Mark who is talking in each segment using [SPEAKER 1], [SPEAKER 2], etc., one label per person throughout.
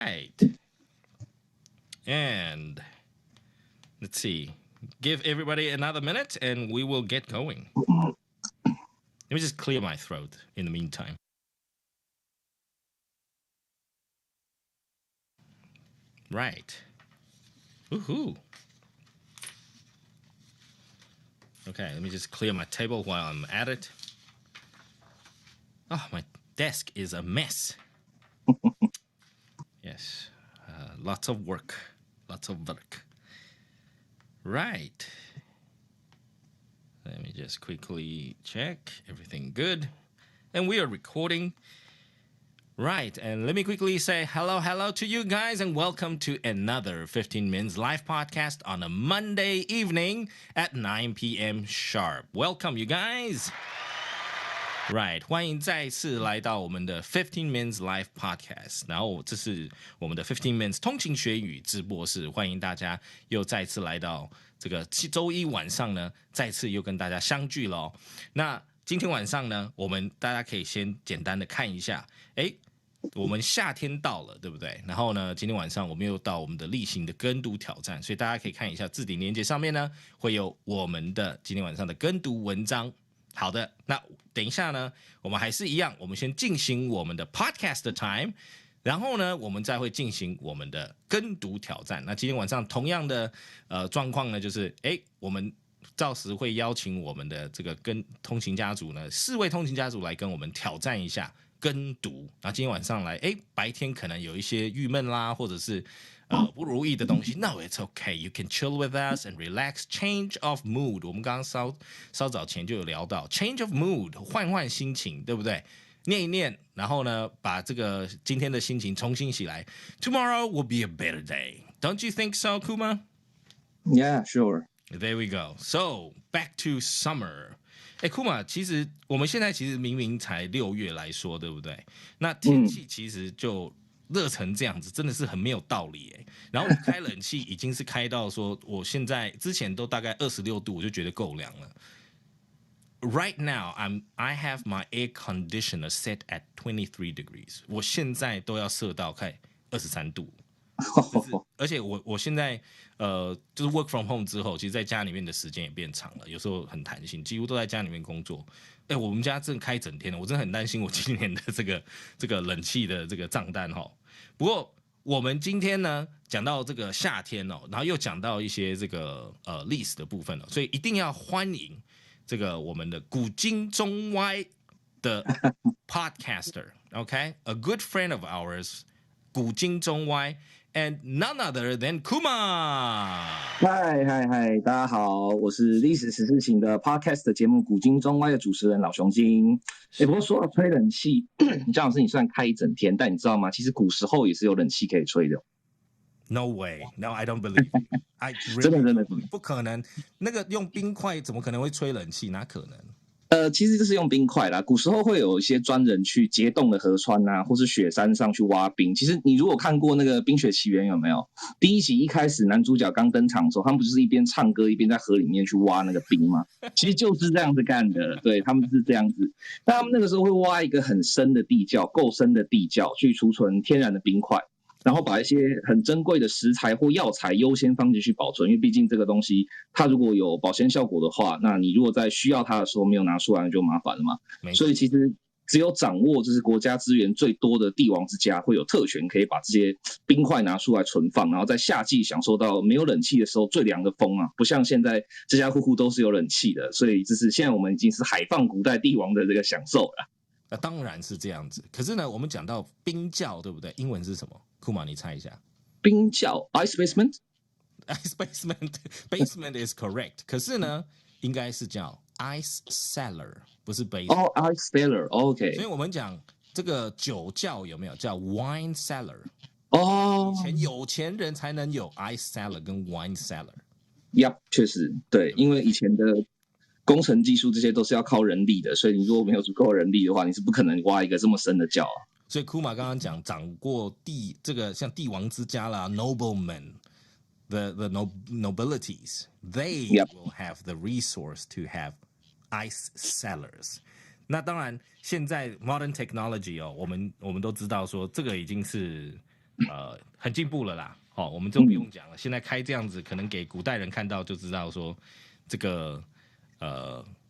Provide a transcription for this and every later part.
[SPEAKER 1] right. And let's see. Give everybody another minute and we will get going. Let me just clear my throat in the meantime. Right. Woohoo. Okay, let me just clear my table while I'm at it. Oh, my desk is a mess. Yes, lots of work. Right. Let me just quickly check. Everything good. And we are recording. Right, and let me quickly say hello to you guys and welcome to another 15 Minutes live podcast on a Monday evening at 9 p.m. sharp. Welcome, you guys. Right, 欢迎再次来到我们的15 Minutes live podcast。然后这是我们的15 Minutes 通勤学语直播室，欢迎大家又再次来到这个周一晚上呢，再次又跟大家相聚了。那今天晚上呢，大家可以先简单的看一下，我们夏天到了，对不对？然后呢，今天晚上我们又到我们的例行的跟读挑战，所以大家可以看一下置顶连结上面呢，会有我们的今天晚上的跟读文章。好的，那等一下呢，我们还是一样，我们先进行我们的 podcast time， 然后呢，我们再会进行我们的跟读挑战。那今天晚上同样的状况呢，就是我们到时会邀请我们的这个跟通勤家族呢，4位通勤家族来跟我们挑战一下跟读。那今天晚上来，白天可能有一些郁闷啦，或者是不如意的东西 ，No, it's okay. You can chill with us and relax. Change of mood. 我们刚刚稍早前就有聊到 change of mood， 换心情，对不对？念一念，然后呢，把这个今天的心情重新起来。Tomorrow will be a better day. Don't you think so, Kuma?
[SPEAKER 2] Yeah, sure.
[SPEAKER 1] There we go. So back to summer. Kuma， 其实我们现在明明才6月来说，对不对？那天气其实就热成这样子，真的是很没有道理然后我开冷气已经是开到说，我现在之前都大概26度，我就觉得够凉了。Right now, I have my air conditioner set at 23 degrees. 我现在都要设到快23度。而且我现在就是 work from home 之后，其实在家里面的时间也变长了，有时候很弹性，几乎都在家里面工作。我们家真的开整天了，我真的很担心我今年的这个冷气的这个账单不过我们今天呢讲到这个夏天然后又讲到一些这个历史的部分所以一定要欢迎这个我们的古今中歪的 podcaster，OK，a good friend of ours， 古今中歪。And none other than Kuma。
[SPEAKER 2] 嗨，大家好，我是历史时事型的 podcast 的节目《古今中歪》的主持人老熊精。不过说到吹冷气，姜老师你虽然开一整天，但你知道吗？其实古时候也是有冷气可以吹的。
[SPEAKER 1] No way, no, I don't believe you. I really
[SPEAKER 2] 真的
[SPEAKER 1] 不可能，那个用冰块怎么可能会吹冷气？哪可能？
[SPEAKER 2] 其实这是用冰块啦。古时候会有一些专人去结冻的河川啊，或是雪山上去挖冰。其实你如果看过那个《冰雪奇缘》，有没有？第一集一开始男主角刚登场的时候，他们不就是一边唱歌一边在河里面去挖那个冰吗？其实就是这样子干的，对，他们是这样子。但他们那个时候会挖一个很深的地窖，够深的地窖去储存天然的冰块。然后把一些很珍贵的食材或药材优先放进去保存，因为毕竟这个东西它如果有保鲜效果的话，那你如果在需要它的时候没有拿出来就麻烦了嘛。所以其实只有掌握就是国家资源最多的帝王之家会有特权，可以把这些冰块拿出来存放，然后在夏季享受到没有冷气的时候最凉的风不像现在家家户户都是有冷气的，所以这是现在我们已经是海放古代帝王的这个享受了。
[SPEAKER 1] 那当然是这样子，可是呢，我们讲到冰窖，对不对？英文是什么？库玛，你猜一下。
[SPEAKER 2] 冰窖 ，ice basement。ice
[SPEAKER 1] basement is correct， 可是呢，应该是叫 ice cellar， 不是 basement。ice
[SPEAKER 2] cellar，OK。
[SPEAKER 1] 所以我们讲这个酒窖有没有叫 wine cellar？ 以前有钱人才能有 ice cellar 跟 wine cellar。
[SPEAKER 2] 确实，对，因为以前的工程技术这些都是要靠人力的，所以你如果没有足够人力的话，你是不可能挖一个这么深的窖
[SPEAKER 1] 所以库玛刚刚讲掌过这个像帝王之家啦 ，noblemen， the nobilities， they will have the resource to have ice cellars。那当然，现在 modern technology 我们都知道说这个已经是很进步了啦。我们就不用讲了。现在开这样子，可能给古代人看到就知道说，这个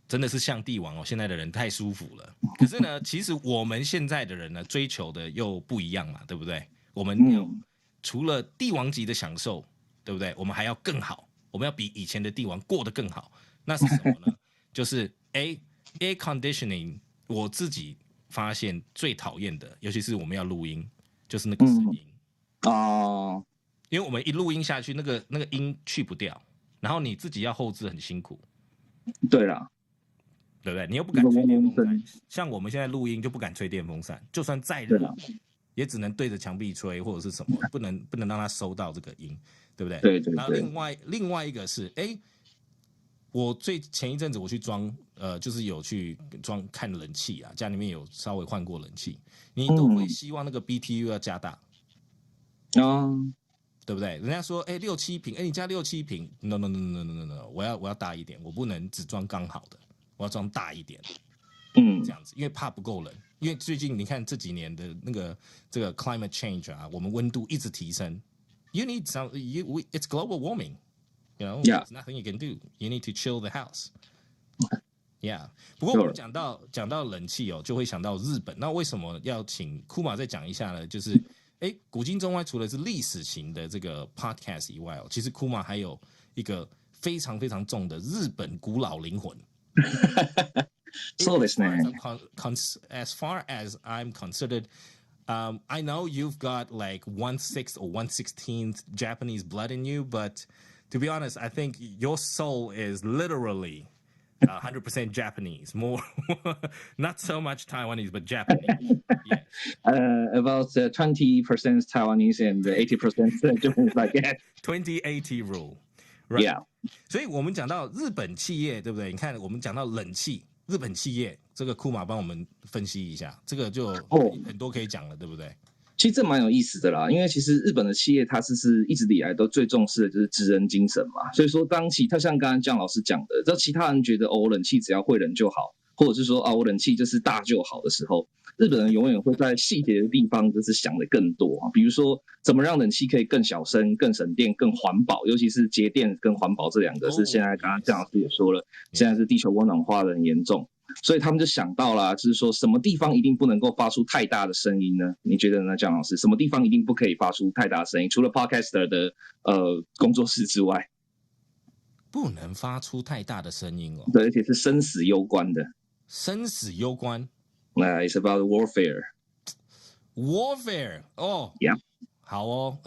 [SPEAKER 1] 真的是像帝王现在的人太舒服了。可是呢，其实我们现在的人呢，追求的又不一样嘛，对不对？我们除了帝王级的享受，对不对？我们还要更好，我们要比以前的帝王过得更好。那是什么呢？就是 air conditioning。我自己发现最讨厌的，尤其是我们要录音，就是那个声音。因为我们一录音下去，那个音去不掉，然后你自己要后置很辛苦。
[SPEAKER 2] 对啦，
[SPEAKER 1] 对不对？你又不敢吹电风扇，像我们现在录音就不敢吹电风扇，就算再热，也只能对着墙壁吹或者是什么，不能让它收到这个音，对不对？
[SPEAKER 2] 对对对。
[SPEAKER 1] 然后另外一个是，我前一阵子我去装，就是有去装看冷气啊，家里面有稍微换过冷气，你都会希望那个 BTU 要加大。对不对？人家说，6-7平，你加6-7平 ，no， 我要大一点，我不能只装刚好的，我要装大一点，这样子，因为怕不够冷。因为最近你看这几年的这个 climate change 啊，我们温度一直提升 ，you need it's global warming，you know，there's nothing you can do，you need to chill the house。Yeah， 不过我们讲到冷气就会想到日本。那为什么要请库马再讲一下呢？就是古今中外除了是历史型的这个 podcast 以外其实库马还有一个非常非常重的日本古老灵魂。
[SPEAKER 2] そうですね。
[SPEAKER 1] As far as I'm considered, I know you've got like 1/6 or 1/16 Japanese blood in you, but to be honest, I think your soul is literally 100% Japanese, more not so much Taiwanese, but Japanese. Yes.
[SPEAKER 2] About 20% Taiwanese and 80% Japanese, I guess.
[SPEAKER 1] 20-80 rule. Right.
[SPEAKER 2] Yeah.
[SPEAKER 1] 所以我们讲到日本企业，对不对？你看，我们讲到冷气，日本企业，这个库马帮我们分析一下，这个就很多可以讲了，对不对？
[SPEAKER 2] 其实这蛮有意思的啦，因为其实日本的企业它是一直以来都最重视的就是职人精神嘛，所以说当他像刚刚姜老师讲的，这其他人觉得我冷气只要会冷就好，或者是说我冷气就是大就好的时候，日本人永远会在细节的地方就是想的更多比如说怎么让冷气可以更小声、更省电、更环保，尤其是节电跟环保这两个是现在刚刚姜老师也说了，现在是地球温暖化的很严重。所以他们就想到了，就是说什么地方一定不能够发出太大的声音呢？你觉得呢，姜老师？什么地方一定不可以发出太大的声音？除了 podcaster 的工作室之外，
[SPEAKER 1] 不能发出太大的声音
[SPEAKER 2] 对，而且是生死攸关的。
[SPEAKER 1] 生死攸关
[SPEAKER 2] ？It's about warfare.
[SPEAKER 1] Warfare.
[SPEAKER 2] Yeah.
[SPEAKER 1] 好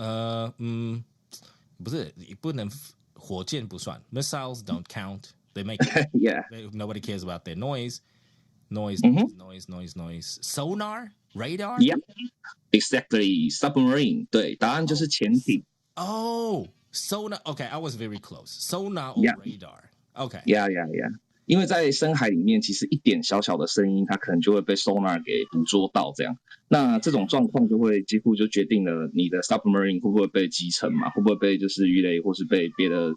[SPEAKER 1] 不是，不能火箭不算 ，missiles don't count.They make
[SPEAKER 2] yeah.
[SPEAKER 1] Nobody cares about their noise. Noise. Sonar, radar.
[SPEAKER 2] Yeah, exactly. Submarine. 对，答案就是潜艇。
[SPEAKER 1] Sonar. Okay, I was very close. Sonar or radar. Okay.
[SPEAKER 2] Yeah. 因为在深海里面，其实一点小小的声音，它可能就会被 sonar 给捕捉到，这样。那这种状况就会几乎就决定了你的 submarine 会不会被击沉嘛？会不会被就是鱼雷或是被别的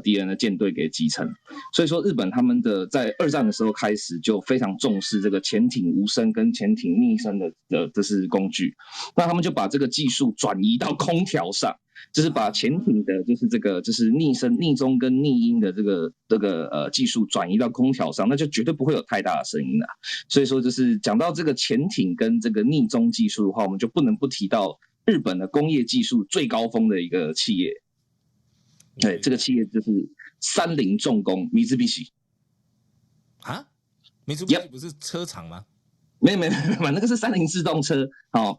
[SPEAKER 2] 敌人的舰队给击沉。所以说日本他们的在二战的时候开始就非常重视这个潜艇无声跟潜艇逆声的这是工具，那他们就把这个技术转移到空调上，就是把潜艇的就是这个就是逆声逆中跟逆音的这个技术转移到空调上，那就绝对不会有太大的声音了。所以说就是讲到这个潜艇跟这个逆中技术的话，我们就不能不提到日本的工业技术最高峰的一个企业。对，这个企业就是三菱重工 Mitsubishi。Mitsubishi
[SPEAKER 1] 不是车厂吗？
[SPEAKER 2] 没有，那个是三菱自动车，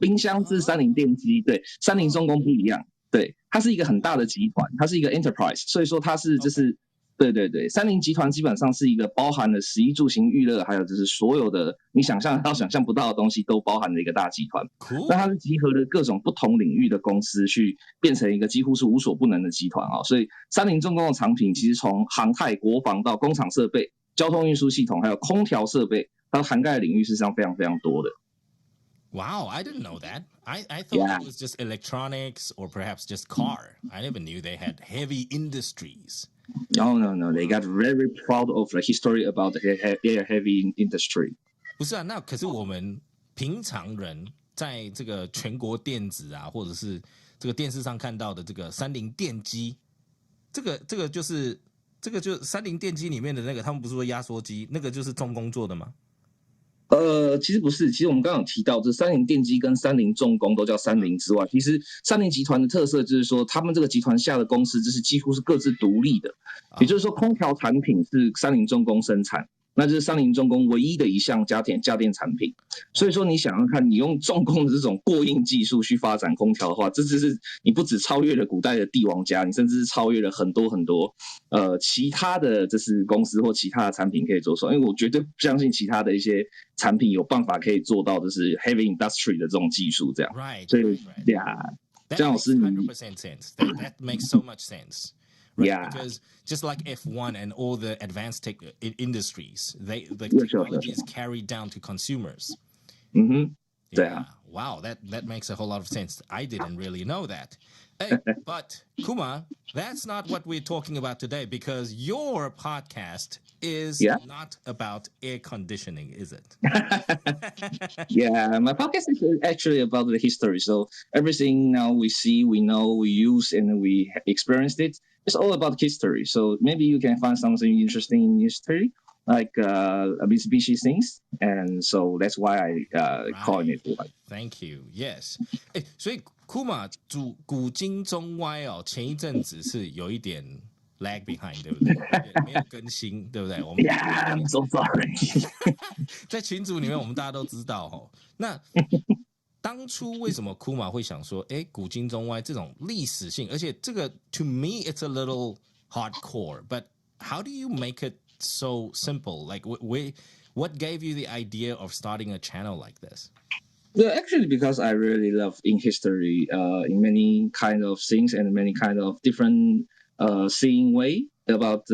[SPEAKER 2] 冰箱是三菱电机，对，三菱重工不一样，对，它是一个很大的集团，它是一个 enterprise， 所以说它是就是对，三菱集团基本上是一个包含了食衣住行娱乐，还有就是所有的你想象不到的东西都包含的一个大集团。那它是集合了各种不同领域的公司去变成一个几乎是无所不能的集团所以三菱重工的产品其实从航太、国防到工厂设备、交通运输系统，还有空调设备，它涵盖的领域事实上非常非常多的。
[SPEAKER 1] Wow, I didn't know that. I thought it was just electronics or perhaps just car. I never knew they had heavy industries.No,
[SPEAKER 2] they got very proud of the history about their heavy industry.
[SPEAKER 1] 不是那可是我们平常人在这个全国电子啊，或者是这个电视上看到的这个三菱电机，这个就是三菱电机里面的那个，他们不是说压缩机，那个就是重工做的吗？
[SPEAKER 2] 其实不是，其实我们刚刚有提到，这三菱电机跟三菱重工都叫三菱之外，其实三菱集团的特色就是说，他们这个集团下的公司就是几乎是各自独立的，也就是说，空调产品是三菱重工生产。那就是三菱重工唯一的一项家电产品，所以说你想想看，你用重工的这种过硬技术去发展空调的话，这就是你不只超越了古代的帝王家，你甚至是超越了很多很多其他的就是公司或其他的产品可以做出来，因为我绝对不相信其他的一些产品有办法可以做到就是 heavy industry 的这种技术这样。
[SPEAKER 1] Right.
[SPEAKER 2] 所以呀，江老师
[SPEAKER 1] 100% sense. That makes so much sense. Right,
[SPEAKER 2] yeah.
[SPEAKER 1] because just like F1 and all the advanced tech industries, the technology is carried down to consumers.
[SPEAKER 2] 对啊。
[SPEAKER 1] Wow, that makes a whole lot of sense. I didn't really know that. Hey, but Kuma, that's not what we're talking about today because your podcast is not about air conditioning, is it?
[SPEAKER 2] Yeah, my podcast is actually about the history. So everything now we see, we know, we use, and we experienced it. It's all about history. So maybe you can find something interesting in history, like Mitsubishi things. And so that's why I call it.
[SPEAKER 1] Thank you. Yes. 所以 Kuma 古今中歪哦，前一阵子是有一点 lag behind， 对不对？没有更新，对不对？我们
[SPEAKER 2] Yeah, I'm so sorry.
[SPEAKER 1] 在群组里面，我们大家都知道哦。那当初为什么 Kuma 会想说，古今中歪这种历史性，而且这个 to me it's a little hardcore, but how do you make it so simple? Like, what gave you the idea of starting a channel like this?
[SPEAKER 2] Yeah, actually, because I really love in history, in many kind of things and many kind of different seeing way about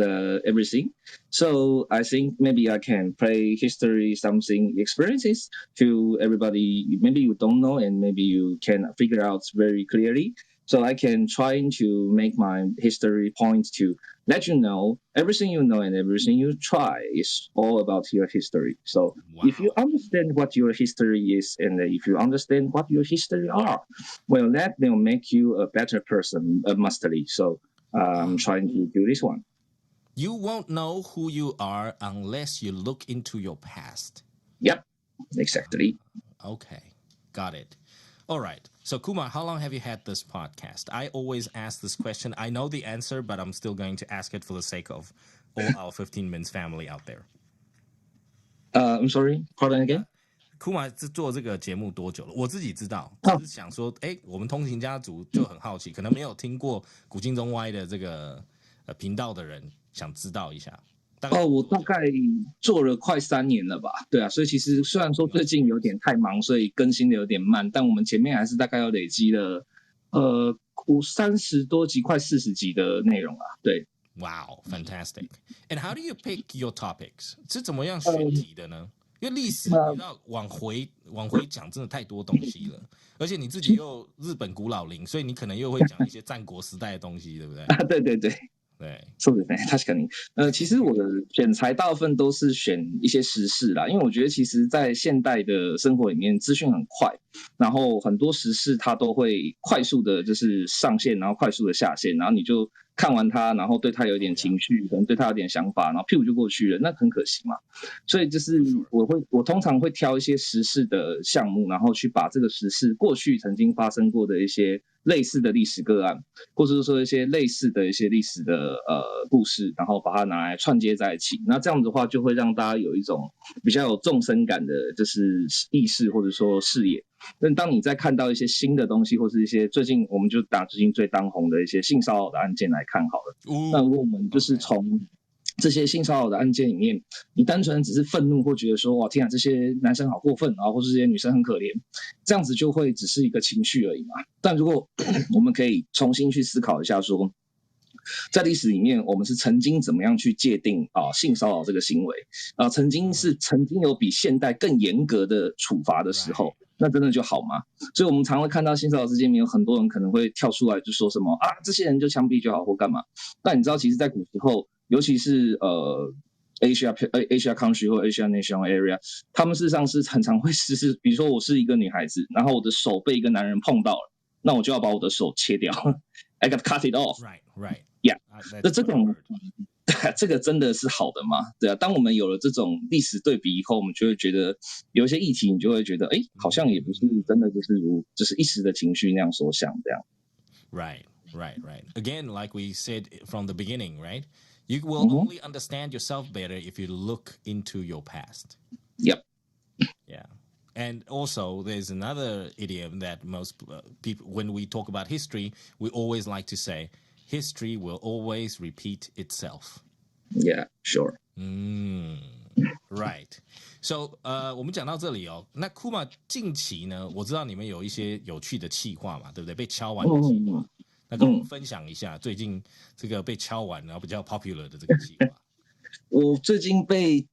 [SPEAKER 2] everything. So I think maybe I can play history something experiences to everybody. Maybe you don't know, and maybe you can figure out very clearly. So I can try to make my history point to let you know everything you know and everything you try is all about your history. So if you understand what your history is and if you understand what your history are, well, that will make you a better person, mustly. So I'm trying to do this one.
[SPEAKER 1] You won't know who you are unless you look into your past.
[SPEAKER 2] Yep, exactly.
[SPEAKER 1] Okay, got it. All right. So, Kuma, how long have you had this podcast? I always ask this question. I know the answer, but I'm still going to ask it for the sake of all our 15 Minutes family out there.
[SPEAKER 2] I'm sorry, pardon again?
[SPEAKER 1] Kuma 做这个节目多久了？我自己知道，只是想说，我们通勤家族就很好奇，可能没有听过古今中歪的这个频道的人，想知道一下。
[SPEAKER 2] 我大概做了快3年了吧，对啊，所以其实虽然说最近有点太忙，所以更新的有点慢，但我们前面还是大概要累积了30多集，快40集的内容啊，对。
[SPEAKER 1] Wow, fantastic! And how do you pick your topics? 是怎么样选题的呢？因为历史你知道往回讲真的太多东西了，而且你自己又日本古老龄，所以你可能又会讲一些战国时代的东西，对不对？
[SPEAKER 2] 对对对。
[SPEAKER 1] 对，
[SPEAKER 2] そうですね。確かに。其实我的选材大部分都是选一些时事啦，因为我觉得其实在现代的生活里面，资讯很快，然后很多时事它都会快速的，就是上线，然后快速的下线，然后你就看完它，然后对它有一点情绪，可能对它有点想法，然后屁股就过去了，那很可惜嘛。所以就是我通常会挑一些时事的项目，然后去把这个时事过去曾经发生过的一些类似的历史个案，或者是说一些类似的一些历史的故事，然后把它拿来串接在一起。那这样子的话，就会让大家有一种比较有纵深感的，就是意识或者说视野。但当你在看到一些新的东西，或是一些最近我们就拿最近最当红的一些性骚扰的案件来看好了，那如果我们就是从这些性骚扰的案件里面，你单纯只是愤怒或觉得说哇天啊这些男生好过分啊，或是这些女生很可怜，这样子就会只是一个情绪而已嘛。但如果我们可以重新去思考一下说，在历史里面我们是曾经怎么样去界定性骚扰这个行为曾经有比现代更严格的处罚的时候，那真的就好吗？所以我们常会看到性骚扰事件里面有很多人可能会跳出来就说什么这些人就枪毙就好或干嘛。但你知道其实在古时候，尤其是 Asia country 或 Asia national area， 他们事实上是很常会是，比如说我是一个女孩子，然后我的手被一个男人碰到了，那我就要把我的手切掉，I got cut it off。Right. Yeah，
[SPEAKER 1] 那
[SPEAKER 2] 这种这个真的是好的吗？对啊，当我们有了这种历史对比以后，我们就会觉得有一些议题，你就会觉得，哎，好像也不是真的就是一时的情绪那样所想这样。
[SPEAKER 1] Right. Again, like we said from the beginning, right? You will only understand yourself better if you look into your past.
[SPEAKER 2] Yep.
[SPEAKER 1] Yeah. And also, there's another idiom that most people, when we talk about history, we always like to say, history will always repeat itself.
[SPEAKER 2] Yeah, sure.
[SPEAKER 1] Right. So, 我们讲到这里哦。那 Kuma 近期呢，我知道你们有一些有趣的企划嘛，对不对？被敲完的企划，那跟我们分享一下最近这个被敲完然后比较 popular 的这个企划。
[SPEAKER 2] 我最近被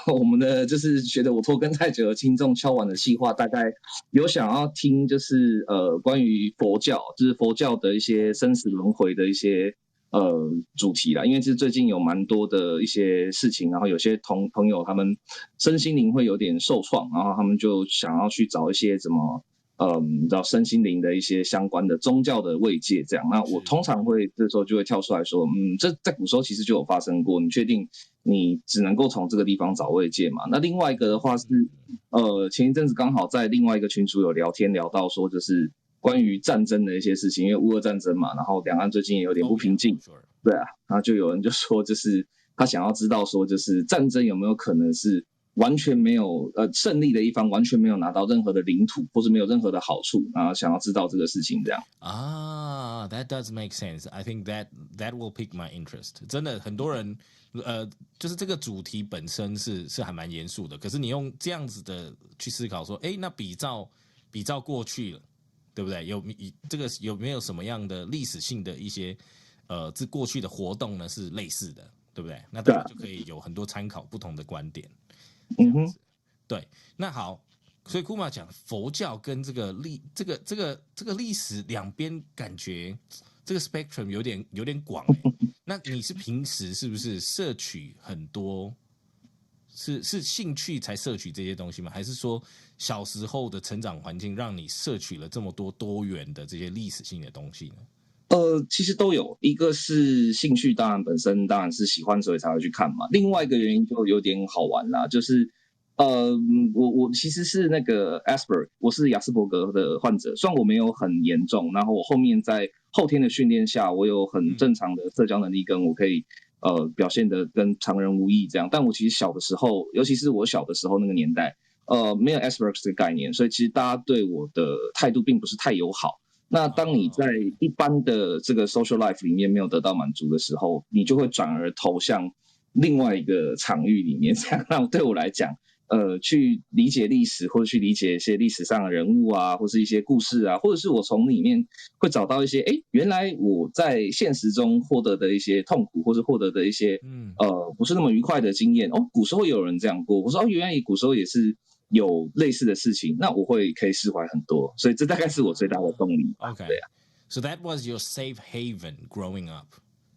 [SPEAKER 2] 我们的就是觉得我拖更太久的听众敲完的企划，大概有想要听就是关于佛教，就是佛教的一些生死轮回的一些主题啦，因为是最近有蛮多的一些事情，然后有些朋友他们身心灵会有点受创，然后他们就想要去找一些怎么你知道身心灵的一些相关的宗教的慰藉这样。那我通常会这时候就会跳出来说，这在古时候其实就有发生过，你确定你只能够从这个地方找慰藉嘛？那另外一个的话是前一阵子刚好在另外一个群组有聊到说就是关于战争的一些事情，因为乌俄战争嘛，然后两岸最近也有点不平静，对啊，然后就有人就说就是他想要知道说就是战争有没有可能是完全没有胜利的一方完全没有拿到任何的领土，或是没有任何的好处，然后想要知道这个事情这样。
[SPEAKER 1] That does make sense. I think that will pique my interest. 真的很多人就是这个主题本身是还蛮严肃的，可是你用这样子的去思考说，哎，那比照过去了，对不对？这个有没有什么样的历史性的一些这过去的活动呢是类似的，对不对？那大家就可以有很多参考不同的观点。对，那好，所以 Kuma 讲佛教跟这个历史两边感觉这个 spectrum 有点广那你是平时是不是摄取很多是兴趣才摄取这些东西吗？还是说小时候的成长环境让你摄取了这么多元的这些历史性的东西呢？
[SPEAKER 2] 其实都有，一个是兴趣，当然本身当然是喜欢所以才会去看嘛。另外一个原因就有点好玩啦，就是我其实是那个 Asperger， 我是亚斯伯格的患者，虽然我没有很严重，然后我后面在后天的训练下，我有很正常的社交能力，跟我可以表现得跟常人无异这样。但我其实小的时候，尤其是我小的时候那个年代，没有 Asperger 这个概念，所以其实大家对我的态度并不是太友好。那当你在一般的这个 social life 里面没有得到满足的时候，你就会转而投向另外一个场域里面。这样，那对我来讲，去理解历史，或者去理解一些历史上的人物啊，或是一些故事啊，或者是我从里面会找到一些，原来我在现实中获得的一些痛苦，或是获得的一些不是那么愉快的经验。古时候也有人这样过，我说原来古时候也是有类似的事情，那我可以释怀很多，所以这大概是我最大的动力。
[SPEAKER 1] Okay.
[SPEAKER 2] 对啊。
[SPEAKER 1] So that was your safe haven growing up.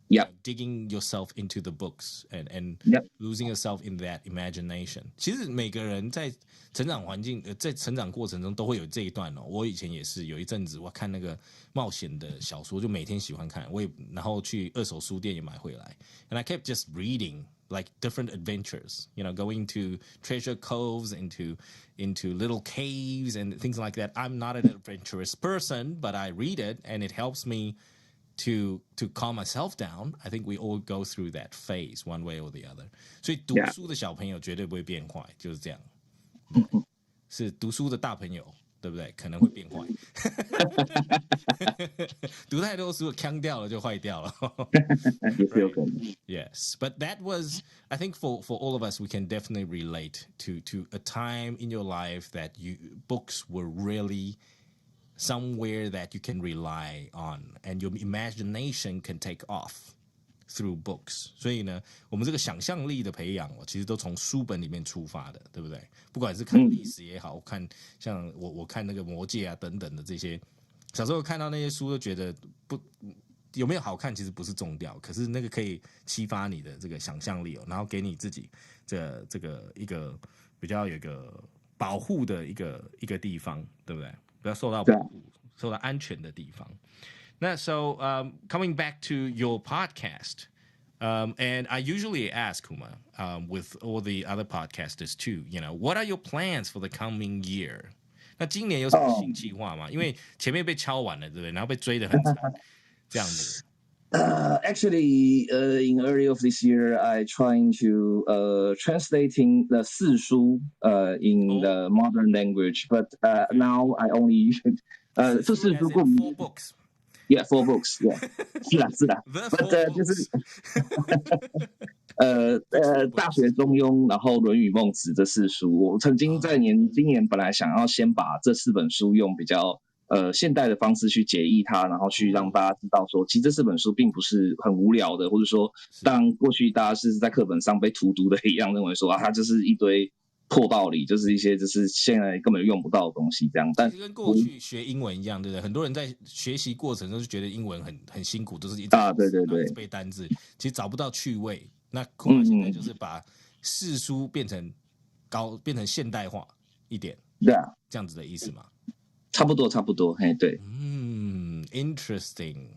[SPEAKER 2] Yeah.
[SPEAKER 1] Digging yourself into the books and
[SPEAKER 2] yep.
[SPEAKER 1] losing yourself in that imagination. 其实每个人在成长环境在成长过程中都会有这一段我以前也是有一阵子我看那个冒险的小说，就每天喜欢看，然后去二手书店也买回来。And I kept just reading like different adventures, going to treasure coves, into little caves and things like that. I'm not an adventurous person, but I read it and it helps me to calm myself down. I think we all go through that phase one way or the other. 所以读书的小朋友绝对不会变坏，就是这样。是读书的大朋友，对不对？可能会变坏。读太多书腔掉了就坏掉了。Right? Yes, but that was, I think for all of us, we can definitely relate to a time in your life that books were really somewhere that you can rely on and your imagination can take off through books. 所以呢，我们这个想象力的培养其实都从书本里面出发的，对不对？不管是看历史也好，看像我看那个魔戒啊等等的这些，小时候看到那些书都觉得有没有好看其实不是重要，可是那个可以激发你的这个想象力然后给你自己这个一个比较有一个保护的一个地方，对不对？不要受到保护、受到安全的地方。那 so coming back to your podcast. And I usually ask Kuma, with all the other podcasters too, what are your plans for the coming year? 那今年有什么新计划吗？因为前面被敲完了，对不对？然后被追得很惨，这样子。
[SPEAKER 2] Actually, in early of this year, I trying to translating the 四书 in the modern language, but now I only 这四书过
[SPEAKER 1] four books.
[SPEAKER 2] Yeah, 4 books. Yeah, 是啦 ，but 就是大学中庸，然后论语孟子这4书，我曾经在今年本来想要先把这4本书用比较现代的方式去解译它，然后去让大家知道说，其实这4本书并不是很无聊的，或者说当过去大家是在课本上被荼毒的一样，认为说它就是一堆破道理，就是一些就是现在根本用不到的东西这样。但
[SPEAKER 1] 跟过去学英文一样，对不对？很多人在学习过程中就觉得英文很辛苦，都是一直
[SPEAKER 2] 对
[SPEAKER 1] 背单字，其实找不到趣味。那Kuma现在就是把4书变成现代化一点，
[SPEAKER 2] 对啊，
[SPEAKER 1] 这样子的意思吗？
[SPEAKER 2] 差不多，嘿，对。
[SPEAKER 1] Interesting。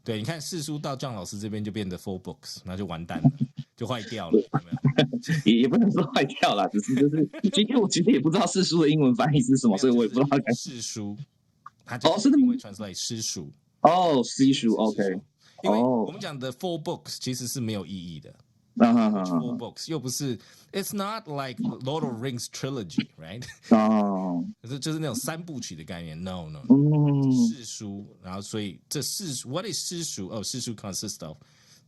[SPEAKER 1] 对，你看4书到John老师这边就变得 4 books， 那就完蛋了，就坏掉了，有没有？
[SPEAKER 2] 也不能说坏掉啦，只是就是今天我其实也不知道4书的英文翻译是什么，所以我也不知道该。
[SPEAKER 1] 4书，它就是会 translate 诗书。
[SPEAKER 2] 诗书 ，OK。
[SPEAKER 1] 因为我们讲的 4 books 其实是没有意义的。4 books 又不是 ，It's not like Lord of Rings trilogy, right? 就是那种3部曲的概念 ，No， 4书，然后所以这what is 诗书？诗书 consists of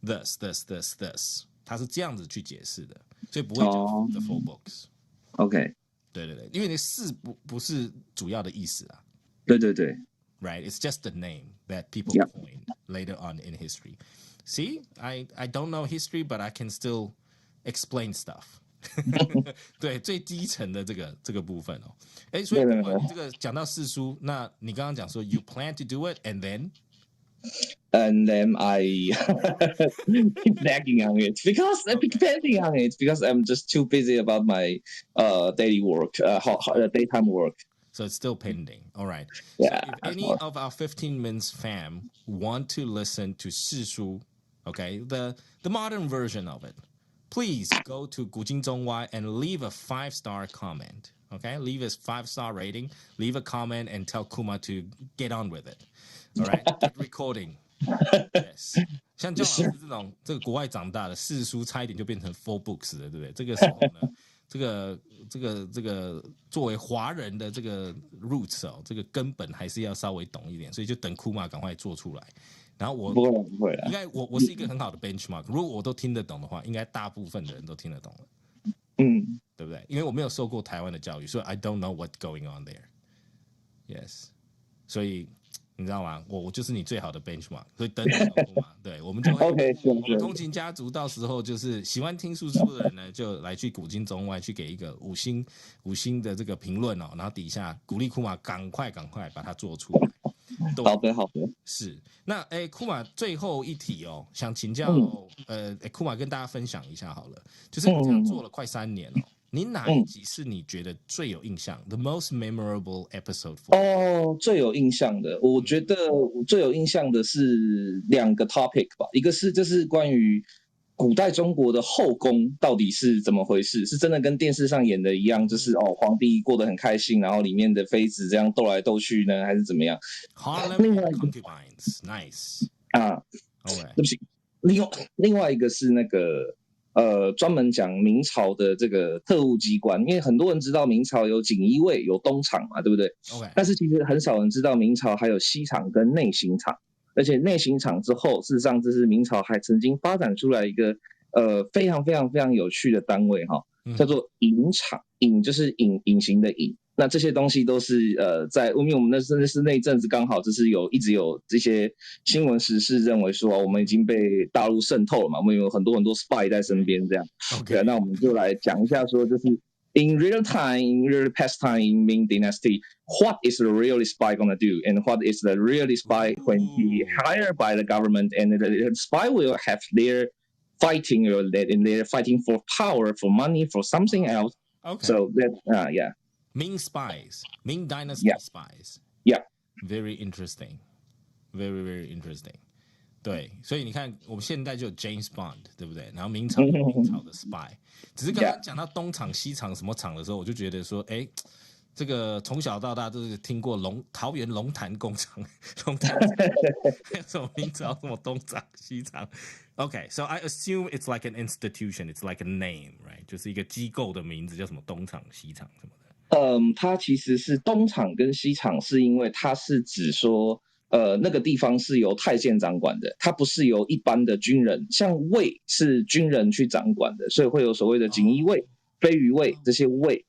[SPEAKER 1] this，它是这样子去解释的，所以不会讲 the 4 books。OK， 对，因为那4不是主要的意思啊。
[SPEAKER 2] 对。
[SPEAKER 1] Right, it's just the name that people coined later on in history. See, I don't know history, but I can still explain stuff. 对，最基层的这个部分所以你这个讲到4书，那你刚刚讲说 you plan to do it, and then I
[SPEAKER 2] keep nagging on it because I'm just too busy about my daily work, daytime work.
[SPEAKER 1] So it's still pending. All right.
[SPEAKER 2] Yeah.
[SPEAKER 1] So if any of our 15 Minutes fam want to listen to 四书, okay, the modern version of it, please go to 古今中外 and leave a 5-star comment. Okay, leave a 5-star rating, leave a comment, and tell Kuma to get on with it. All right, get recording. Yes. 像John老师这个国外长大的4书差一点就变成4 books 了，对不对？这个时候呢？这个作为华人的这个 roots 这个根本还是要稍微懂一点，所以就等Kuma赶快做出来。然后
[SPEAKER 2] 不会
[SPEAKER 1] 应该我是一个很好的 benchmark， 如果我都听得懂的话，应该大部分的人都听得懂了，对不对？因为我没有受过台湾的教育，所以 I don't know what's going on there. Yes， 所以你知道吗？我就是你最好的 benchmark， 所以等你Kuma，对，我们就会
[SPEAKER 2] OK，
[SPEAKER 1] 我们通勤家族到时候就是喜欢听4书的人呢，就来去古今中外去给一个5星的这个评论然后底下鼓励Kuma赶快把它做出来。
[SPEAKER 2] 好的，
[SPEAKER 1] 是。那Kuma 最后一题想请教Kuma 跟大家分享一下好了，就是你这样做了快3年你哪一集是你觉得最有印象？The most memorable episode for
[SPEAKER 2] 最有印象的，我觉得最有印象的是2个 topic 吧，一个是就是关于古代中国的后宫到底是怎么回事，是真的跟电视上演的一样，就是皇帝过得很开心，然后里面的妃子这样斗来斗去呢，还是怎么样
[SPEAKER 1] ？Harlem concubines, nice
[SPEAKER 2] 对不起，另外一个是那个。专门讲明朝的这个特务机关，因为很多人知道明朝有锦衣卫、有东厂嘛，对不对？
[SPEAKER 1] Okay.
[SPEAKER 2] 但是其实很少人知道明朝还有西厂跟内刑厂，而且内刑厂之后，事实上这是明朝还曾经发展出来一个非常非常非常有趣的单位叫做隐厂，隐就是隐形的隐。那这些东西都是在因为我们那一阵子刚好就是一直有这些新闻时事认为说我们已经被大陆渗透了嘛，我们有很多 spy 在身边这样。
[SPEAKER 1] Okay.
[SPEAKER 2] 那我们就来讲一下说就是 in real time, in real past time in Ming Dynasty, what is the real spy gonna do, and what is the real spy when he hired by the government, and the spy will have their fighting or in their fighting for power, for money, for something else.
[SPEAKER 1] Okay.
[SPEAKER 2] So that yeah.
[SPEAKER 1] Ming spies, Ming Dynasty
[SPEAKER 2] Yeah.
[SPEAKER 1] spies.
[SPEAKER 2] Yeah.
[SPEAKER 1] Very interesting. Very, very interesting. 对，所以你看，我们现代就有 James Bond， 对不对？然后明朝有明朝的 spy， 只是刚刚讲到东厂、西厂什么厂的时候，我就觉得说，哎，这个从小到大都是听过桃园龙潭工厂、龙潭什么明朝什么东厂、西厂。Okay, so I assume it's like an institution, it's like a name, right？ 就是一个机构的名字，叫什么东厂、西厂什么的。
[SPEAKER 2] 它其实是东厂跟西厂，是因为它是指说。那个地方是由太监掌管的，它不是由一般的军人，像卫是军人去掌管的，所以会有所谓的锦衣卫、飞鱼卫这些卫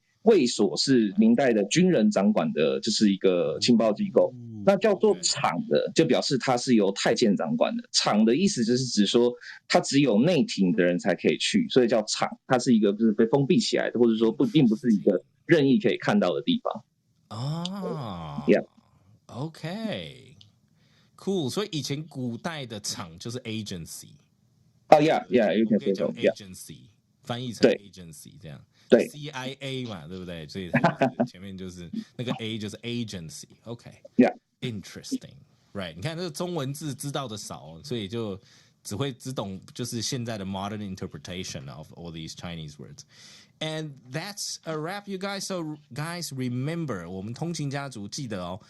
[SPEAKER 2] 所是明代的军人掌管的，就是一个情报机构。那叫做厂的，就表示它是由太监掌管的。厂的意思就是指说，它只有内廷的人才可以去，所以叫厂。它是一个就是被封闭起来的，或者说并不是一个任意可以看到的地方。
[SPEAKER 1] 啊
[SPEAKER 2] Yeah.
[SPEAKER 1] OK。Cool， 所以以前古代的厂就是 agency。you
[SPEAKER 2] can say so.
[SPEAKER 1] Agency 翻译成 agency 这样。
[SPEAKER 2] 对
[SPEAKER 1] CIA 嘛，对不对？所以它前面就是那个 A 就是 agency。OK。Interesting。Right， 你看这个中文字知道的少，所以就只懂就是现在的 modern interpretation of all these Chinese words。And that's a wrap, you guys. So, guys, remember, 我们通勤家族记得哦，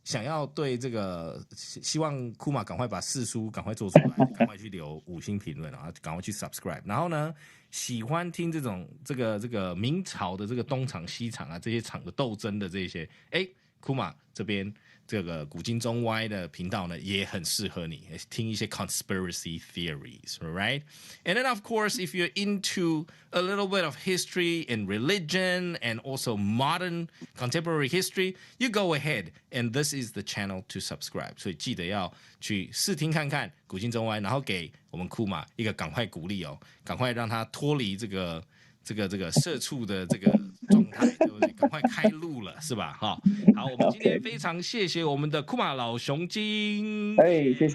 [SPEAKER 1] 想要对这个，希望库玛赶快把4书赶快做出来，赶快去留5星评论，然后赶快去 subscribe。然后呢，喜欢听这种这个明朝的这个东厂西厂啊这些厂的斗争的这些，库玛这边这个古今中歪的频道呢，也很适合你听一些 conspiracy theories, right? And then, of course, if you're into a little bit of history and religion and also modern contemporary history, you go ahead, and this is the channel to subscribe. 所以记得要去试听看看古今中歪，然后给我们库玛一个赶快鼓励哦，赶快让他脱离这个社畜的这个状态，对不对？赶快开路了，是吧？好，我们今天非常谢谢我们的库玛老熊精。
[SPEAKER 2] 谢谢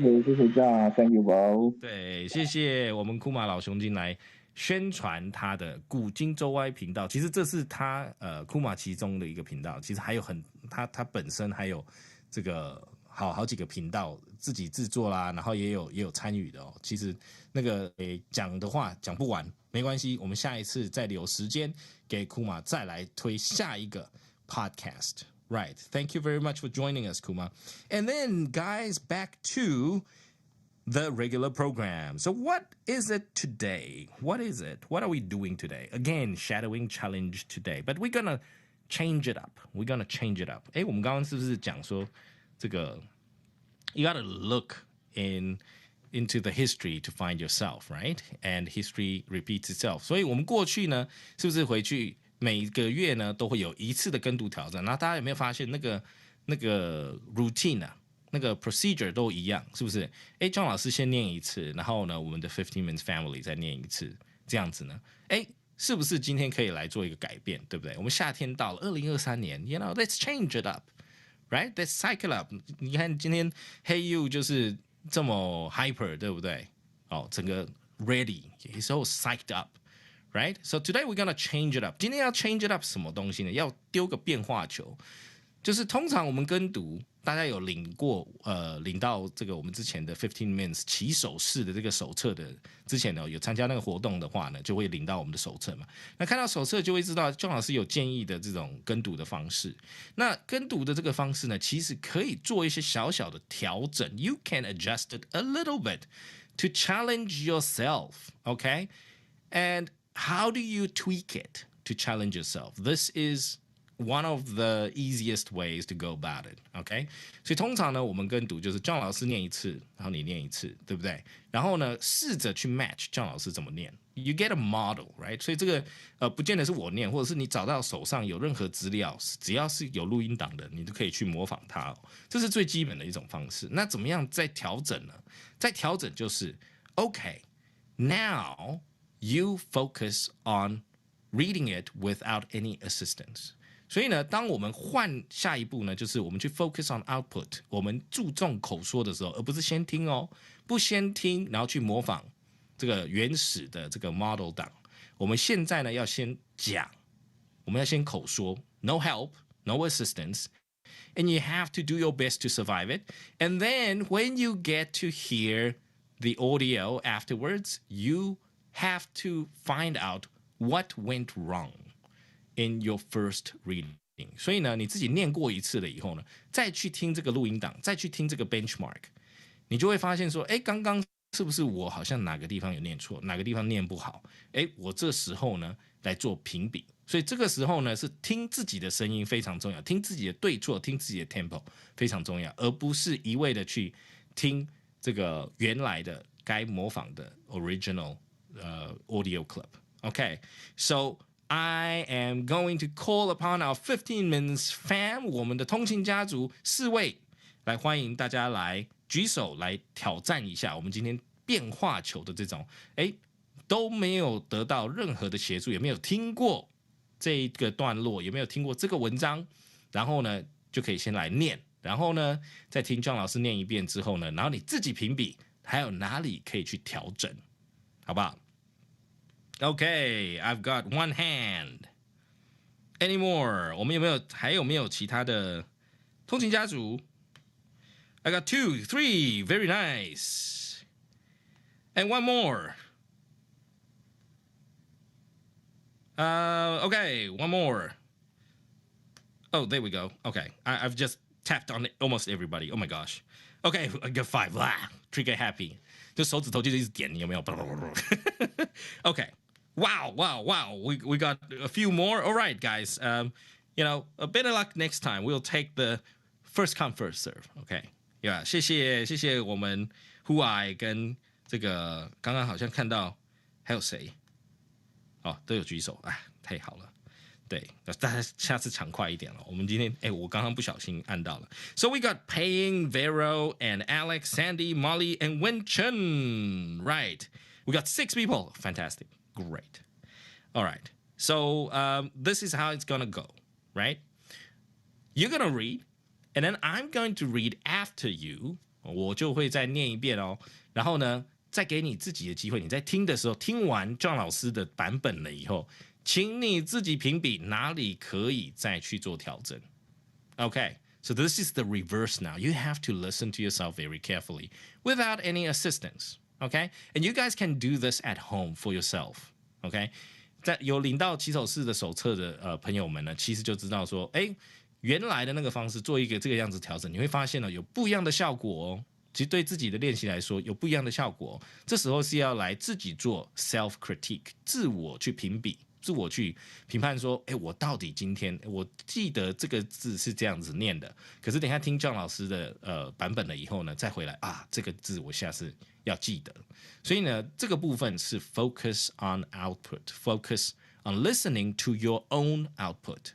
[SPEAKER 2] 大家 ，Thank you, bro。
[SPEAKER 1] 对，谢谢我们库玛老熊精来宣传他的古今周歪频道。其实这是他库玛其中的一个频道，其实还有他本身还有这个好几个频道自己制作啦，然后也有参与的哦。其实那个讲的话讲不完。没关系，我们下一次再留时间给库玛再来推下一个 podcast. Right. Thank you very much for joining us, Kuma. And then, guys, back to the regular program. So what is it today? What is it? What are we doing today? Again, shadowing challenge today. But we're gonna change it up. We're gonna change it up. 我们刚刚是不是讲说这个 you gotta look into the history to find yourself, right? And history repeats itself. 所以我们过去呢，是不是回去每个月呢都会有一次的跟读挑战？然后大家有没有发现那个 routine 啊，那个 procedure 都一样，是不是？John 老师先念一次，然后呢，我们的15 Minutes Family 再念一次，这样子呢？是不是今天可以来做一个改变，对不对？我们夏天到了，2023年 ，you know, let's change it up, right? Let's cycle up. 你看今天 Hey You 就是这么 hyper， 对不对？整个 ready, he's so psyched up, right? So today we're gonna change it up. 今天要 change it up 什么东西呢？要丢个变化球，就是通常我们跟读，大家有领到这个我们之前的15 Minutes 起手式的这个手册的，之前呢有参加那个活动的话呢，就会领到我们的手册嘛。那看到手册就会知道John老师有建议的这种跟读的方式。那跟读的这个方式呢，其实可以做一些小小的调整。You can adjust it a little bit to challenge yourself, okay? And how do you tweak it to challenge yourself? This is one of the easiest ways to go about it, OK? 所以通常呢，我们跟读就是 John 老师念一次，然后你念一次，对不对？然后呢，试着去 match John 老师怎么念。You get a model, right? 所以这个不见得是我念，或者是你找到手上有任何资料，只要是有录音档的，你都可以去模仿它哦。这是最基本的一种方式。那怎么样再调整呢？再调整就是 OK, now you focus on reading it without any assistance。所以呢，当我们换下一步呢，就是我们去 focus on output， 我们注重口说的时候，而不是先听哦，不先听，然后去模仿这个原始的这个 model 档。我们现在呢要先讲，我们要先口说 ，no help, no assistance, and you have to do your best to survive it. And then when you get to hear the audio afterwards, you have to find out what went wrong.In your first reading， 所以呢，你自己念过一次了以后呢，再去听这个录音档，再去听这个 benchmark， 你就会发现说，哎，刚刚是不是我好像哪个地方有念错，哪个地方念不好？哎，我这时候呢来做评比，所以这个时候呢是听自己的声音非常重要，听自己的对错，听自己的 tempo 非常重要，而不是一味的去听这个原来的该模仿的 original audio clip。Okay, so.I am going to call upon our 15 Minutes fam， 我们的通勤家族4位，来欢迎大家来举手来挑战一下我们今天变化球的这种，都没有得到任何的协助，也没有听过这一个段落，也没有听过这个文章，然后呢就可以先来念，然后呢再听John老师念一遍之后呢，然后你自己评比，还有哪里可以去调整，好不好？Okay, I've got one hand. Any more? 我们还有没有其他的通勤家族 ？I got 2, 3. Very nice. And one more. Okay, one more. Oh, there we go. Okay, I've just tapped on almost everybody. Oh my gosh. Okay, I got 5. Trigger happy. 就手指头就一直点，你有没有 ？Okay.Wow. We got a few more. All right, guys. A better luck next time. We'll take the first come, first serve. Okay. Yeah. 谢谢我们户爱跟这个刚刚好像看到还有谁？哦，都有举手啊，太好了。对，大家下次抢快一点了。我们今天，我刚刚不小心按到了。So we got Paying, Vero, and Alex, Sandy, Molly, and Wen-Chen. Right. We got 6 people. Fantastic.Great. All right. So this is how it's going to go, right? You're going to read, and then I'm going to read after you. 我就会再念一遍哦。然后呢，再给你自己的机会，你在听的时候，听完John老师的版本了以后，请你自己评比哪里可以再去做调整。Okay. So this is the reverse now. You have to listen to yourself very carefully without any assistance.Okay, and you guys can do this at home for yourself. Okay, 在有领到起手式的手册的朋友们呢，其实就知道说，原来的那个方式做一个这个样子调整，你会发现呢有不一样的效果哦。其实对自己的练习来说有不一样的效果哦。这时候是要来自己做 self critique， 自我去评比。自我去评判说，我到底今天我记得这个字是这样子念的，可是等一下听John老师的版本了以后呢，再回来啊，这个字我下次要记得。所以呢，这个部分是 focus on output, focus on listening to your own output.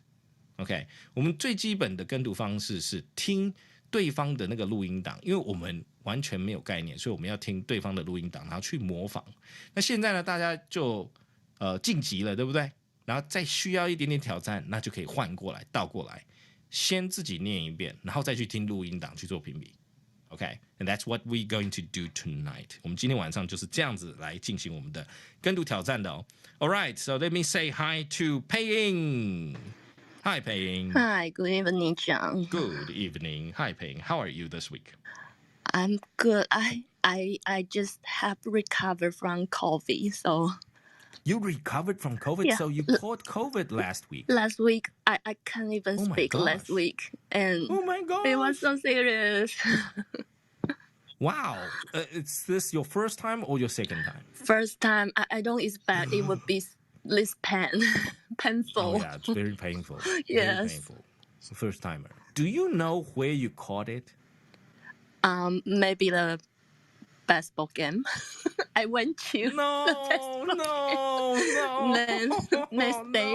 [SPEAKER 1] OK， 我们最基本的跟读方式是听对方的那个录音档，因为我们完全没有概念，所以我们要听对方的录音档，然后去模仿。那现在呢，大家就晋级了，对不对？然后再需要一点点挑战，那就可以换过来，倒过来，先自己念一遍，然后再去听录音档去做评比。Okay, and that's what we're going to do tonight. 我们今天晚上就是这样子来进行我们的跟读挑战的哦。All right, so let me say hi to Paying. Hi, Paying.
[SPEAKER 3] Hi, good evening, John.
[SPEAKER 1] Good evening. Hi, Paying. How are you this week?
[SPEAKER 3] I'm good. I just have recovered from COVID, so.
[SPEAKER 1] You recovered from COVID,
[SPEAKER 3] yeah.
[SPEAKER 1] So you caught COVID last week.
[SPEAKER 3] Last week, I can't even speak last week, and
[SPEAKER 1] oh my gosh.
[SPEAKER 3] It was so serious.
[SPEAKER 1] Wow, is this your first time or your second time?
[SPEAKER 3] First time. I don't expect it would be this painful.
[SPEAKER 1] Oh yeah, it's very painful.
[SPEAKER 3] Yes.
[SPEAKER 1] Very painful. First timer. Do you know where you caught it?
[SPEAKER 3] Maybe the basketball game. I went to
[SPEAKER 1] no.
[SPEAKER 3] Then next day.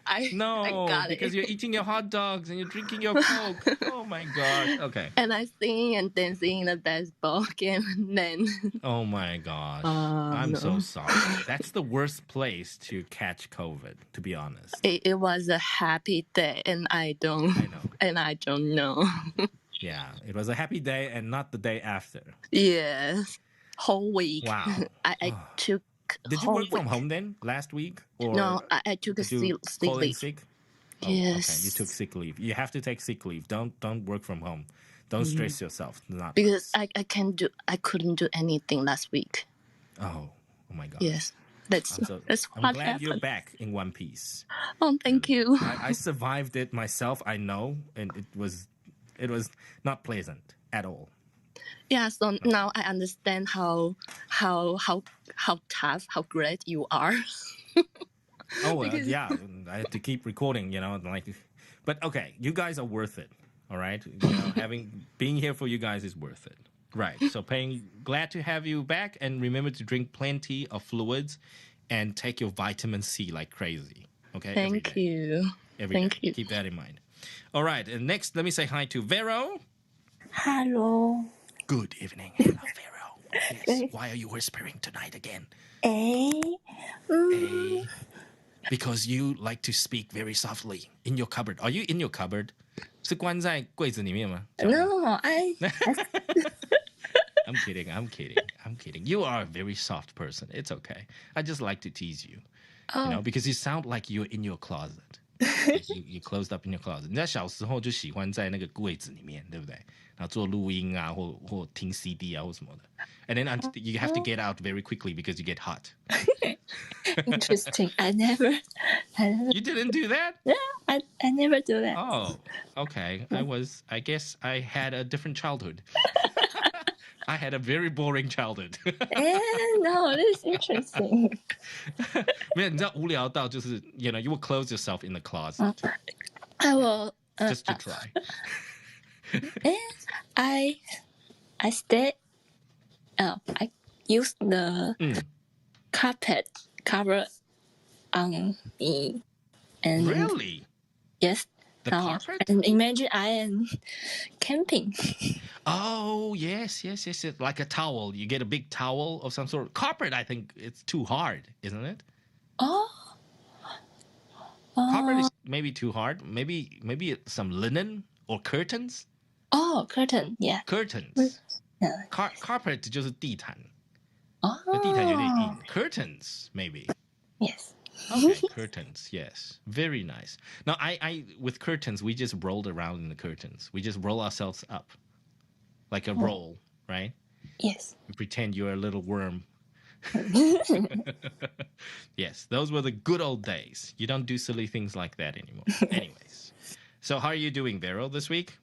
[SPEAKER 3] I got
[SPEAKER 1] because
[SPEAKER 3] it.
[SPEAKER 1] you're eating your hot dogs and you're drinking your Coke. Oh my God. Okay.
[SPEAKER 3] And I singing and dancing in the baseball game. And then
[SPEAKER 1] Oh my gosh. I'm
[SPEAKER 3] no.
[SPEAKER 1] so sorry. That's the worst place to catch COVID, to be honest.
[SPEAKER 3] It was a happy day, and I don't know.
[SPEAKER 1] Yeah, it was a happy day and not the day after.
[SPEAKER 3] Yes, whole week.
[SPEAKER 1] Wow.
[SPEAKER 3] I took.
[SPEAKER 1] Did you
[SPEAKER 3] whole
[SPEAKER 1] work from
[SPEAKER 3] week.
[SPEAKER 1] home then last week? Or
[SPEAKER 3] No, I took a
[SPEAKER 1] did you
[SPEAKER 3] sick
[SPEAKER 1] call in
[SPEAKER 3] leave.
[SPEAKER 1] sick? Oh,
[SPEAKER 3] Yes.
[SPEAKER 1] okay. You took sick leave. You have to take sick leave. Don't work from home. Don't stress yourself. Not
[SPEAKER 3] Because
[SPEAKER 1] nice.
[SPEAKER 3] I couldn't do anything last week.
[SPEAKER 1] Oh my God.
[SPEAKER 3] Yes, that's
[SPEAKER 1] I'm
[SPEAKER 3] what
[SPEAKER 1] glad
[SPEAKER 3] happened.
[SPEAKER 1] you're back in one piece.
[SPEAKER 3] Oh, thank you.
[SPEAKER 1] I survived it myself. I know, and it was not pleasant at all.
[SPEAKER 3] Yeah, so now I understand how tough, how great you are.
[SPEAKER 1] Oh
[SPEAKER 3] Because-
[SPEAKER 1] yeah, I have to keep recording. But okay, you guys are worth it. All right, being here for you guys is worth it. Right. So, glad to have you back, and remember to drink plenty of fluids, and take your vitamin C like crazy. Okay.
[SPEAKER 3] Thank you.
[SPEAKER 1] Every
[SPEAKER 3] Thank
[SPEAKER 1] day.
[SPEAKER 3] you.
[SPEAKER 1] Keep that in mind. All right. And next, let me say hi to Vero.
[SPEAKER 4] Hello.
[SPEAKER 1] Good evening. Hello, Vero. Yes. Why are you whispering tonight again? Because you like to speak very softly in your cupboard. Are you in your cupboard? 是关在柜子里面吗？
[SPEAKER 4] No,
[SPEAKER 1] I'm kidding. You are a very soft person. It's okay. I just like to tease you. Because you sound like you're in your closet. you closed up in your closet. 你在小时候就喜欢在那个柜子里面，对不对？然后做录音啊，或听 CD 啊，或什么的。And then you have to get out very quickly because you get hot.
[SPEAKER 4] interesting. I never.
[SPEAKER 1] You didn't do that?
[SPEAKER 4] Yeah, I never do that.
[SPEAKER 1] Oh, okay. I guess I had a different childhood. I had a very boring childhood.
[SPEAKER 4] No, this is interesting.
[SPEAKER 1] 没有，你知道无聊到就是you will close yourself in the closet
[SPEAKER 4] I will.
[SPEAKER 1] just to try.
[SPEAKER 4] I stay. I use the carpet cover on me, and
[SPEAKER 1] Really?
[SPEAKER 4] yes.
[SPEAKER 1] The carpet?
[SPEAKER 4] And imagine I am camping.
[SPEAKER 1] Oh, yes. Like a towel. You get a big towel of some sort. Carpet, I think it's too hard, isn't it? Carpet is maybe too hard. Maybe some linen or curtains.
[SPEAKER 4] Oh, curtain. Yeah.
[SPEAKER 1] Curtains.
[SPEAKER 4] Yeah.
[SPEAKER 1] Carpet 就是地毯。
[SPEAKER 4] Oh.
[SPEAKER 1] 地毯有点硬。Curtains, maybe.
[SPEAKER 4] Yes.
[SPEAKER 1] Okay, curtains. Yes, very nice. Now, I with curtains, we just rolled around in the curtains. We just roll ourselves up, like a roll, right?
[SPEAKER 4] Yes.
[SPEAKER 1] We pretend you're a little worm. Yes, those were the good old days. You don't do silly things like that anymore. Anyways, so how are you doing, Vero, this week?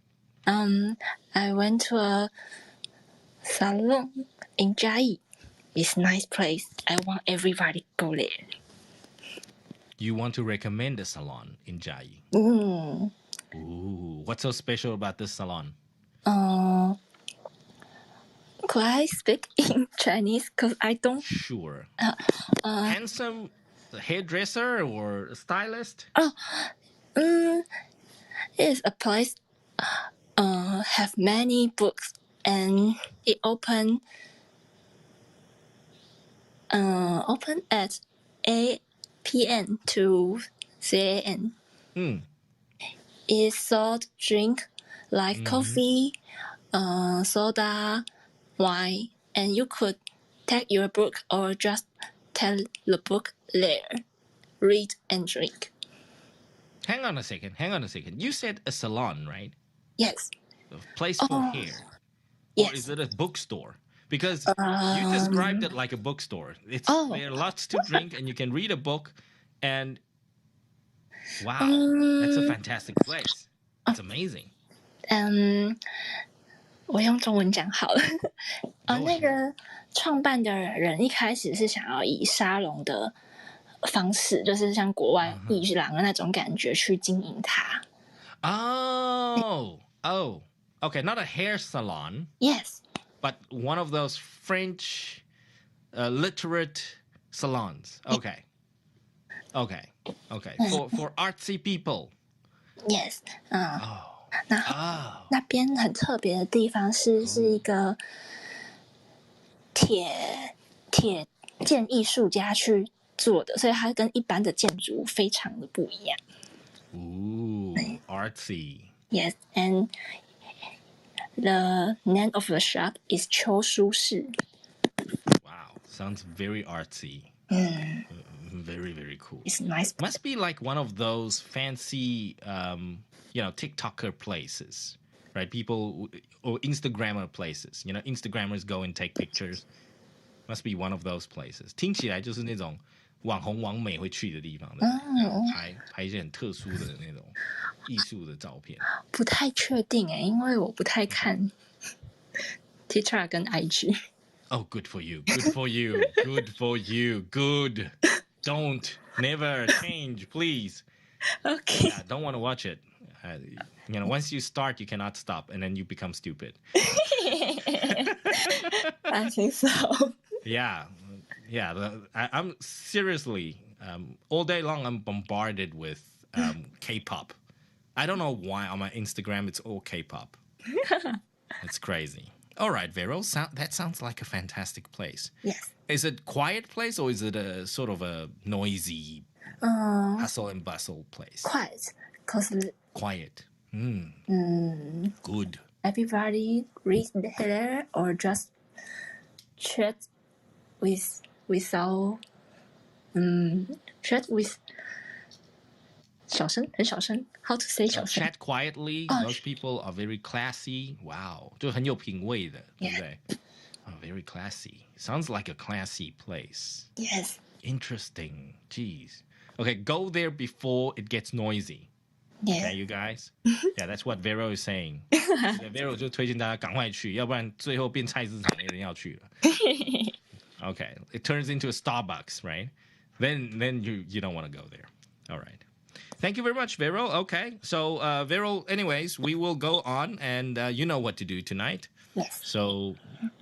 [SPEAKER 4] I went to a salon in Chiayi. It's a nice place. I want everybody to go there.
[SPEAKER 1] You want to recommend a salon in Chiayi? Ooh, what's so special about this salon?
[SPEAKER 4] Could I speak in Chinese? Because I don't.
[SPEAKER 1] Sure. Handsome hairdresser or stylist?
[SPEAKER 4] It's a place have many books, and it open at 8 p.m. to 3 a.m. It sold drink like coffee, soda, wine, and you could take your book or just take the book there, read and drink.
[SPEAKER 1] Hang on a second. You said a salon, right?
[SPEAKER 4] Yes.
[SPEAKER 1] A place for hair.
[SPEAKER 4] Yes.
[SPEAKER 1] Or is it a bookstore? Because you described it like a bookstore. There are lots to drink and you can read a book and wow, that's a fantastic place. It's amazing.
[SPEAKER 4] 我用中文讲好了。
[SPEAKER 1] Go ahead.
[SPEAKER 4] 那个创办的人一开始是想要以沙龙的方式，就是像国外艺廊的那种感觉去经营它。
[SPEAKER 1] Oh, okay, not a hair salon.
[SPEAKER 4] Yes.
[SPEAKER 1] But one of those French literate salons. Okay. Okay. For artsy people.
[SPEAKER 4] Yes，
[SPEAKER 1] 哦
[SPEAKER 4] 那边很特别的地方是一个铁建艺术家去做的，所以它跟一般的建筑非常的不一样。
[SPEAKER 1] Ooh, artsy.
[SPEAKER 4] Yes, and the name of the shop is 秋书室。
[SPEAKER 1] Wow, sounds very artsy. Very, very cool.
[SPEAKER 4] It's nice.
[SPEAKER 1] Must be like one of those fancy, TikToker places, right? People or Instagrammer places. Instagrammers go and take pictures. Must be one of those places. 听起来就是那种网红网美会去的地方的，拍一些很特殊的那种艺术的照片。
[SPEAKER 4] 不太确定因为我不太看 TikTok 跟 IG。Oh,
[SPEAKER 1] good for you. Good for you. Good for you. Good. Don't. Never change, please.
[SPEAKER 4] Okay.
[SPEAKER 1] Yeah, don't want to watch it. Once you start, you cannot stop, and then you become stupid.
[SPEAKER 4] I think so.
[SPEAKER 1] Yeah. I'm seriously, all day long, I'm bombarded with K-pop. I don't know why on my Instagram it's all K-pop. It's crazy. All right, Vero, that sounds like a fantastic place.
[SPEAKER 4] Yes.
[SPEAKER 1] Is it a quiet place or is it a sort of a noisy, hustle and bustle place?
[SPEAKER 4] Quiet, cause
[SPEAKER 1] Quiet. Good.
[SPEAKER 4] everybody reads there or just chat without chat with 小声，很小声。How to say 小声
[SPEAKER 1] Chat quietly. Those people are very classy. Wow. 就很有品味的，对不对？ very classy. Sounds like a classy place.
[SPEAKER 4] Yes.
[SPEAKER 1] Interesting. Jeez. Okay, go there before it gets noisy.
[SPEAKER 4] Yeah.
[SPEAKER 1] Okay, you guys? Yeah, that's what Vero is saying. Vero 就推荐大家赶快去，要不然最后变菜市场没人要去了。Okay, it turns into a Starbucks, right? Then you don't want to go there. All right. Thank you very much, Vero. Okay, so Vero, anyways, we will go on, and you know what to do tonight.
[SPEAKER 4] Yes.
[SPEAKER 1] So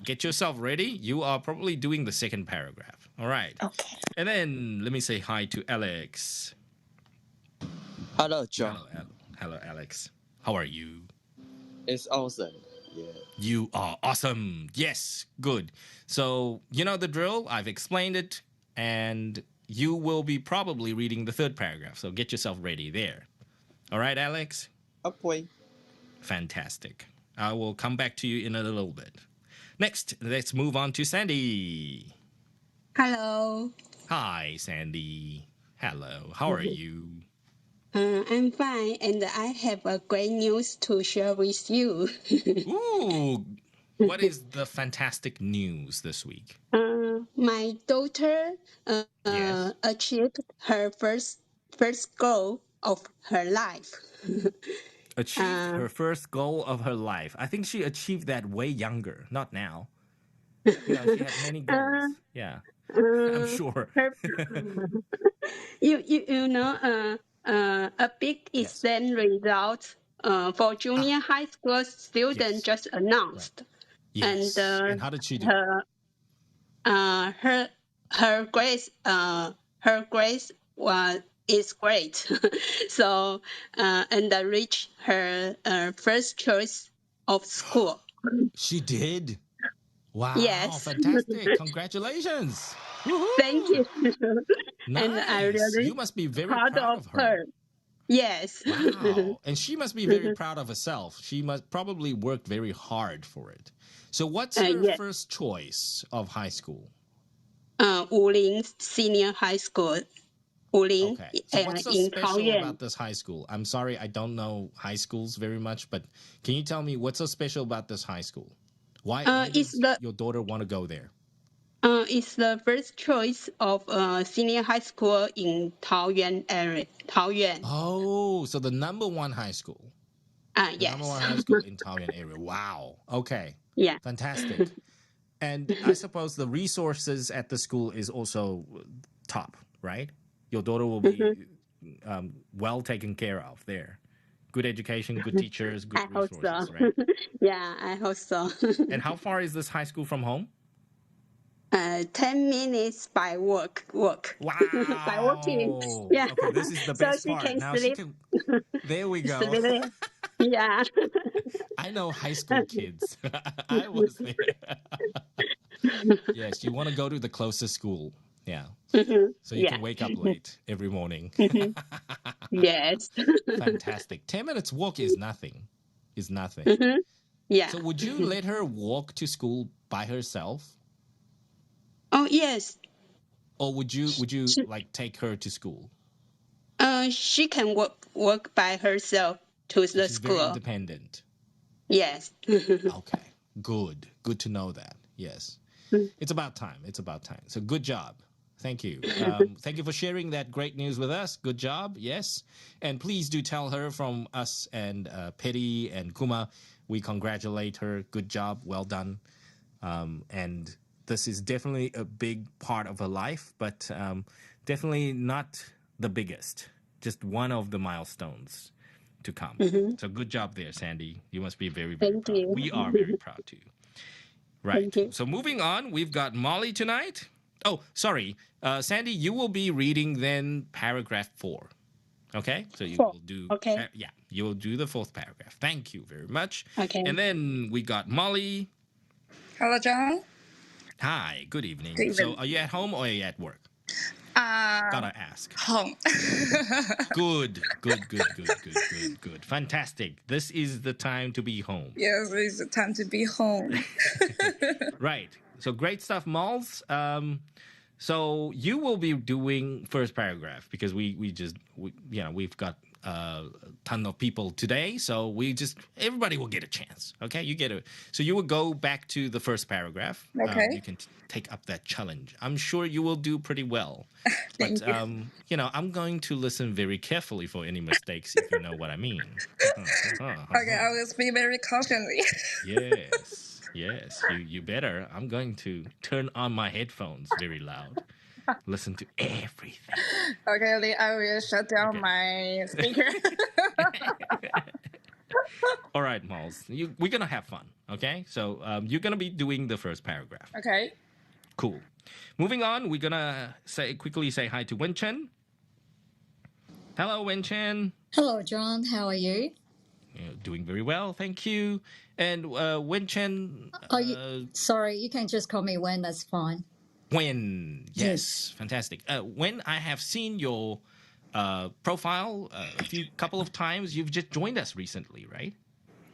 [SPEAKER 1] get yourself ready. You are probably doing the second paragraph. All right.
[SPEAKER 4] Okay.
[SPEAKER 1] And then let me say hi to Alex.
[SPEAKER 5] Hello, John.
[SPEAKER 1] Hello, Alex. How are you?
[SPEAKER 5] It's awesome. Yeah.
[SPEAKER 1] You are awesome. Yes, good. So you know the drill. I've explained it, and you will be probably reading the third paragraph. So get yourself ready there. All right, Alex?
[SPEAKER 5] Okay.
[SPEAKER 1] Fantastic. I will come back to you in a little bit. Next, let's move on to Sandy.
[SPEAKER 6] Hello.
[SPEAKER 1] Hi, Sandy. Hello. How are you?
[SPEAKER 6] I'm fine, and I have a great news to share with you.
[SPEAKER 1] Ooh, what is the fantastic news this week?
[SPEAKER 6] My daughter
[SPEAKER 1] Yes.
[SPEAKER 6] achieved her first goal of her life.
[SPEAKER 1] Achieved her first goal of her life. I think she achieved that way younger, not now. She had many goals. Yeah, I'm sure.
[SPEAKER 6] You know, a big
[SPEAKER 1] Yes.
[SPEAKER 6] exam result for junior high school student
[SPEAKER 1] Yes.
[SPEAKER 6] just announced.
[SPEAKER 1] Yes. And how did she do?
[SPEAKER 6] Her grades is great. So and reached her first choice of school.
[SPEAKER 1] She did. Wow.
[SPEAKER 6] Yes.
[SPEAKER 1] Fantastic. Congratulations. Woohoo.
[SPEAKER 6] Thank you.
[SPEAKER 1] Nice.
[SPEAKER 6] And I really
[SPEAKER 1] You must be very
[SPEAKER 6] proud
[SPEAKER 1] proud of her.
[SPEAKER 6] Yes.
[SPEAKER 1] Wow. And she must be very proud of herself. She must probably work very hard for it. So what's her
[SPEAKER 6] yes.
[SPEAKER 1] first choice of high school?
[SPEAKER 6] Wuling Senior High School. Wuling
[SPEAKER 1] Okay. So what's so
[SPEAKER 6] in
[SPEAKER 1] special
[SPEAKER 6] Taoyuan.
[SPEAKER 1] about this high school? I'm sorry, I don't know high schools very much, but can you tell me what's so special about this high school? Why does your daughter want to go there?
[SPEAKER 6] It's the first choice of senior high school in Taoyuan area. Taoyuan.
[SPEAKER 1] Oh, so the #1 high school. The
[SPEAKER 6] Yes.
[SPEAKER 1] #1 high school in Taoyuan area. Wow. Okay.
[SPEAKER 6] Yeah.
[SPEAKER 1] Fantastic. And I suppose the resources at the school is also top, right? Your daughter will be well taken care of there. Good education, good teachers, good
[SPEAKER 6] I hope
[SPEAKER 1] resources,
[SPEAKER 6] so.
[SPEAKER 1] right?
[SPEAKER 6] Yeah, I hope so.
[SPEAKER 1] And how far is this high school from home?
[SPEAKER 6] 10 minutes by walk.
[SPEAKER 1] Wow.
[SPEAKER 6] By walking. Yeah.
[SPEAKER 1] Okay, this is the
[SPEAKER 6] So
[SPEAKER 1] best
[SPEAKER 6] she
[SPEAKER 1] part.
[SPEAKER 6] can
[SPEAKER 1] Now she
[SPEAKER 6] sleep.
[SPEAKER 1] can. There we go.
[SPEAKER 6] Sleep. Yeah.
[SPEAKER 1] I know high school kids. I was there. Yes, you want to go to the closest school. Yeah. So you
[SPEAKER 6] Yeah.
[SPEAKER 1] can wake up late every morning.
[SPEAKER 6] Yes.
[SPEAKER 1] Fantastic. 10 minutes walk is nothing. Is nothing.
[SPEAKER 6] Yeah.
[SPEAKER 1] So would you let her walk to school by herself?
[SPEAKER 6] Oh, yes.
[SPEAKER 1] Or would you
[SPEAKER 6] She,
[SPEAKER 1] like take her to school?
[SPEAKER 6] she can work by herself to
[SPEAKER 1] So
[SPEAKER 6] the
[SPEAKER 1] she's very
[SPEAKER 6] school.
[SPEAKER 1] independent.
[SPEAKER 6] Yes.
[SPEAKER 1] Okay. Good. Good to know that. Yes. It's about time. It's about time. So good job. Thank you. Thank you for sharing that great news with us. Good job. Yes. And please do tell her from us and Petty and Kuma, we congratulate her. Good job. Well done. And this is definitely a big part of her life, but definitely not the biggest. Just one of the milestones to come. So good job there, Sandy. You must be very, very
[SPEAKER 6] Thank
[SPEAKER 1] proud.
[SPEAKER 6] you.
[SPEAKER 1] We are very proud too. Right.
[SPEAKER 6] Thank you.
[SPEAKER 1] So moving on, we've got Molly tonight. Oh, sorry. Sandy, you will be reading then paragraph 4. Okay? So you
[SPEAKER 6] Four.
[SPEAKER 1] will do,
[SPEAKER 6] Okay.
[SPEAKER 1] yeah, you will do the 4th paragraph. Thank you very much.
[SPEAKER 6] Okay.
[SPEAKER 1] And then we got Molly.
[SPEAKER 7] Hello, John.
[SPEAKER 1] Hi, good evening.
[SPEAKER 7] Good
[SPEAKER 1] So
[SPEAKER 7] evening.
[SPEAKER 1] are you at home or are you at work?
[SPEAKER 7] Uh,
[SPEAKER 1] Gotta ask.
[SPEAKER 7] home.
[SPEAKER 1] Good. Fantastic. This is the time to be home.
[SPEAKER 7] Yes, it's the time to be home.
[SPEAKER 1] Right. So great stuff, Malls. So you will be doing first paragraph because we've got a ton of people today, so everybody will get a chance. Okay, so you will go back to the first paragraph.
[SPEAKER 7] Okay.
[SPEAKER 1] You can take up that challenge. I'm sure you will do pretty well.
[SPEAKER 7] Thank
[SPEAKER 1] But I'm going to listen very carefully for any mistakes, if you know what I mean.
[SPEAKER 7] Okay, I will speak very confidently.
[SPEAKER 1] Yes, you better. I'm going to turn on my headphones very loud. Listen to everything.
[SPEAKER 7] Okay, then I will shut down
[SPEAKER 1] Okay.
[SPEAKER 7] my speaker.
[SPEAKER 1] All right, Malls. We're going to have fun, okay? So you're going to be doing the first paragraph.
[SPEAKER 7] Okay.
[SPEAKER 1] Cool. Moving on, we're going to quickly say hi to Wen Chen. Hello, Wen Chen.
[SPEAKER 8] Hello, John. How are you?
[SPEAKER 1] Doing very well, thank you. And Wen Chen...
[SPEAKER 8] Sorry, you can just call me Wen. That's fine.
[SPEAKER 1] Wen, yes. Fantastic. Wen, I have seen your profile couple of times. You've just joined us recently, right?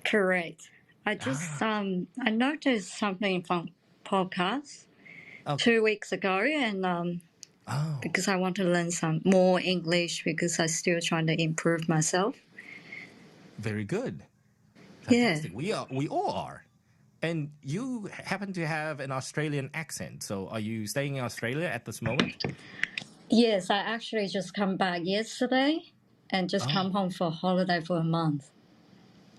[SPEAKER 8] Correct. I just I noticed something from podcast 2 weeks ago, and because I want to learn some more English because I'm still trying to improve myself.
[SPEAKER 1] Very good.
[SPEAKER 8] Fantastic.
[SPEAKER 1] Yeah. We all are. And you happen to have an Australian accent. So are you staying in Australia at this moment?
[SPEAKER 8] Yes, I actually just come back yesterday and just come home for holiday for a month.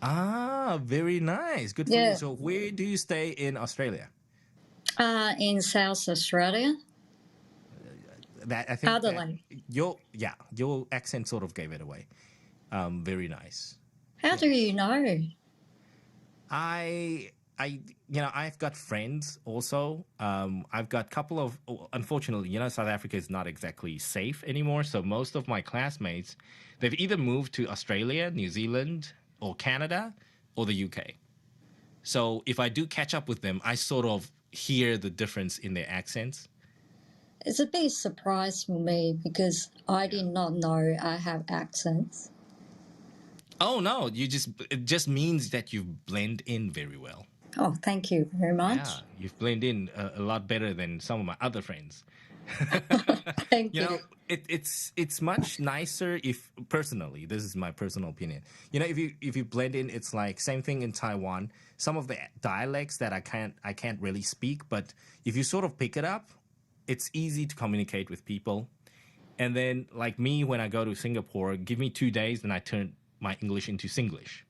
[SPEAKER 1] Very nice. Good for you. So where do you stay in Australia?
[SPEAKER 8] In South Australia.
[SPEAKER 1] I think
[SPEAKER 8] Adelaide.
[SPEAKER 1] Your accent sort of gave it away. Very nice.
[SPEAKER 8] How do you know?
[SPEAKER 1] I've got friends also. I've got a couple of, unfortunately, South Africa is not exactly safe anymore. So most of my classmates, they've either moved to Australia, New Zealand, or Canada, or the UK. So if I do catch up with them, I sort of hear the difference in their accents.
[SPEAKER 8] It's a big surprise for me because I did not know I have accents.
[SPEAKER 1] Oh, no, it just means that you blend in very well.
[SPEAKER 8] Oh, thank you very much.
[SPEAKER 1] Yeah, you've blended in a lot better than some of my other friends.
[SPEAKER 8] Thank you.
[SPEAKER 1] It's much nicer if, personally, this is my personal opinion. If you blend in, it's like same thing in Taiwan. Some of the dialects that I can't really speak, but if you sort of pick it up, it's easy to communicate with people. And then, like me, when I go to Singapore, give me 2 days, and I turn my English into Singlish.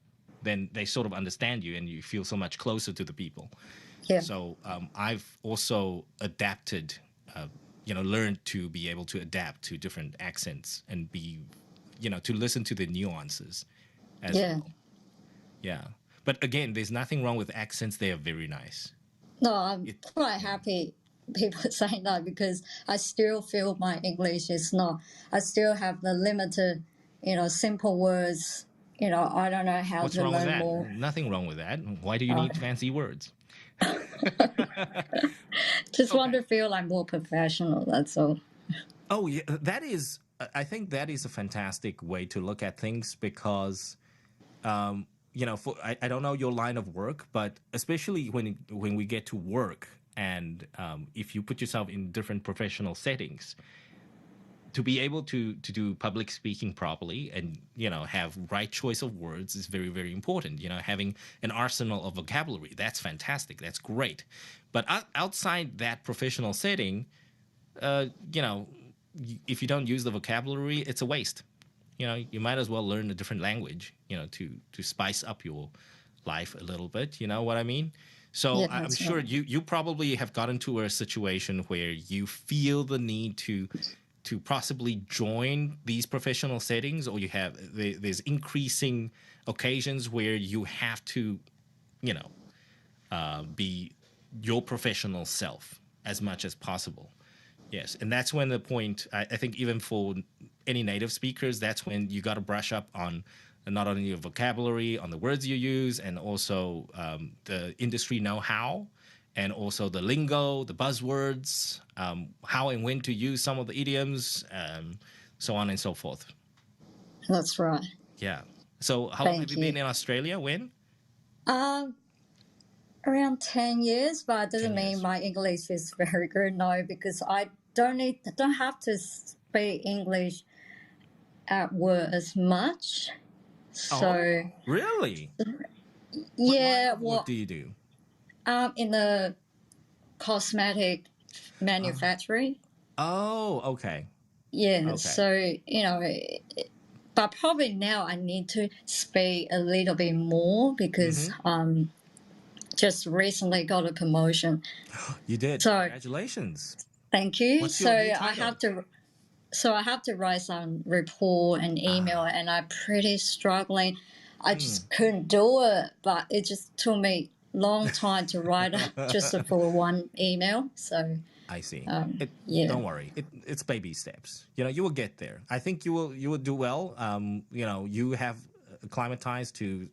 [SPEAKER 1] Then they sort of understand you, and you feel so much closer to the people.
[SPEAKER 8] Yeah.
[SPEAKER 1] So I've also adapted, learned to be able to adapt to different accents and to listen to the nuances as well. Yeah. But again, there's nothing wrong with accents. They are very nice.
[SPEAKER 8] No, I'm quite happy people saying that because I still feel my English is not. I still have the limited, simple words. I don't know how
[SPEAKER 1] What's
[SPEAKER 8] to
[SPEAKER 1] wrong with
[SPEAKER 8] learn
[SPEAKER 1] that?
[SPEAKER 8] more.
[SPEAKER 1] Nothing wrong with that. Why do you need fancy words?
[SPEAKER 8] Just want to feel like more professional. That's all.
[SPEAKER 1] Oh, yeah, that is. I think that is a fantastic way to look at things because, I don't know your line of work, but especially when we get to work and if you put yourself in different professional settings, to be able to do public speaking properly and have right choice of words is very, very important. Having an arsenal of vocabulary, that's fantastic, that's great. But outside that professional setting, if you don't use the vocabulary, it's a waste. You might as well learn a different language to spice up your life a little bit. You know what I mean? So
[SPEAKER 8] Yeah,
[SPEAKER 1] I'm
[SPEAKER 8] that's
[SPEAKER 1] sure
[SPEAKER 8] right.
[SPEAKER 1] you probably have gotten to a situation where you feel the need to possibly join these professional settings, or there's increasing occasions where you have to, be your professional self as much as possible. Yes, and that's when the point, I think even for any native speakers, that's when you got to brush up on not only your vocabulary, on the words you use, and also the industry know-how, and also the lingo, the buzzwords, how and when to use some of the idioms, so on and so forth.
[SPEAKER 8] That's right.
[SPEAKER 1] Yeah. So how long have
[SPEAKER 8] Thank
[SPEAKER 1] you been
[SPEAKER 8] you.
[SPEAKER 1] in Australia? When?
[SPEAKER 8] Around 10 years, but it
[SPEAKER 1] 10
[SPEAKER 8] doesn't mean
[SPEAKER 1] years.
[SPEAKER 8] my English is very good. No, because I don't have to speak English at work as much. So
[SPEAKER 1] Oh, really?
[SPEAKER 8] yeah,
[SPEAKER 1] What do you do?
[SPEAKER 8] in the cosmetic manufacturing.
[SPEAKER 1] Oh, okay.
[SPEAKER 8] Yeah,
[SPEAKER 1] Okay.
[SPEAKER 8] so but probably now I need to speak a little bit more because just recently got a promotion.
[SPEAKER 1] You did.
[SPEAKER 8] So
[SPEAKER 1] Congratulations.
[SPEAKER 8] thank you.
[SPEAKER 1] What's
[SPEAKER 8] So
[SPEAKER 1] your new
[SPEAKER 8] I
[SPEAKER 1] title?
[SPEAKER 8] have to write some report and email, and I'm pretty struggling. I just couldn't do it, but it just took me long time to write just for one email. So
[SPEAKER 1] I see.
[SPEAKER 8] yeah,
[SPEAKER 1] Don't worry. It's baby steps. You will get there. I think you will do well. You have acclimatized to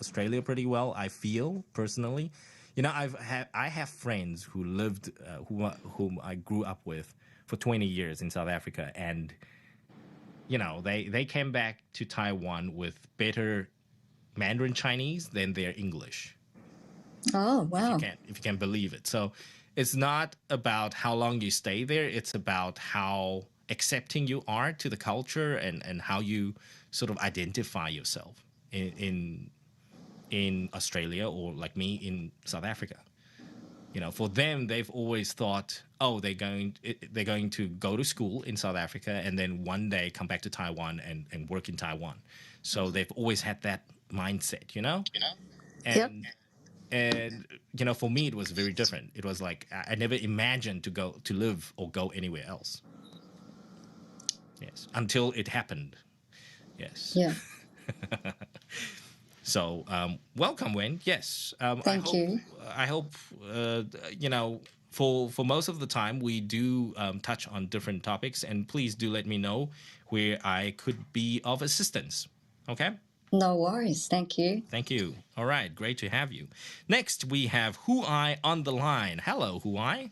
[SPEAKER 1] Australia pretty well. I feel personally. I have friends who lived whom I grew up with for 20 years in South Africa, and they came back to Taiwan with better Mandarin Chinese than their English.
[SPEAKER 8] oh wow,
[SPEAKER 1] If you can believe it. So it's not about how long you stay there, it's about how accepting you are to the culture and how you sort of identify yourself in Australia, or like me in South Africa. For them, they've always thought, oh, they're going to go to school in South Africa and then one day come back to Taiwan and work in Taiwan. So they've always had that mindset,
[SPEAKER 8] yep.
[SPEAKER 1] And for me it was very different. It was like I never imagined to live or go anywhere else. Yes, until it happened. Yes.
[SPEAKER 8] Yeah.
[SPEAKER 1] So welcome, Wen. Yes.
[SPEAKER 8] Thank you.
[SPEAKER 1] I hope for most of the time we do touch on different topics, and please do let me know where I could be of assistance. Okay.
[SPEAKER 8] No worries. Thank you.
[SPEAKER 1] Thank you. All right. Great to have you. Next, we have Huai on the line. Hello, Huai.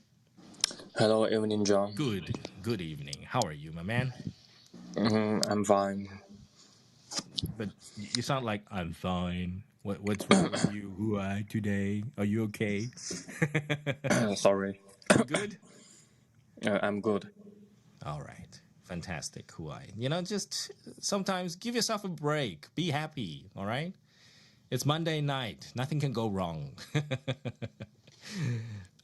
[SPEAKER 9] Hello, evening, John.
[SPEAKER 1] Good evening. How are you, my man?
[SPEAKER 9] I'm fine.
[SPEAKER 1] But you sound like I'm fine. What's wrong with you, Huai, today? Are you okay?
[SPEAKER 9] Sorry.
[SPEAKER 1] You good?
[SPEAKER 9] I'm good.
[SPEAKER 1] All right. Fantastic, Huai. Just sometimes give yourself a break. Be happy, all right? It's Monday night. Nothing can go wrong.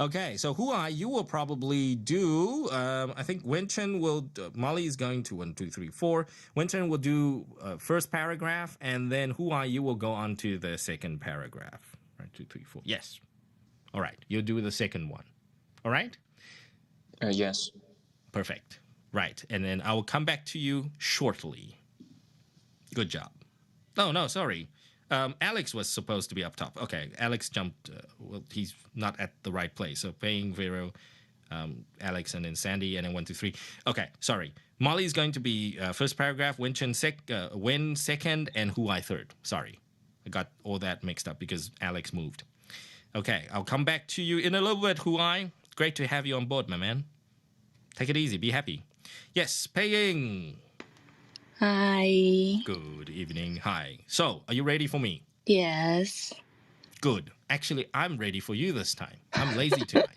[SPEAKER 1] Okay, so Huai, you will probably do, I think Wenchen will, Molly is going to 1, 2, 3, 4. Wenchen will do first paragraph, and then Huai, you will go on to the second paragraph. 1, 2, 3, 4. Yes. All right, you'll do the second one. All right?
[SPEAKER 9] Yes.
[SPEAKER 1] Perfect. Right, and then I will come back to you shortly. Good job. Oh, no, sorry. Alex was supposed to be up top. Okay, Alex jumped. Well, he's not at the right place. So Paying Vero, Alex and then Sandy, and then 1, 2, 3. Okay, sorry. Molly's going to be first paragraph, Wen second, and Hu Ai third. Sorry. I got all that mixed up because Alex moved. Okay, I'll come back to you in a little bit, Hu Ai. Great to have you on board, my man. Take it easy. Be happy. Yes, Pei Ying.
[SPEAKER 3] Hi.
[SPEAKER 1] Good evening. Hi. So, are you ready for me?
[SPEAKER 3] Yes.
[SPEAKER 1] Good. Actually, I'm ready for you this time. I'm lazy tonight.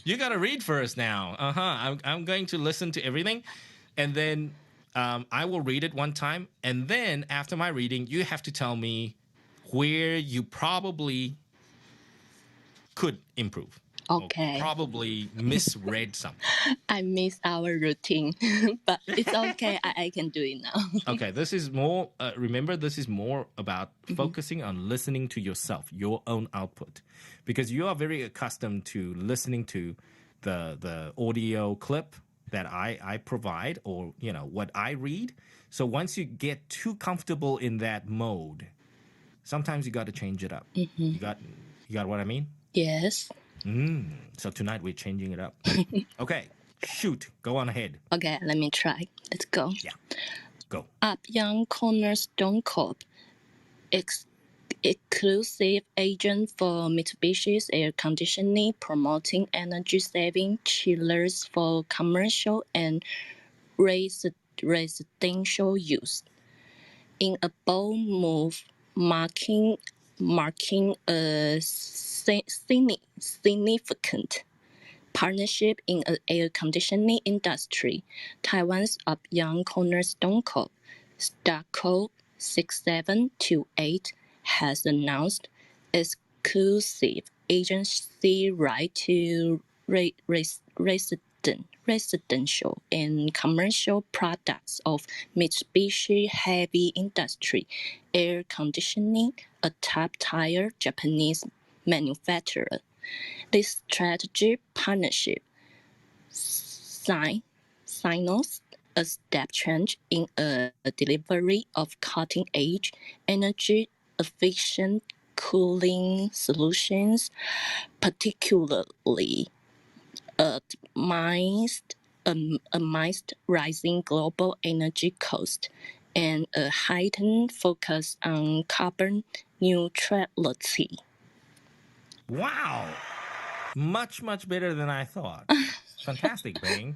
[SPEAKER 1] You got to read first now. I'm going to listen to everything, and then I will read it one time, and then after my reading, you have to tell me where you probably could improve.
[SPEAKER 3] Okay.
[SPEAKER 1] Or probably misread something.
[SPEAKER 3] I miss our routine, but it's okay. I can do it now.
[SPEAKER 1] Okay, this is more, remember, this is more about focusing on listening to yourself, your own output. Because you are very accustomed to listening to the audio clip that I provide, or, you know, what I read. So once you get too comfortable in that mode, sometimes you got to change it up. You got what I mean?
[SPEAKER 3] Yes.
[SPEAKER 1] So tonight we're changing it up. Okay, shoot, go on ahead.
[SPEAKER 3] Okay, let me try. Let's go.
[SPEAKER 1] Yeah, go.
[SPEAKER 3] Up Young Cornerstone Corp. Exclusive agent for Mitsubishi's air conditioning, promoting energy-saving chillers for commercial and residential use. In a bold move, marking a significant partnership in the air conditioning industry, Taiwan's Upyoung Cornerstone Corp. Stock code 6728 has announced exclusive agency right to residential and commercial products of Mitsubishi Heavy Industry Air Conditioning, a top-tier Japanese manufacturer. This strategic partnership signals a step change in a delivery of cutting-edge, energy-efficient cooling solutions, particularly amidst rising global energy costs and a heightened focus on carbon neutrality.
[SPEAKER 1] Wow. Much, much better than I thought. Fantastic, Bang.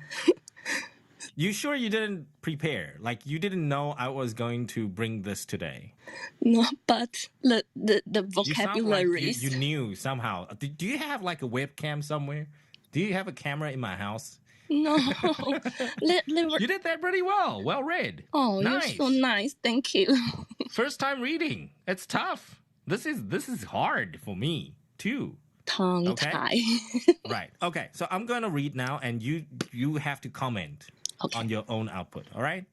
[SPEAKER 1] You sure you didn't prepare? Like, you didn't know I was going to bring this today?
[SPEAKER 3] No, but the
[SPEAKER 1] You sound like
[SPEAKER 3] vocabularies.
[SPEAKER 1] you knew somehow. Do you have like a webcam somewhere? Do you have a camera in my house?
[SPEAKER 3] No.
[SPEAKER 1] You did that pretty well. Well read.
[SPEAKER 3] Oh,
[SPEAKER 1] nice.
[SPEAKER 3] You're so nice. Thank you.
[SPEAKER 1] First time reading. It's tough. This is hard for me too.
[SPEAKER 3] Tongue
[SPEAKER 1] Okay?
[SPEAKER 3] tie.
[SPEAKER 1] Right. Okay. So I'm going to read now, and you have to comment on your own output. All right?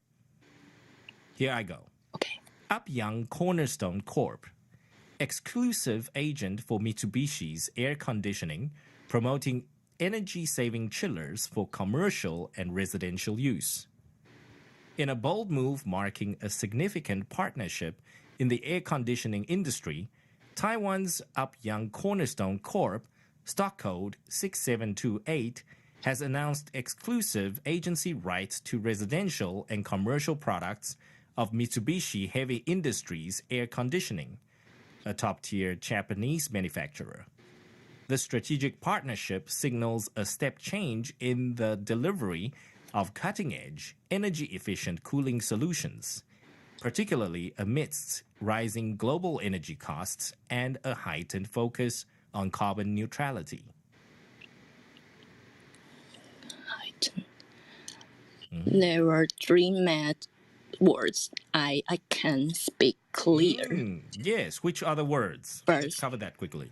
[SPEAKER 1] Here I go.
[SPEAKER 3] Okay.
[SPEAKER 1] Upyoung Cornerstone Corp. Exclusive agent for Mitsubishi's air conditioning, promoting energy-saving chillers for commercial and residential use. In a bold move marking a significant partnership in the air conditioning industry, Taiwan's Upyoung Cornerstone Corp., stock code 6728, has announced exclusive agency rights to residential and commercial products of Mitsubishi Heavy Industries Air Conditioning, a top-tier Japanese manufacturer. The strategic partnership signals a step change in the delivery of cutting-edge, energy-efficient cooling solutions, particularly amidst rising global energy costs and a heightened focus on carbon neutrality.
[SPEAKER 3] Heightened. There were three mad words I can speak clear.
[SPEAKER 1] Yes, which are the words?
[SPEAKER 3] First,
[SPEAKER 1] let's cover that quickly.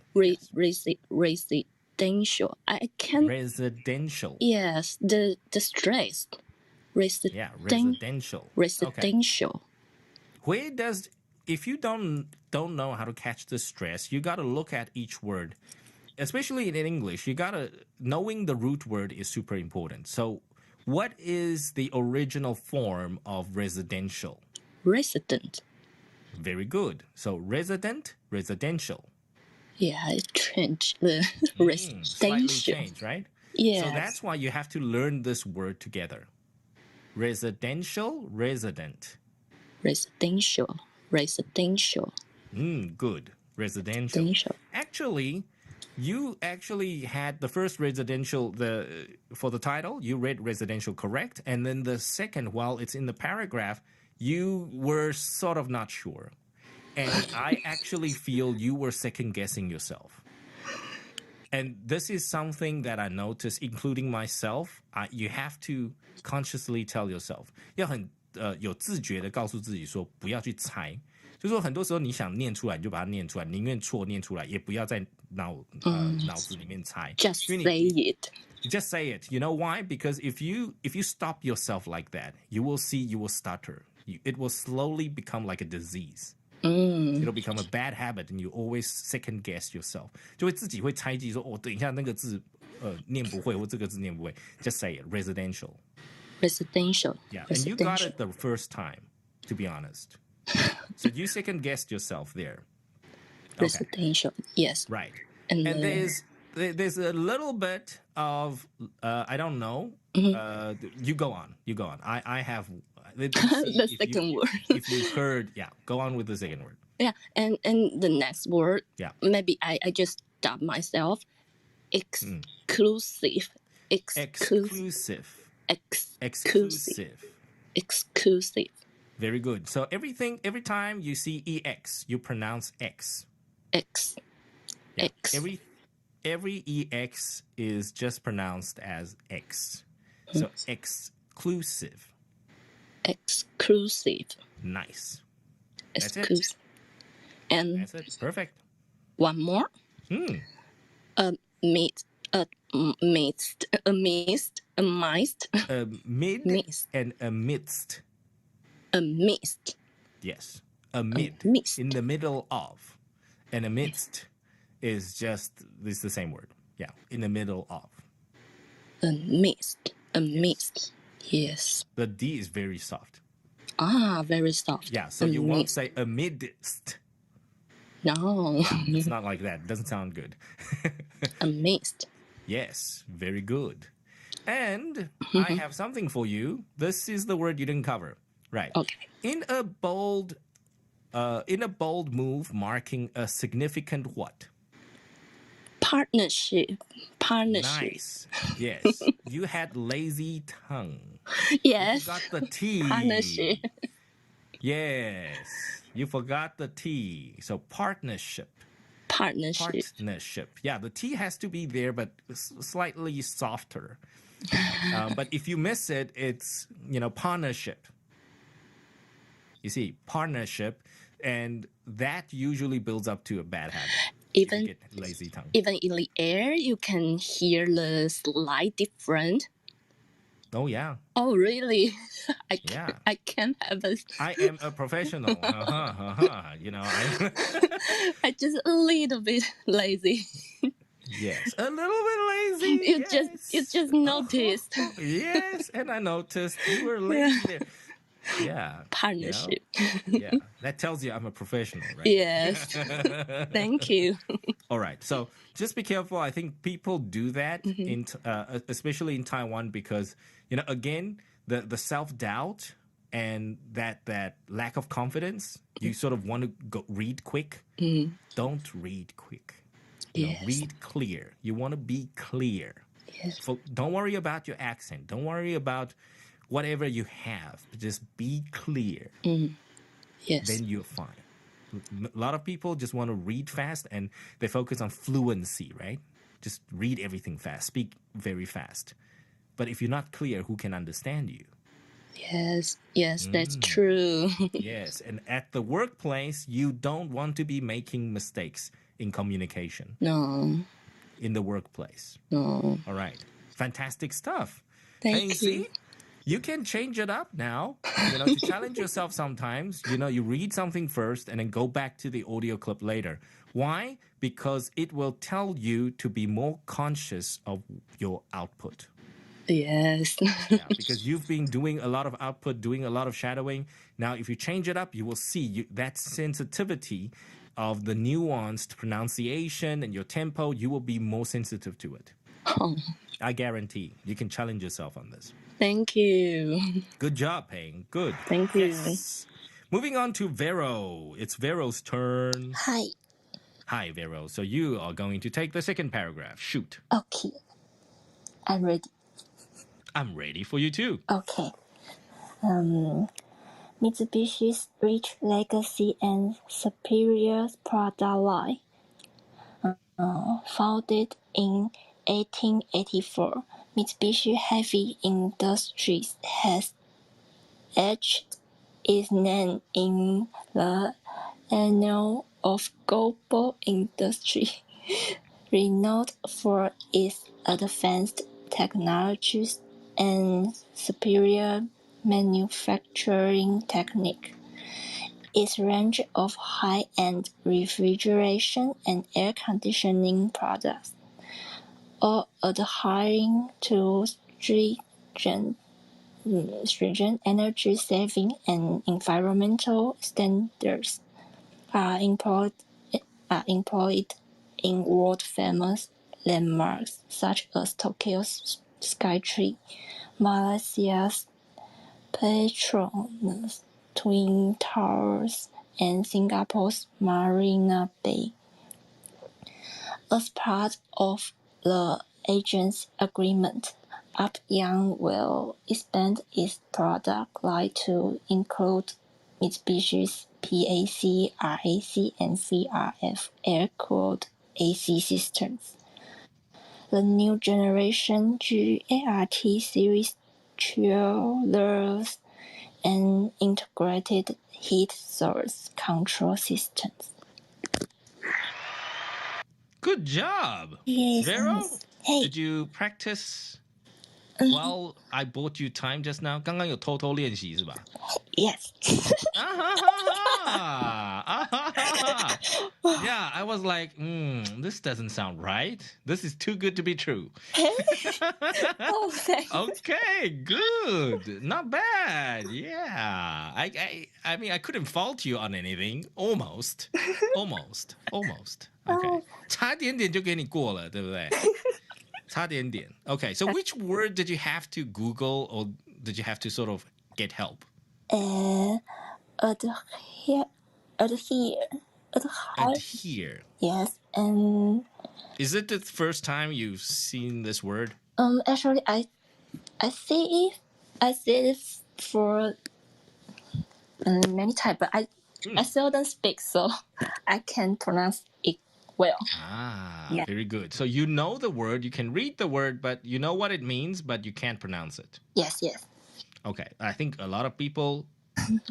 [SPEAKER 3] Residential. I can.
[SPEAKER 1] Residential.
[SPEAKER 3] Yes, the stress.
[SPEAKER 1] Residential.
[SPEAKER 3] Residential.
[SPEAKER 1] Okay. Where does, if you don't know how to catch the stress, you got to look at each word. Especially in English, knowing the root word is super important. So what is the original form of residential?
[SPEAKER 3] Resident.
[SPEAKER 1] Very good. So resident, residential.
[SPEAKER 3] Yeah, it changed the
[SPEAKER 1] Slightly
[SPEAKER 3] residential.
[SPEAKER 1] changed, right?
[SPEAKER 3] Yes.
[SPEAKER 1] So that's why you have to learn this word together. Residential, resident.
[SPEAKER 3] Residential.
[SPEAKER 1] Good. Residential. Actually, you actually had the first residential for the title. You read residential correct. And then the second, while it's in the paragraph, you were sort of not sure. And I actually feel you were second guessing yourself. And this is something that I noticed, including myself. You have to consciously tell yourself. 要很有自觉的告诉自己说不要去猜。就是说很多时候你想念出来你就把它念出来，宁愿错念出来，也不要在脑子里面猜。
[SPEAKER 3] Just say it.
[SPEAKER 1] Just say it. You know why? Because if you stop yourself like that, you will see you will stutter. It will slowly become like a disease. It'll become a bad habit, and you always second guess yourself. 就会自己会猜忌说，等一下那个字念不会，或这个字念不会。Just say it. Residential.
[SPEAKER 3] Yeah,
[SPEAKER 1] and you got it the first time, to be honest. So you second guessed yourself there.
[SPEAKER 3] Residential. Yes.
[SPEAKER 1] Right. And there's a little bit of I don't know. You go on. I have
[SPEAKER 3] the second word.
[SPEAKER 1] If you heard, go on with the second word.
[SPEAKER 3] Yeah, and the next word.
[SPEAKER 1] Yeah.
[SPEAKER 3] Maybe I just stopped myself. Exclusive. Exclusive.
[SPEAKER 1] Very good. So every time you see EX, you pronounce X.
[SPEAKER 3] X.
[SPEAKER 1] Every EX is just pronounced as X. So exclusive. Nice.
[SPEAKER 3] Exclusive.
[SPEAKER 1] That's it.
[SPEAKER 3] And
[SPEAKER 1] that's it. Perfect.
[SPEAKER 3] One more. Amidst.
[SPEAKER 1] And amidst. Yes. Amid. In the middle of. And amidst is it's the same word. Yeah. In the middle of.
[SPEAKER 3] Amidst. Yes.
[SPEAKER 1] The D is very soft.
[SPEAKER 3] Very soft.
[SPEAKER 1] Yeah. So you won't say amidst.
[SPEAKER 3] No.
[SPEAKER 1] It's not like that. It doesn't sound good.
[SPEAKER 3] Amidst.
[SPEAKER 1] Yes. Very good. And I have something for you. This is the word you didn't cover. Right.
[SPEAKER 3] Okay.
[SPEAKER 1] In a bold move marking a significant what?
[SPEAKER 3] Partnership.
[SPEAKER 1] Nice. Yes. You had lazy tongue.
[SPEAKER 3] Yes.
[SPEAKER 1] You forgot the T.
[SPEAKER 3] Partnership.
[SPEAKER 1] Yes. You forgot the T. So partnership. Yeah, the T has to be there, but slightly softer. But if you miss it, it's, partnership. You see, partnership, and that usually builds up to a bad habit.
[SPEAKER 3] Even
[SPEAKER 1] get lazy tongue.
[SPEAKER 3] Even in the air, you can hear the slight difference.
[SPEAKER 1] Oh, yeah.
[SPEAKER 3] Oh, really? I can't have a...
[SPEAKER 1] I am a professional. I
[SPEAKER 3] just a little bit lazy.
[SPEAKER 1] Yes, a little bit lazy.
[SPEAKER 3] You just noticed.
[SPEAKER 1] Yes, and I noticed you were lazy there. Yeah.
[SPEAKER 3] Partnership.
[SPEAKER 1] Yeah. That tells you I'm a professional, right?
[SPEAKER 3] Yes. Thank you.
[SPEAKER 1] All right. So just be careful. I think people do that, especially in Taiwan, because, again, the self-doubt and that lack of confidence, you sort of want to read quick. Don't read quick. Read clear. You want to be clear.
[SPEAKER 3] Yes.
[SPEAKER 1] Don't worry about your accent. Don't worry about whatever you have. Just be clear.
[SPEAKER 3] Yes.
[SPEAKER 1] Then you're fine. A lot of people just want to read fast and they focus on fluency, right? Just read everything fast, speak very fast. But if you're not clear, who can understand you?
[SPEAKER 3] Yes, that's true.
[SPEAKER 1] Yes, and at the workplace, you don't want to be making mistakes in communication.
[SPEAKER 3] No.
[SPEAKER 1] In the workplace.
[SPEAKER 3] No.
[SPEAKER 1] All right. Fantastic stuff.
[SPEAKER 3] Thank you.
[SPEAKER 1] See? You can change it up now, to challenge yourself sometimes. You read something first and then go back to the audio clip later. Why? Because it will tell you to be more conscious of your output.
[SPEAKER 3] Yes.
[SPEAKER 1] Because you've been doing a lot of output, doing a lot of shadowing. Now, if you change it up, you will see that sensitivity of the nuanced pronunciation and your tempo, you will be more sensitive to it. I guarantee. You can challenge yourself on this.
[SPEAKER 3] Thank you.
[SPEAKER 1] Good job, Payne. Good.
[SPEAKER 3] Thank you.
[SPEAKER 1] Yes. Moving on to Vero. It's Vero's turn.
[SPEAKER 4] Hi.
[SPEAKER 1] Hi, Vero. So you are going to take the second paragraph. Shoot.
[SPEAKER 4] Okay. I'm ready.
[SPEAKER 1] I'm ready for you too.
[SPEAKER 4] Okay. Mitsubishi's rich legacy and superior product line. Founded in 1884, Mitsubishi Heavy Industries has etched its name in the annals of global industry, renowned for its advanced technologies and superior manufacturing technique. Its range of high-end refrigeration and air conditioning products, all adhering to stringent energy saving and environmental standards, are employed in world-famous landmarks such as Tokyo's Skytree, Malaysia's Petronas Twin Towers, and Singapore's Marina Bay. As part of the agent's agreement, Upyoung will expand its product line to include Mitsubishi's PAC, RAC, and CRF air-cooled AC systems. The new generation GART series chillers and integrated heat source control systems.
[SPEAKER 1] Good job.
[SPEAKER 4] Yes.
[SPEAKER 1] Vero,
[SPEAKER 4] Hey.
[SPEAKER 1] did you practice while I bought you time just now? 刚刚有偷偷练习是吧？
[SPEAKER 4] Yes.
[SPEAKER 1] Yeah, I was like, this doesn't sound right. This is too good to be true.
[SPEAKER 4] Oh, thanks.
[SPEAKER 1] Okay, good. Not bad. Yeah. I mean, I couldn't fault you on anything. Almost. Okay. 差点点就给你过了，对不对？差点点. Okay, so which word did you have to Google or did you have to sort of get help? Adhere.
[SPEAKER 4] Yes, and
[SPEAKER 1] is it the first time you've seen this word?
[SPEAKER 4] Actually, I see it for many times, but I seldom speak, so I can't pronounce it well.
[SPEAKER 1] Yeah. Very good. So you know the word, you can read the word, but you know what it means, but you can't pronounce it.
[SPEAKER 4] Yes.
[SPEAKER 1] Okay, I think a lot of people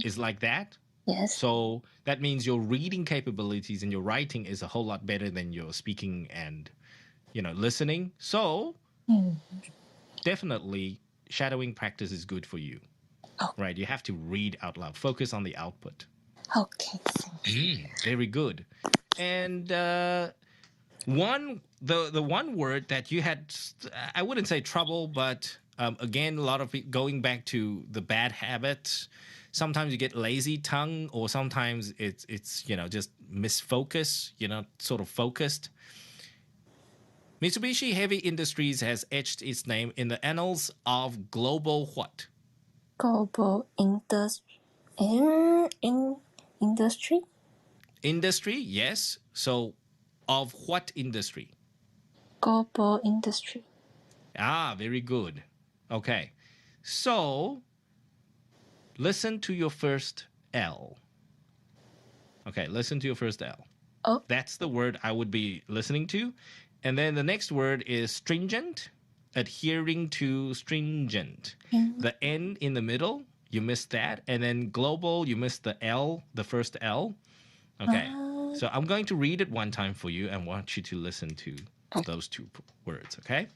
[SPEAKER 1] is like that.
[SPEAKER 4] Yes.
[SPEAKER 1] So that means your reading capabilities and your writing is a whole lot better than your speaking and, listening. So definitely shadowing practice is good for you.
[SPEAKER 4] Oh.
[SPEAKER 1] Right? You have to read out loud. Focus on the output.
[SPEAKER 4] Okay.
[SPEAKER 1] Very good. And the one word that you had, I wouldn't say trouble, but again, a lot of people going back to the bad habits. Sometimes you get lazy tongue, or sometimes it's just misfocus. You're not sort of focused. Mitsubishi Heavy Industries has etched its name in the annals of global what?
[SPEAKER 4] Global industry.
[SPEAKER 1] Industry, yes. So, of what industry?
[SPEAKER 4] Global industry.
[SPEAKER 1] Very good. Okay. So, listen to your first L. Okay, listen to your first L.
[SPEAKER 4] Oh.
[SPEAKER 1] That's the word I would be listening to. And then the next word is stringent, adhering to stringent. The N in the middle, you missed that. And then global, you missed the L, the first L. Okay, so I'm going to read it one time for you and want you to listen to those two words, okay?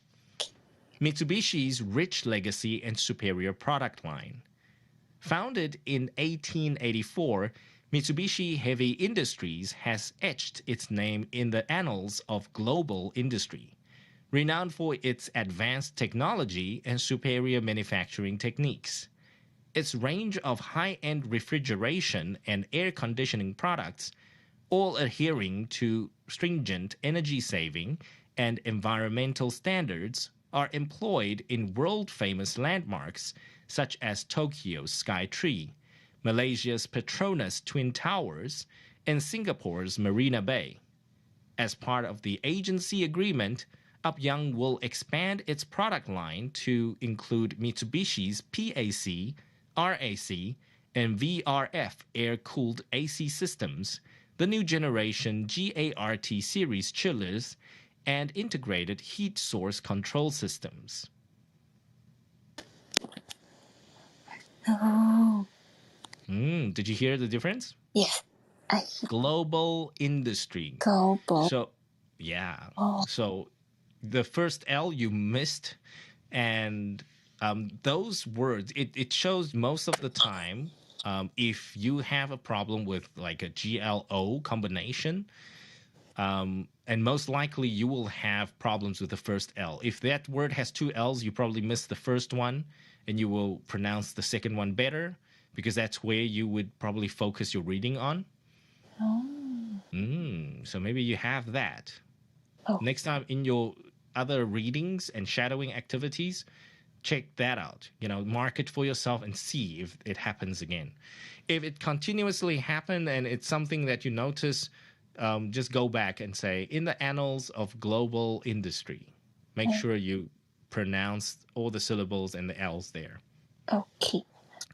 [SPEAKER 1] Mitsubishi's rich legacy and superior product line. Founded in 1884, Mitsubishi Heavy Industries has etched its name in the annals of global industry, renowned for its advanced technology and superior manufacturing techniques. Its range of high-end refrigeration and air conditioning products all adhering to stringent energy saving and environmental standards, are employed in world-famous landmarks such as Tokyo's Sky Tree, Malaysia's Petronas Twin Towers, and Singapore's Marina Bay. As part of the agency agreement, Upyoung will expand its product line to include Mitsubishi's PAC, RAC, and VRF air-cooled AC systems, the new generation GART series chillers, and integrated heat source control systems.
[SPEAKER 4] Oh.
[SPEAKER 1] Did you hear the difference?
[SPEAKER 4] Yes.
[SPEAKER 1] Global industry.
[SPEAKER 4] Global.
[SPEAKER 1] So, yeah.
[SPEAKER 4] Oh.
[SPEAKER 1] So the first L you missed, and those words, it shows most of the time if you have a problem with like a GLO combination, and most likely you will have problems with the first L. If that word has two L's, you probably missed the first one, and you will pronounce the second one better, because that's where you would probably focus your reading on. So maybe you have that.
[SPEAKER 4] Oh.
[SPEAKER 1] Next time in your other readings and shadowing activities, check that out. Mark it for yourself and see if it happens again. If it continuously happens and it's something that you notice, just go back and say, in the annals of global industry, make sure you pronounce all the syllables and the L's there.
[SPEAKER 4] Okay.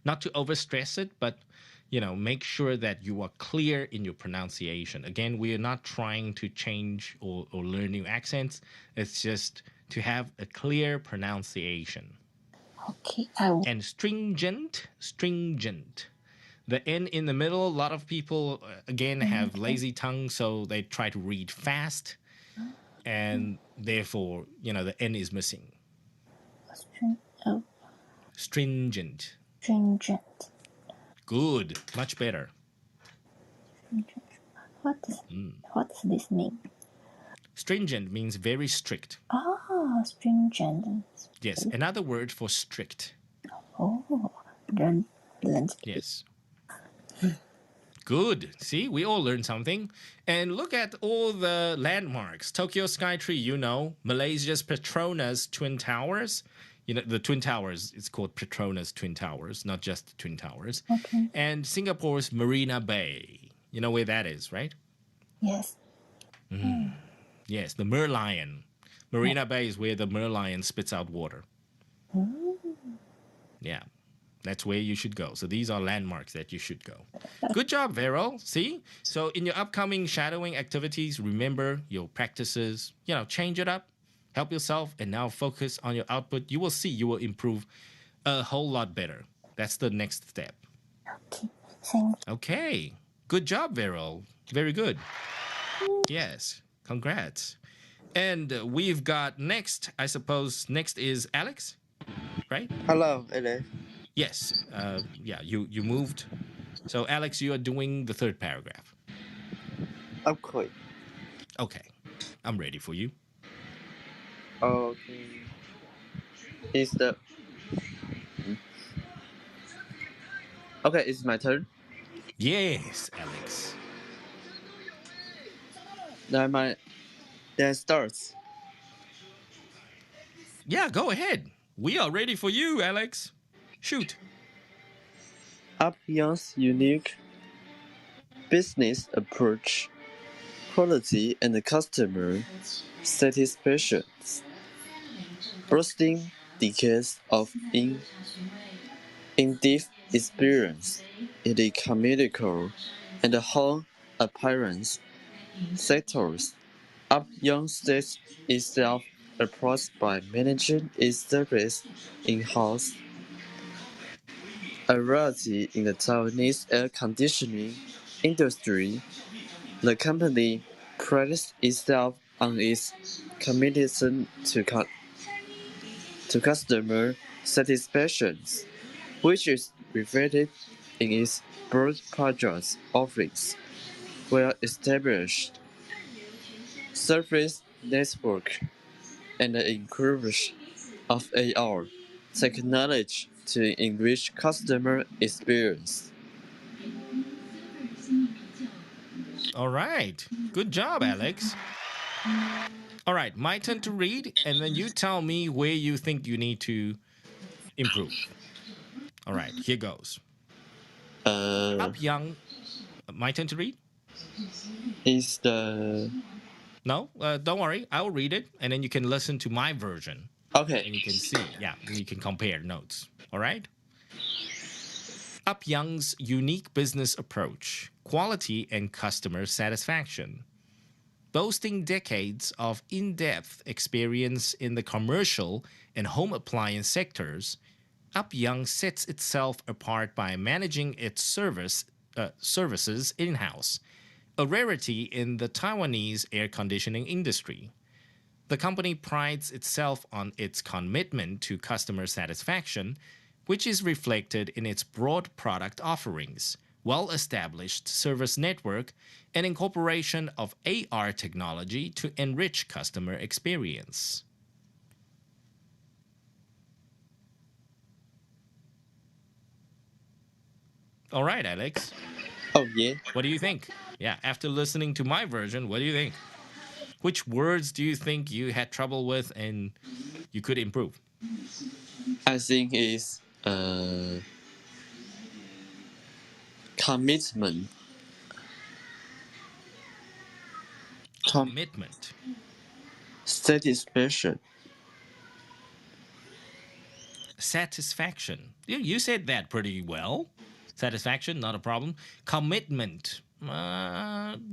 [SPEAKER 1] Not to overstress it, but make sure that you are clear in your pronunciation. Again, we are not trying to change or learn new accents. It's just to have a clear pronunciation.
[SPEAKER 4] Okay.
[SPEAKER 1] And stringent. The N in the middle, a lot of people, again, have lazy tongue, so they try to read fast, and therefore, the N is missing. Stringent. Good. Much better.
[SPEAKER 4] What does this mean?
[SPEAKER 1] Stringent means very strict.
[SPEAKER 4] Oh, stringent.
[SPEAKER 1] Yes, another word for strict.
[SPEAKER 4] Oh,
[SPEAKER 1] yes. Good. See, we all learned something. And look at all the landmarks. Tokyo Sky Tree, Malaysia's Petronas Twin Towers. The Twin Towers, it's called Petronas Twin Towers, not just the Twin Towers.
[SPEAKER 4] Okay.
[SPEAKER 1] And Singapore's Marina Bay. You know where that is, right?
[SPEAKER 4] Yes.
[SPEAKER 1] Yes, the Merlion. Marina Bay is where the Merlion spits out water. Yeah, that's where you should go. So these are landmarks that you should go. Good job, Vero. See? So in your upcoming shadowing activities, remember your practices, change it up. Help yourself and now focus on your output. You will see you will improve a whole lot better. That's the next step.
[SPEAKER 4] Okay. Thank you.
[SPEAKER 1] Okay. Good job, Vero. Very good. Yes. Congrats. And we've got next, I suppose, next is Alex, right?
[SPEAKER 5] Hello, Alex.
[SPEAKER 1] Yes. You moved. So, Alex, you are doing the third paragraph.
[SPEAKER 5] Okay.
[SPEAKER 1] Okay. I'm ready for you.
[SPEAKER 5] Okay. Okay, it's my turn.
[SPEAKER 1] Yes, Alex.
[SPEAKER 5] Then starts.
[SPEAKER 1] Yeah, go ahead. We are ready for you, Alex. Shoot.
[SPEAKER 5] Upyoung's unique business approach, quality, and customer satisfaction, boasting decades of in-depth experience in the chemical and home appearance sectors. Upyoung sets itself apart by managing its service in-house. A rarity in the Taiwanese air conditioning industry, the company prides itself on its commitment to customer satisfaction, which is reflected in its broad product offerings, well-established service network, and the inclusion of AR technology to enrich customer experience.
[SPEAKER 1] All right. Good job, Alex. All right, my turn to read, and then you tell me where you think you need to improve. All right, here goes. Up young. My turn to read?
[SPEAKER 5] Is the...
[SPEAKER 1] No, don't worry. I'll read it, and then you can listen to my version.
[SPEAKER 5] Okay.
[SPEAKER 1] And you can see, yeah, you can compare notes. All right? Up Young's unique business approach, quality and customer satisfaction. Boasting decades of in-depth experience in the commercial and home appliance sectors, Up Young sets itself apart by managing its services in-house, a rarity in the Taiwanese air conditioning industry. The company prides itself on its commitment to customer satisfaction, which is reflected in its broad product offerings, well-established service network, and incorporation of AR technology to enrich customer experience. All right, Alex.
[SPEAKER 5] Oh, yeah.
[SPEAKER 1] What do you think? Yeah, after listening to my version, what do you think? Which words do you think you had trouble with and you could improve?
[SPEAKER 5] I think it's commitment.
[SPEAKER 1] Commitment.
[SPEAKER 5] Satisfaction.
[SPEAKER 1] Satisfaction. You said that pretty well. Satisfaction, not a problem. Commitment.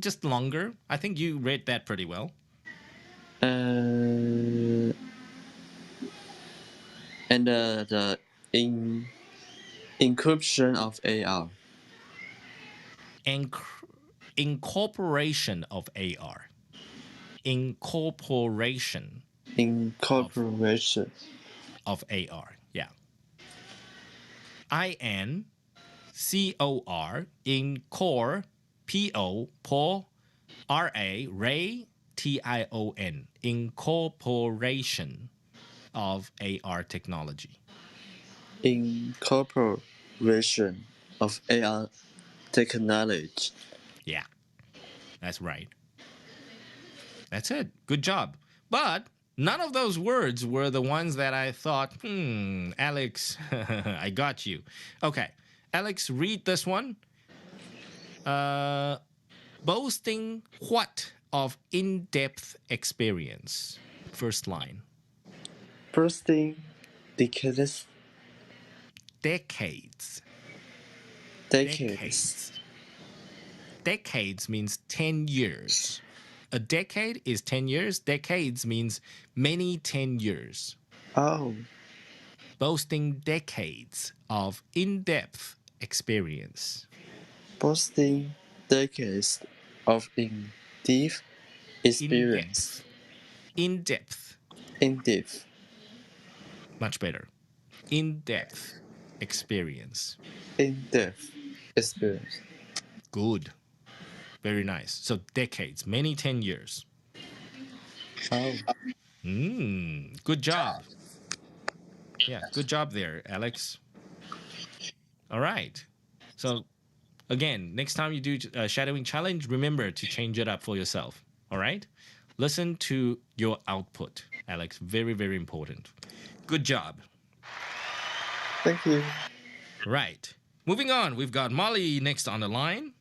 [SPEAKER 1] Just longer. I think you read that pretty well.
[SPEAKER 5] And the encryption of AR.
[SPEAKER 1] Incorporation of AR. Incorporation.
[SPEAKER 5] Incorporation.
[SPEAKER 1] Of AR. Yeah. INCOR. Incor. PO. Paul. RA. Ray. TION. Incorporation of AR technology.
[SPEAKER 5] Incorporation of AR technology.
[SPEAKER 1] Yeah, that's right. That's it. Good job. But none of those words were the ones that I thought, Alex, I got you. Okay, Alex, read this one. Boasting what of in-depth experience? First line.
[SPEAKER 5] Boasting decades.
[SPEAKER 1] Decades.
[SPEAKER 5] Decades.
[SPEAKER 1] Decades means 10 years. A decade is 10 years. Decades means many 10 years.
[SPEAKER 5] Oh.
[SPEAKER 1] Boasting decades of in-depth experience.
[SPEAKER 5] Boasting decades of in-depth experience.
[SPEAKER 1] In-depth.
[SPEAKER 5] In-depth.
[SPEAKER 1] Much better. In-depth experience.
[SPEAKER 5] In-depth experience.
[SPEAKER 1] Good. Very nice. So decades, many 10 years.
[SPEAKER 5] Oh.
[SPEAKER 1] Good job. Yeah, good job there, Alex. All right. So again, next time you do a shadowing challenge, remember to change it up for yourself. All right? Listen to your output, Alex. Very, very important. Good job.
[SPEAKER 5] Thank you.
[SPEAKER 1] Right. Moving on, we've got Molly next on the line.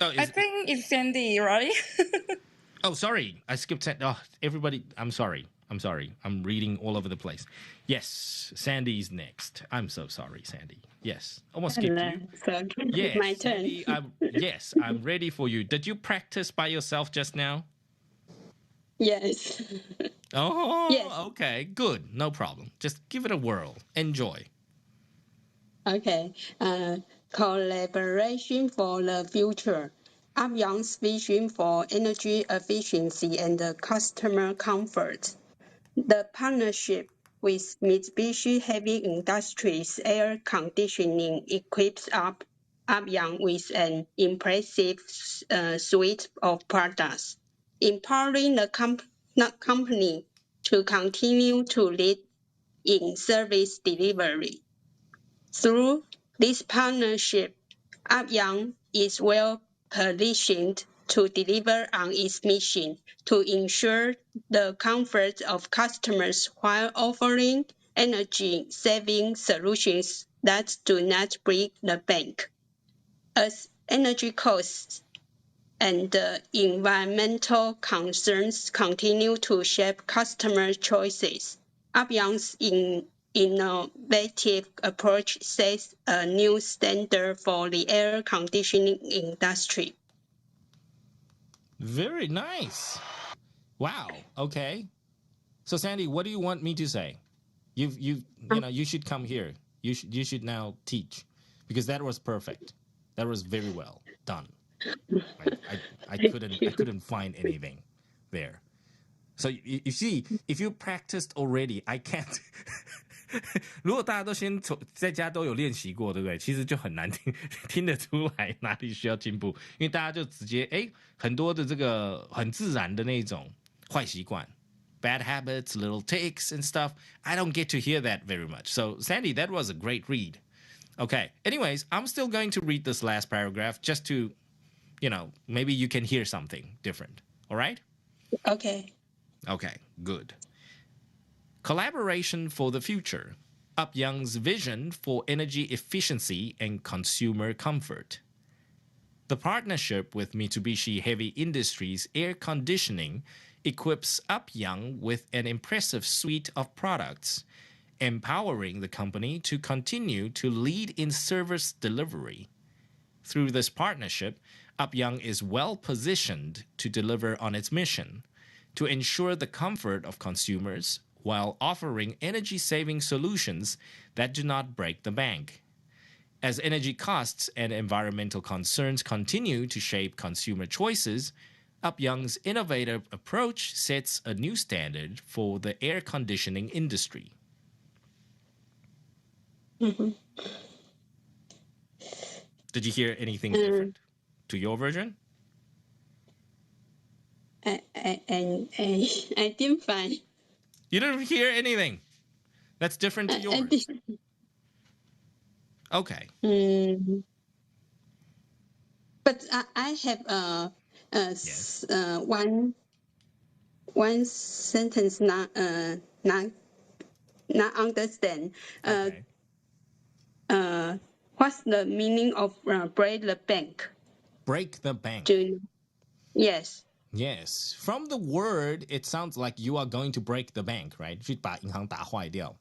[SPEAKER 7] I think it's Sandy, right?
[SPEAKER 1] Oh, sorry. I skipped. Oh, everybody, I'm sorry. I'm reading all over the place. Yes, Sandy's next. I'm so sorry, Sandy. Yes, almost skipped you.
[SPEAKER 6] Okay.
[SPEAKER 1] Yes,
[SPEAKER 6] My turn.
[SPEAKER 1] Sandy, I'm ready for you. Did you practice by yourself just now?
[SPEAKER 6] Yes.
[SPEAKER 1] Oh,
[SPEAKER 6] yes.
[SPEAKER 1] Okay, good. No problem. Just give it a whirl. Enjoy.
[SPEAKER 6] Okay. Collaboration for the future. Upyoung's vision for energy efficiency and customer comfort. The partnership with Mitsubishi Heavy Industries Air Conditioning equips Upyoung with an impressive suite of products, empowering the company to continue to lead in service delivery. Through this partnership, Upyoung is well positioned to deliver on its mission to ensure the comfort of customers while offering energy-saving solutions that do not break the bank. As energy costs and environmental concerns continue to shape customer choices, Upyoung's innovative approach sets a new standard for the air conditioning industry.
[SPEAKER 1] Very nice. Wow. Okay. So Sandy, what do you want me to say? You should come here. You should now teach, because that was perfect. That was very well done. I couldn't find anything there. So you see, if you practiced already, I can't. 如果大家都先在家都有练习过，对不对？其实就很难听得出来哪里需要进步，因为大家就直接很多的这个很自然的那种坏习惯 ，bad habits, little tics and stuff. I don't get to hear that very much. So Sandy, that was a great read. Okay. Anyways, I'm still going to read this last paragraph just to, maybe you can hear something different. All right?
[SPEAKER 6] Okay.
[SPEAKER 1] Okay, good. Collaboration for the future. Upyoung's vision for energy efficiency and consumer comfort. The partnership with Mitsubishi Heavy Industries Air Conditioning equips Upyoung with an impressive suite of products, empowering the company to continue to lead in service delivery. Through this partnership, Upyoung is well positioned to deliver on its mission to ensure the comfort of consumers while offering energy-saving solutions that do not break the bank. As energy costs and environmental concerns continue to shape consumer choices, Upyoung's innovative approach sets a new standard for the air conditioning industry.
[SPEAKER 6] Mm-hmm.
[SPEAKER 1] Did you hear anything different to your version?
[SPEAKER 6] I didn't find.
[SPEAKER 1] You didn't hear anything that's different to yours? Okay.
[SPEAKER 6] But I have
[SPEAKER 1] Yes.
[SPEAKER 6] one sentence not understand.
[SPEAKER 1] Okay.
[SPEAKER 6] What's the meaning of break the bank?
[SPEAKER 1] Break the bank.
[SPEAKER 6] Yes.
[SPEAKER 1] Yes. From the word, it sounds like you are going to break the bank, right? 去把银行打坏掉.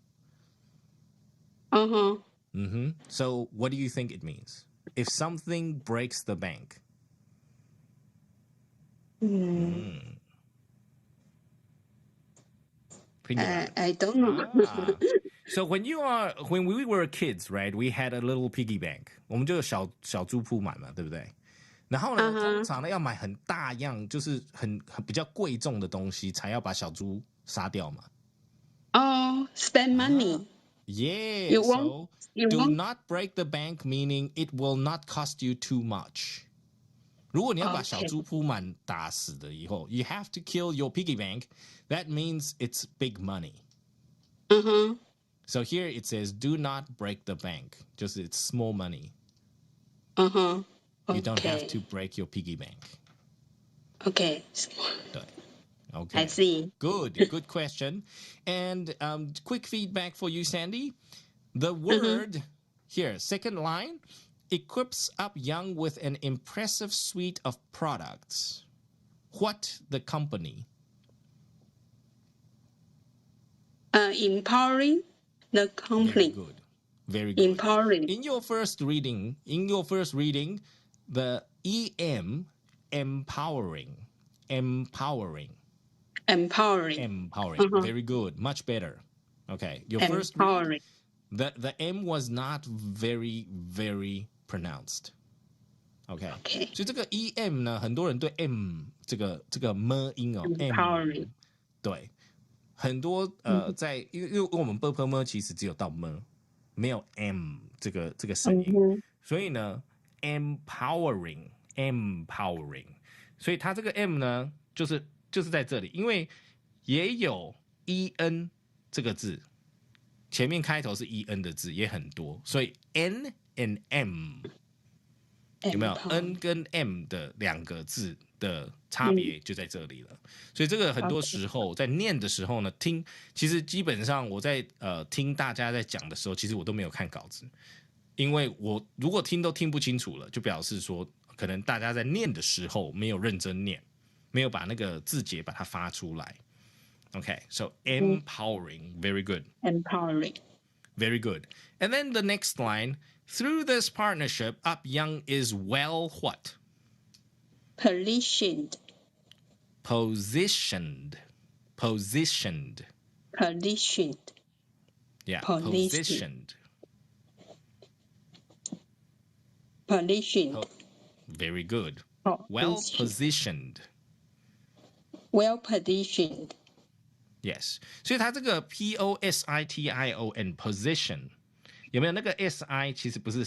[SPEAKER 1] So what do you think it means? If something breaks the bank.
[SPEAKER 6] I don't know.
[SPEAKER 1] So when we were kids, right? We had a little piggy bank. 我们就有小猪铺满嘛，对不对？然后呢，通常呢要买很大样，就是很比较贵重的东西，才要把小猪杀掉嘛。
[SPEAKER 6] Spend money.
[SPEAKER 1] Yeah. So do not break the bank, meaning it will not cost you too much. 如果你要把小猪铺满打死的以后 you have to kill your piggy bank. That means it's big money. So here it says, do not break the bank. Just it's small money.
[SPEAKER 6] Okay.
[SPEAKER 1] You don't have to break your piggy bank.
[SPEAKER 6] Okay.
[SPEAKER 1] Okay.
[SPEAKER 6] I see.
[SPEAKER 1] Good question. And quick feedback for you, Sandy. The word here, second line, equips Upyoung with an impressive suite of products. What the company?
[SPEAKER 6] Empowering the company.
[SPEAKER 1] Very good.
[SPEAKER 6] Empowering.
[SPEAKER 1] In your first reading, the EM, empowering. Very good. Much better. Okay. Your first read, the M was not very, very pronounced. Okay. 所以这个 EM 呢，很多人对 M 这个 M 音哦
[SPEAKER 6] ，empowering
[SPEAKER 1] 对，很多在因为我们 m 其实只有到 M， 没有 M 这个声音，所以呢 empowering， 所以它这个 M 呢就是在这里，因为也有 EN 这个字，前面开头是 EN 的字也很多，所以 N and M 有没有 N 跟 M 的2个字的差别就在这里了。所以这个很多时候在念的时候呢，其实基本上我在听大家在讲的时候，其实我都没有看稿子，因为我如果听都听不清楚了，就表示说可能大家在念的时候没有认真念，没有把那个字节把它发出来。Okay, so empowering, very good.
[SPEAKER 6] Empowering.
[SPEAKER 1] Very good. And then the next line, through this partnership, Up Young is well what?
[SPEAKER 6] Positioned.
[SPEAKER 1] Positioned. Positioned.
[SPEAKER 6] Positioned.
[SPEAKER 1] Yeah,
[SPEAKER 6] Positioned.
[SPEAKER 1] positioned.
[SPEAKER 6] Positioned.
[SPEAKER 1] Very good.
[SPEAKER 6] Oh,
[SPEAKER 1] Well
[SPEAKER 6] positioned.
[SPEAKER 1] positioned.
[SPEAKER 6] Well positioned.
[SPEAKER 1] Yes. 所以它这个 position position 有没有那个 si 其实不是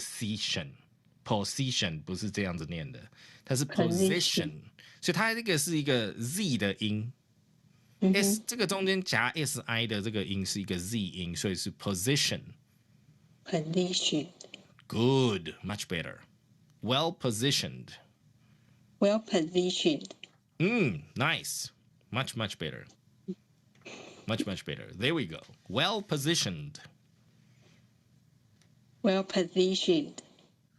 [SPEAKER 1] position 不是这样子念的，它是 position， 所以它这个是一个 z 的音。S 这个中间夹 si 的这个音是一个 z 音，所以是 position。
[SPEAKER 6] Positioned.
[SPEAKER 1] Good, much better. Well positioned.
[SPEAKER 6] Well positioned.
[SPEAKER 1] Nice. Much better. Much better. There we go. Well positioned.
[SPEAKER 6] Well positioned.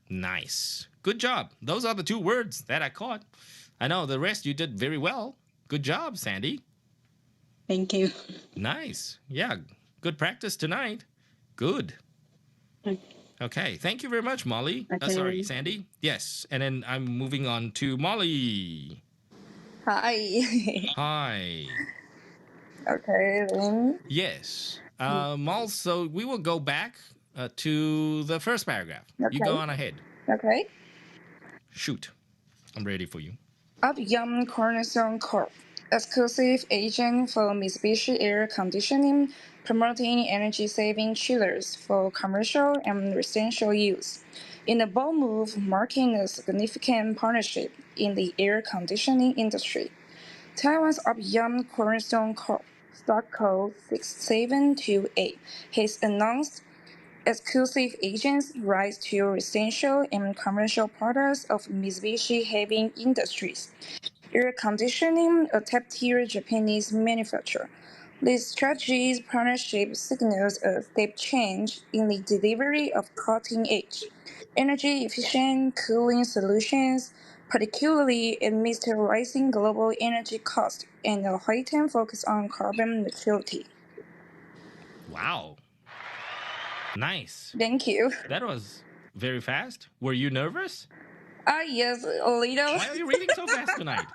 [SPEAKER 1] Nice. Good job. Those are the 2 words that I caught. I know the rest you did very well. Good job, Sandy.
[SPEAKER 6] Thank you.
[SPEAKER 1] Nice. Yeah. Good practice tonight. Good. Okay. Thank you very much, Molly.
[SPEAKER 6] Okay.
[SPEAKER 1] Sorry, Sandy. Yes. And then I'm moving on to Molly.
[SPEAKER 7] Hi.
[SPEAKER 1] Hi.
[SPEAKER 7] Okay, then.
[SPEAKER 1] Yes. Also, we will go back to the first paragraph.
[SPEAKER 7] Okay.
[SPEAKER 1] You go on ahead.
[SPEAKER 7] Okay.
[SPEAKER 1] Shoot. I'm ready for you.
[SPEAKER 7] Up Young Cornerstone Corp. Exclusive agent for Mitsubishi Air Conditioning, promoting energy-saving chillers for commercial and residential use. In a bold move, marking a significant partnership in the air conditioning industry, Taiwan's Up Young Cornerstone Corp. Stock code 6728 has announced exclusive agents' rights to residential and commercial products of Mitsubishi Heavy Industries Air Conditioning, a top-tier Japanese manufacturer. This strategic partnership signals a step change in the delivery of cutting-edge, energy-efficient cooling solutions, particularly amidst rising global energy costs and a heightened focus on carbon neutrality.
[SPEAKER 1] Wow. Nice.
[SPEAKER 7] Thank you.
[SPEAKER 1] That was very fast. Were you nervous?
[SPEAKER 7] Yes, a little.
[SPEAKER 1] Why are you reading so fast tonight?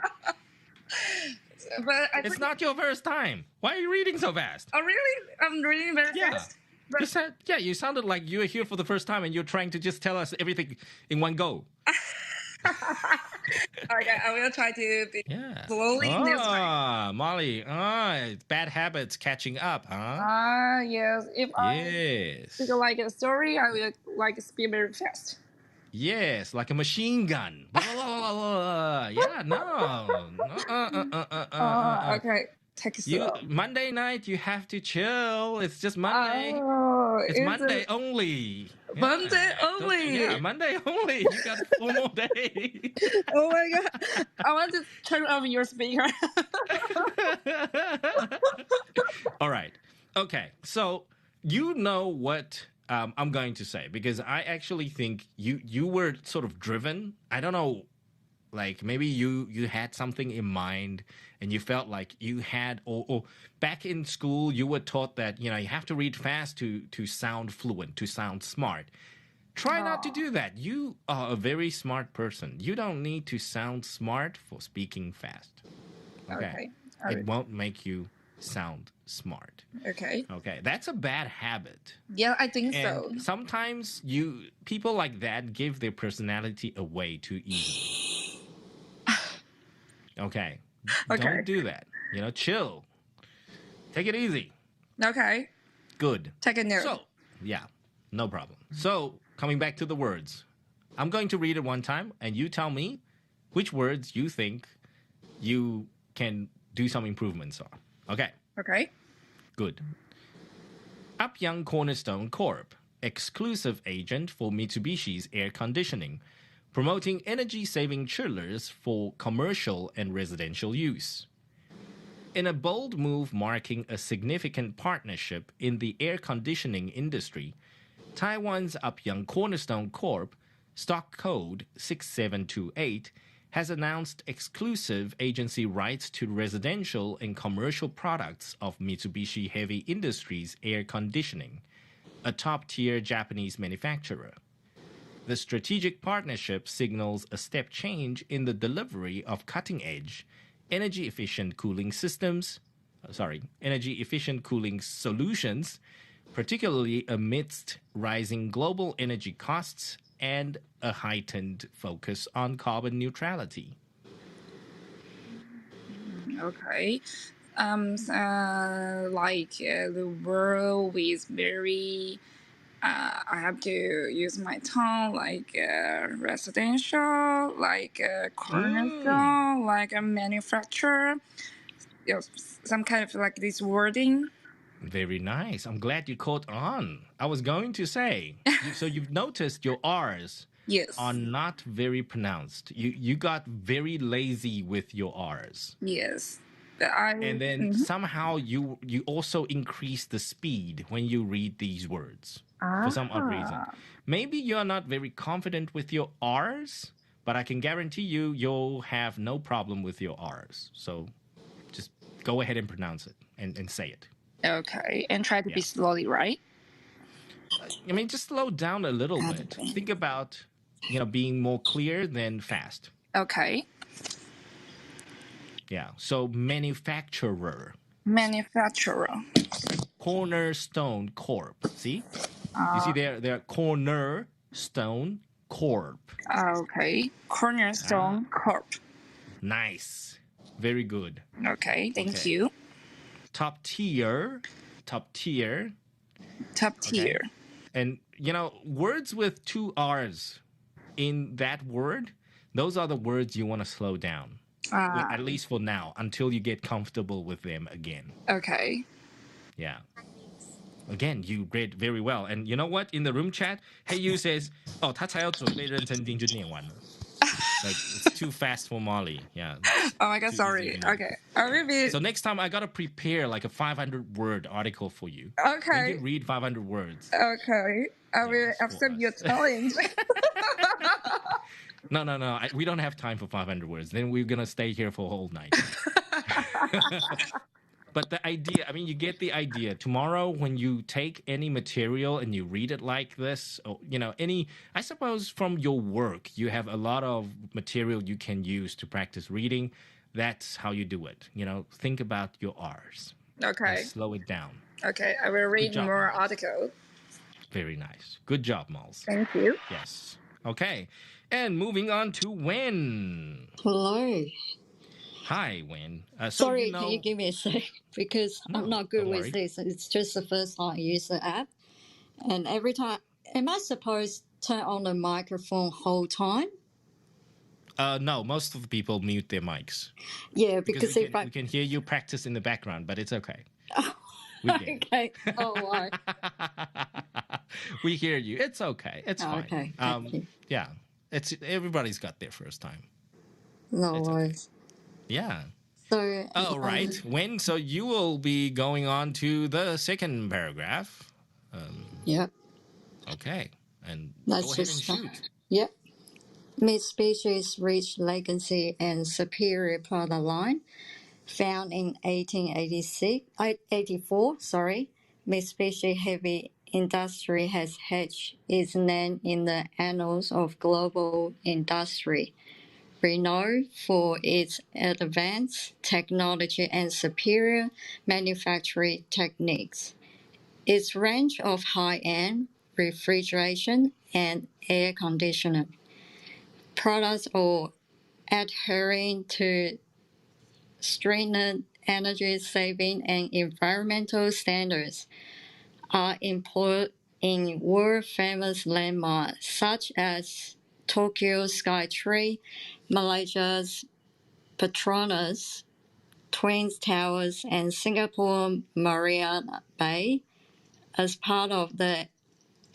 [SPEAKER 7] But
[SPEAKER 1] It's not your first time. Why are you reading so fast?
[SPEAKER 7] Oh, really? I'm reading very fast. But...
[SPEAKER 1] You sounded like you were here for the first time and you're trying to just tell us everything in one go.
[SPEAKER 7] Okay, I will try to be slowly next time.
[SPEAKER 1] Molly, bad habits catching up, huh?
[SPEAKER 7] Yes. If I speak like a story, I will like speak very fast.
[SPEAKER 1] Yes, like a machine gun. Yeah, no.
[SPEAKER 7] Okay. Take it slow.
[SPEAKER 1] Monday night, you have to chill. It's just Monday. It's Monday only.
[SPEAKER 7] Monday only.
[SPEAKER 1] Yeah, Monday only. You got 4 more days.
[SPEAKER 7] Oh my god! I want to turn off your speaker.
[SPEAKER 1] All right. Okay. So you know what I'm going to say, because I actually think you were sort of driven. I don't know, like maybe you had something in mind and you felt like you had, or back in school you were taught that you have to read fast to sound fluent, to sound smart. Try not to do that. You are a very smart person. You don't need to sound smart for speaking fast. Okay. It won't make you sound smart.
[SPEAKER 7] Okay.
[SPEAKER 1] That's a bad habit.
[SPEAKER 7] Yeah, I think so.
[SPEAKER 1] Sometimes people like that give their personality away too easily. Okay. Don't do that. Chill. Take it easy.
[SPEAKER 7] Okay.
[SPEAKER 1] Good.
[SPEAKER 7] Take a note.
[SPEAKER 1] So, yeah, no problem. So, coming back to the words, I'm going to read it one time, and you tell me which words you think you can do some improvements on. Okay?
[SPEAKER 7] Okay.
[SPEAKER 1] Good. Up Young Cornerstone Corp., exclusive agent for Mitsubishi's air conditioning, promoting energy-saving chillers for commercial and residential use. In a bold move marking a significant partnership in the air conditioning industry, Taiwan's Upyoung Cornerstone Corp, stock code 6728, has announced exclusive agency rights to residential and commercial products of Mitsubishi Heavy Industries Air Conditioning, a top-tier Japanese manufacturer. The strategic partnership signals a step change in the delivery of cutting-edge, energy-efficient cooling solutions, particularly amidst rising global energy costs and a heightened focus on carbon neutrality.
[SPEAKER 7] Okay. The world is very. I have to use my tongue residential, cornerstone, a manufacturer. Some kind of this wording.
[SPEAKER 1] Very nice. I'm glad you caught on. I was going to say, so you've noticed your R's are not very pronounced. You got very lazy with your R's.
[SPEAKER 7] Yes.
[SPEAKER 1] And then somehow you also increase the speed when you read these words for some odd reason. Maybe you're not very confident with your R's, but I can guarantee you'll have no problem with your R's. So just go ahead and pronounce it and say it.
[SPEAKER 7] Okay, and try to be slowly, right?
[SPEAKER 1] I mean, just slow down a little bit. Think about, being more clear than fast.
[SPEAKER 7] Okay.
[SPEAKER 1] Yeah. So manufacturer. Cornerstone Corp. See? You see they're Cornerstone Corp.
[SPEAKER 7] Okay. Cornerstone Corp.
[SPEAKER 1] Nice. Very good.
[SPEAKER 7] Okay, thank you.
[SPEAKER 1] Top tier. Okay. And, words with two R's in that word, those are the words you want to slow down. At least for now, until you get comfortable with them again.
[SPEAKER 7] Okay.
[SPEAKER 1] Yeah. Again, you read very well. And you know what? In the room chat, Hey Yu says, 他才要准备认真听就念完了. Like, it's too fast for Molly. Yeah.
[SPEAKER 7] Oh my god, sorry. Okay.
[SPEAKER 1] So next time I gotta prepare like a 500-word article for you.
[SPEAKER 7] Okay.
[SPEAKER 1] You can read 500 words.
[SPEAKER 7] Okay. I will accept your challenge.
[SPEAKER 1] No. We don't have time for 500 words. Then we're gonna stay here for a whole night. But the idea, you get the idea. Tomorrow, when you take any material and you read it like this, or, I suppose from your work, you have a lot of material you can use to practice reading. That's how you do it. Think about your R's.
[SPEAKER 7] Okay.
[SPEAKER 1] And slow it down.
[SPEAKER 7] Okay, I will read more articles.
[SPEAKER 1] Very nice. Good job, Mols.
[SPEAKER 7] Thank you.
[SPEAKER 1] Yes. Okay. And moving on to Wen.
[SPEAKER 8] Hello.
[SPEAKER 1] Hi, Wen.
[SPEAKER 8] Sorry, can you give me a sec? Because I'm not good with this. It's just the first time I use the app. And every time, am I supposed to turn on the microphone whole time?
[SPEAKER 1] No, most of the people mute their mics.
[SPEAKER 8] Yeah, because
[SPEAKER 1] we can hear you practice in the background, but it's okay.
[SPEAKER 8] Okay. Oh, why?
[SPEAKER 1] We hear you. It's okay. It's fine.
[SPEAKER 8] Okay. Thank you.
[SPEAKER 1] Yeah. Everybody's got their first time.
[SPEAKER 8] No worries.
[SPEAKER 1] Yeah.
[SPEAKER 8] So.
[SPEAKER 1] All right. Wen, so you will be going on to the second paragraph.
[SPEAKER 8] Yep.
[SPEAKER 1] Okay. And
[SPEAKER 8] Let's
[SPEAKER 1] go ahead and shoot.
[SPEAKER 8] Yep. Mitsubishi's rich legacy and superior product line, found in 1884, Mitsubishi Heavy Industry has etched its name in the annals of global industry. Renowned for its advanced technology and superior manufacturing techniques. Its range of high-end refrigeration and air conditioning products are adhering to stringent energy saving and environmental standards, are employed in world-famous landmarks such as Tokyo Skytree, Malaysia's Petronas Twin Towers, and Singapore Marina Bay. As part of the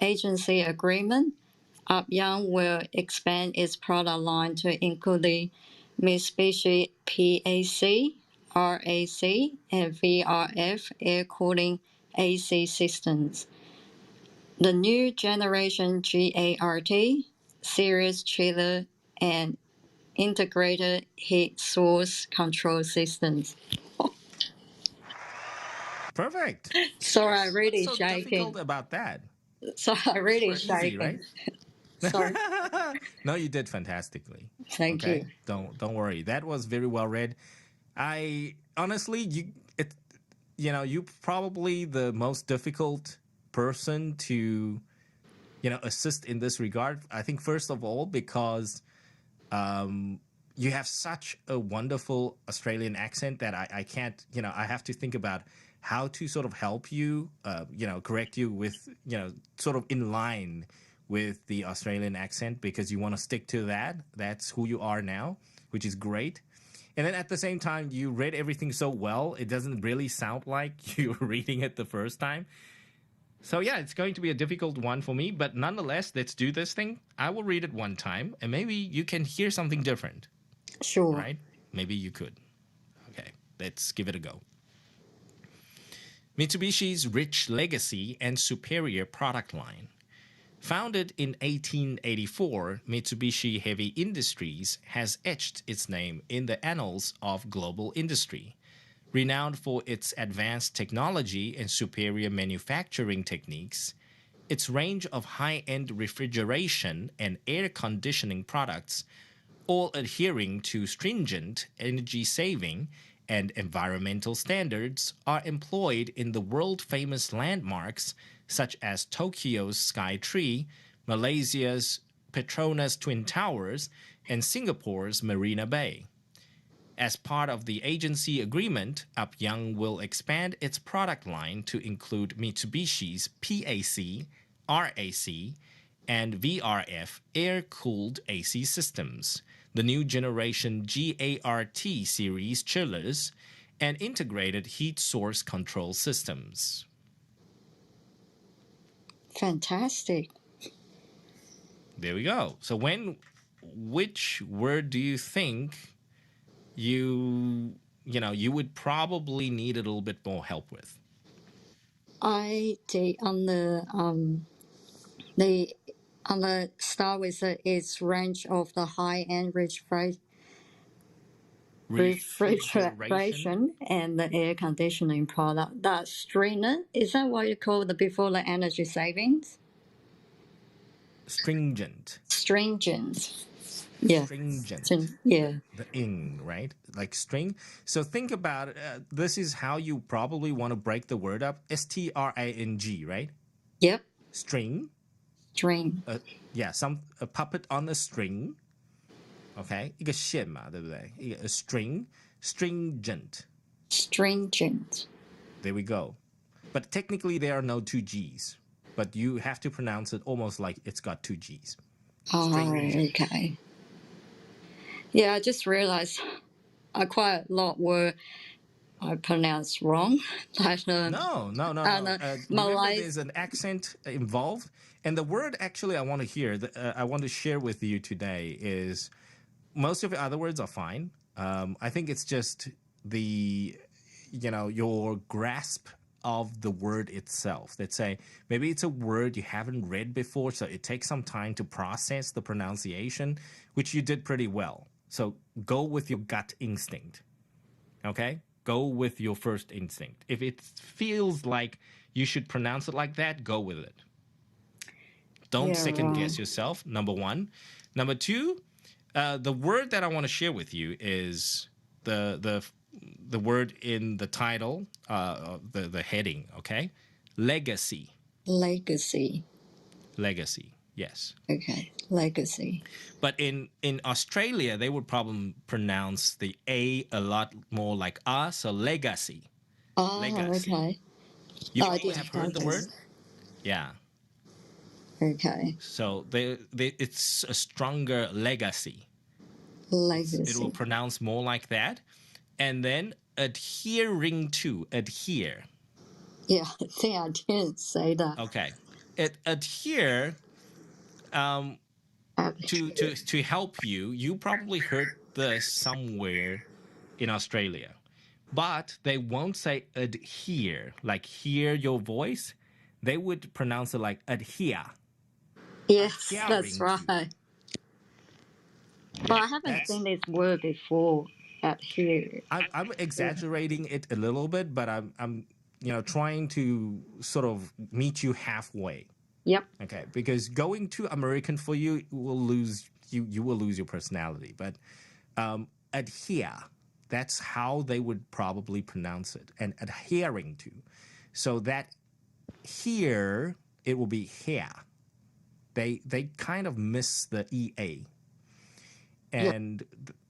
[SPEAKER 8] agency agreement, Upyoung will expand its product line to include the Mitsubishi PAC, RAC, and VRF air cooling AC systems. The new generation GART series chiller and integrated heat source control systems.
[SPEAKER 1] Perfect.
[SPEAKER 8] Sorry, I really
[SPEAKER 1] What's so difficult about that?
[SPEAKER 8] So I really
[SPEAKER 1] Super easy, right?
[SPEAKER 8] Sorry.
[SPEAKER 1] No, you did fantastically.
[SPEAKER 8] Thank you.
[SPEAKER 1] Don't worry. That was very well read. I honestly, you probably the most difficult person to assist in this regard. I think first of all because you have such a wonderful Australian accent that I can't, I have to think about how to sort of help you, correct you with, sort of in line with the Australian accent because you want to stick to that. That's who you are now, which is great. And then at the same time, you read everything so well, it doesn't really sound like you were reading it the first time. So yeah, it's going to be a difficult one for me, but nonetheless, let's do this thing. I will read it one time, and maybe you can hear something different.
[SPEAKER 8] Sure.
[SPEAKER 1] Right? Maybe you could. Okay, let's give it a go. Mitsubishi's rich legacy and superior product line. Founded in 1884, Mitsubishi Heavy Industries has etched its name in the annals of global industry. Renowned for its advanced technology and superior manufacturing techniques, its range of high-end refrigeration and air conditioning products, all adhering to stringent energy-saving and environmental standards, are employed in the world-famous landmarks such as Tokyo's Sky Tree, Malaysia's Petronas Twin Towers, and Singapore's Marina Bay. As part of the agency agreement, Upyoung will expand its product line to include Mitsubishi's PAC, RAC, and VRF air-cooled AC systems, the new generation GART series chillers, and integrated heat source control systems.
[SPEAKER 8] Fantastic.
[SPEAKER 1] There we go. So which word do you think you would probably need a little bit more help with?
[SPEAKER 8] I did on the start with its range of the high-end refrigeration and the air conditioning product. That stringent, is that what you call the before the energy savings?
[SPEAKER 1] Stringent.
[SPEAKER 8] Yeah.
[SPEAKER 1] Stringent.
[SPEAKER 8] Yeah.
[SPEAKER 1] The ing, right? Like string. So think about it. This is how you probably want to break the word up. STRING, right?
[SPEAKER 8] Yep.
[SPEAKER 1] String. Yeah, a puppet on a string. Okay, 一个线嘛，对不对？一个 string, stringent. There we go. But technically, there are no two G's. But you have to pronounce it almost like it's got two G's.
[SPEAKER 8] Stringent. Okay. Yeah, I just realized quite a lot were I pronounced wrong.
[SPEAKER 1] No. Remember, there's an accent involved. And the word actually I want to share with you today is most of the other words are fine. I think it's just your grasp of the word itself. Let's say maybe it's a word you haven't read before, so it takes some time to process the pronunciation, which you did pretty well. So go with your gut instinct. Okay? Go with your first instinct. If it feels like you should pronounce it like that, go with it. Don't second guess yourself, number one. Number two, the word that I want to share with you is the word in the title, the heading, okay? Legacy. Legacy, yes.
[SPEAKER 8] Okay, legacy.
[SPEAKER 1] But in Australia, they would probably pronounce the A a lot more like so legacy.
[SPEAKER 8] Oh,
[SPEAKER 1] Legacy.
[SPEAKER 8] okay.
[SPEAKER 1] You probably have heard the word? Yeah.
[SPEAKER 8] Okay.
[SPEAKER 1] So it's a stronger legacy. It will pronounce more like that. And then adhering to, adhere.
[SPEAKER 8] Yeah, I think I didn't say that.
[SPEAKER 1] Okay. Adhere, To help you, you probably heard this somewhere in Australia, but they won't say adhere, like hear your voice. They would pronounce it like adhere.
[SPEAKER 8] Yes, that's
[SPEAKER 1] Adhering to.
[SPEAKER 8] right.
[SPEAKER 1] Yeah,
[SPEAKER 8] Well, I haven't seen this word before out here.
[SPEAKER 1] I'm exaggerating it a little bit, but I'm trying to sort of meet you halfway.
[SPEAKER 8] Yep.
[SPEAKER 1] Okay, because going too American for you will lose you will lose your personality. But adhere, that's how they would probably pronounce it, and adhering to. So that here it will be here. They kind of miss the EA. And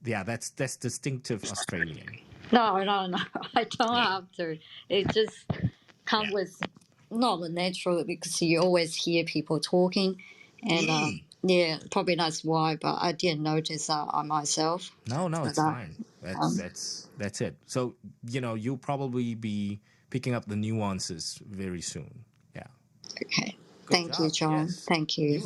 [SPEAKER 1] yeah, that's distinctive Australian.
[SPEAKER 8] No, I don't have to. It just comes with not natural because you always hear people talking, and yeah, probably that's why. But I didn't notice that on myself.
[SPEAKER 1] No, it's fine. That's it. So you'll probably be picking up the nuances very soon. Yeah.
[SPEAKER 8] Okay.
[SPEAKER 1] Good
[SPEAKER 8] Thank
[SPEAKER 1] job.
[SPEAKER 8] you, John.
[SPEAKER 1] Yes.
[SPEAKER 8] Thank you.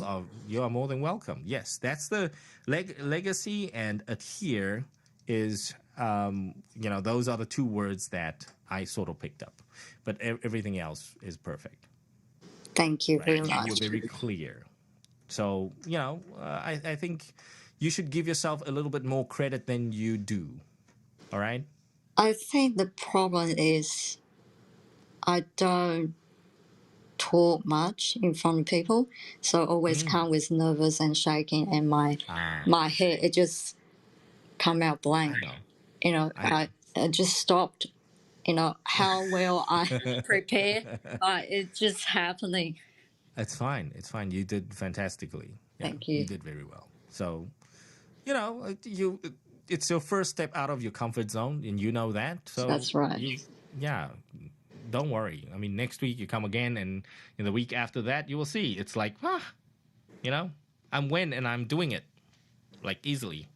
[SPEAKER 1] You are more than welcome. Yes, that's the legacy, and adhere is those are the two words that I sort of picked up, but everything else is perfect.
[SPEAKER 8] Thank you very much.
[SPEAKER 1] You were very clear. So I think you should give yourself a little bit more credit than you do. All right.
[SPEAKER 8] I think the problem is I don't talk much in front of people, so always come with nervous and shaking, and my head it just come out blank. I just stopped. How well I prepare, but it's just happening.
[SPEAKER 1] It's fine. It's fine. You did fantastically. Yeah,
[SPEAKER 8] Thank you.
[SPEAKER 1] You did very well. So it's your first step out of your comfort zone, and you know that. So
[SPEAKER 8] that's right.
[SPEAKER 1] Don't worry. I mean, next week you come again, and in the week after that, you will see. It's like, I'm and I'm doing it, like easily.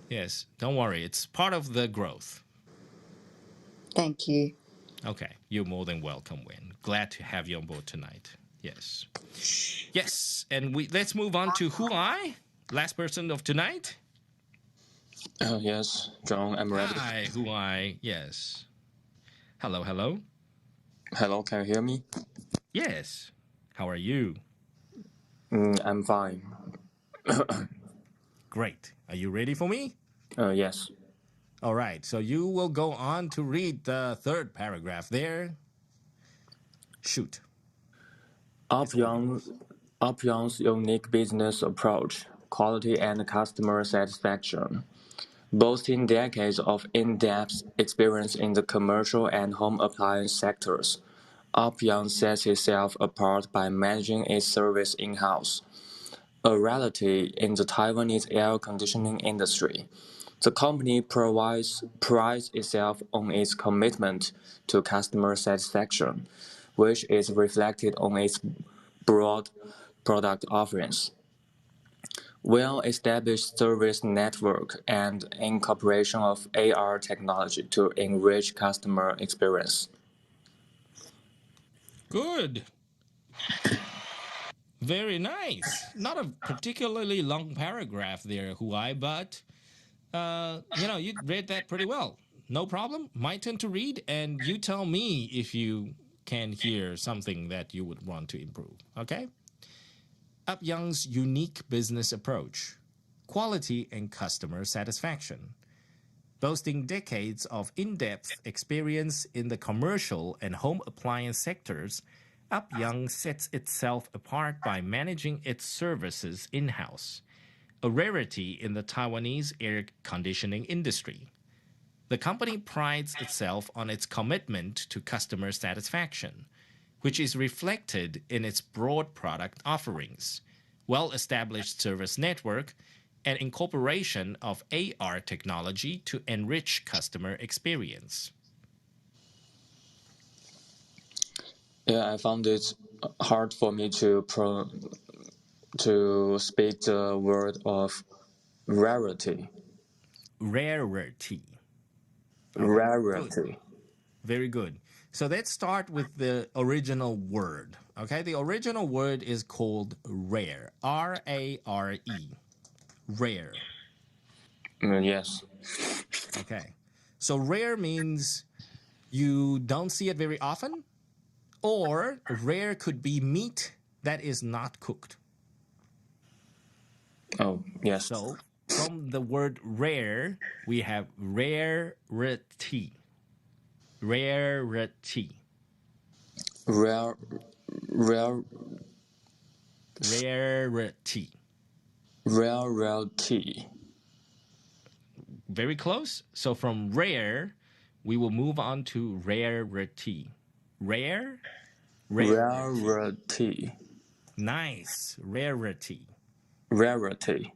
[SPEAKER 1] Yes, don't worry. It's part of the growth.
[SPEAKER 8] Thank you.
[SPEAKER 1] Okay, you're more than welcome, Wen. Glad to have you on board tonight. Yes, and let's move on to Who I, last person of tonight.
[SPEAKER 9] Yes, John, I'm ready.
[SPEAKER 1] Hi, Who I. Yes. Hello.
[SPEAKER 9] Hello, can you hear me?
[SPEAKER 1] Yes. How are you?
[SPEAKER 9] I'm fine.
[SPEAKER 1] Great. Are you ready for me?
[SPEAKER 9] Yes.
[SPEAKER 1] All right. So you will go on to read the third paragraph there. Shoot.
[SPEAKER 9] Upyoung's unique business approach, quality and customer satisfaction. Boasting decades of in-depth experience in the commercial and home appliance sectors, Upyoung sets itself apart by managing its service in-house, a reality in the Taiwanese air conditioning industry. The company prides itself on its commitment to customer satisfaction, which is reflected on its broad product offerings, well-established service network, and incorporation of AR technology to enrich customer experience.
[SPEAKER 1] Good. Very nice. Not a particularly long paragraph there, Huai, but you read that pretty well. No problem. My turn to read, and you tell me if you can hear something that you would want to improve. Okay? Upyoung's unique business approach, quality and customer satisfaction. Boasting decades of in-depth experience in the commercial and home appliance sectors, Upyoung sets itself apart by managing its services in-house, a rarity in the Taiwanese air conditioning industry. The company prides itself on its commitment to customer satisfaction, which is reflected in its broad product offerings, well-established service network, and incorporation of AR technology to enrich customer experience.
[SPEAKER 9] Yeah, I found it hard for me to speak the word of rarity.
[SPEAKER 1] Rarity.
[SPEAKER 9] Rarity.
[SPEAKER 1] Good. Very good. So let's start with the original word. Okay, the original word is called rare. R-A-R-E. Rare.
[SPEAKER 9] Yes.
[SPEAKER 1] Okay. So rare means you don't see it very often, or rare could be meat that is not cooked.
[SPEAKER 9] Oh, yes.
[SPEAKER 1] So from the word rare, we have rarity. Rarity.
[SPEAKER 9] Rare, rare,
[SPEAKER 1] Rarity.
[SPEAKER 9] rarity.
[SPEAKER 1] Very close. So from rare, we will move on to rarity. Rare?
[SPEAKER 9] Rarity.
[SPEAKER 1] Nice. Rarity.
[SPEAKER 9] Rarity.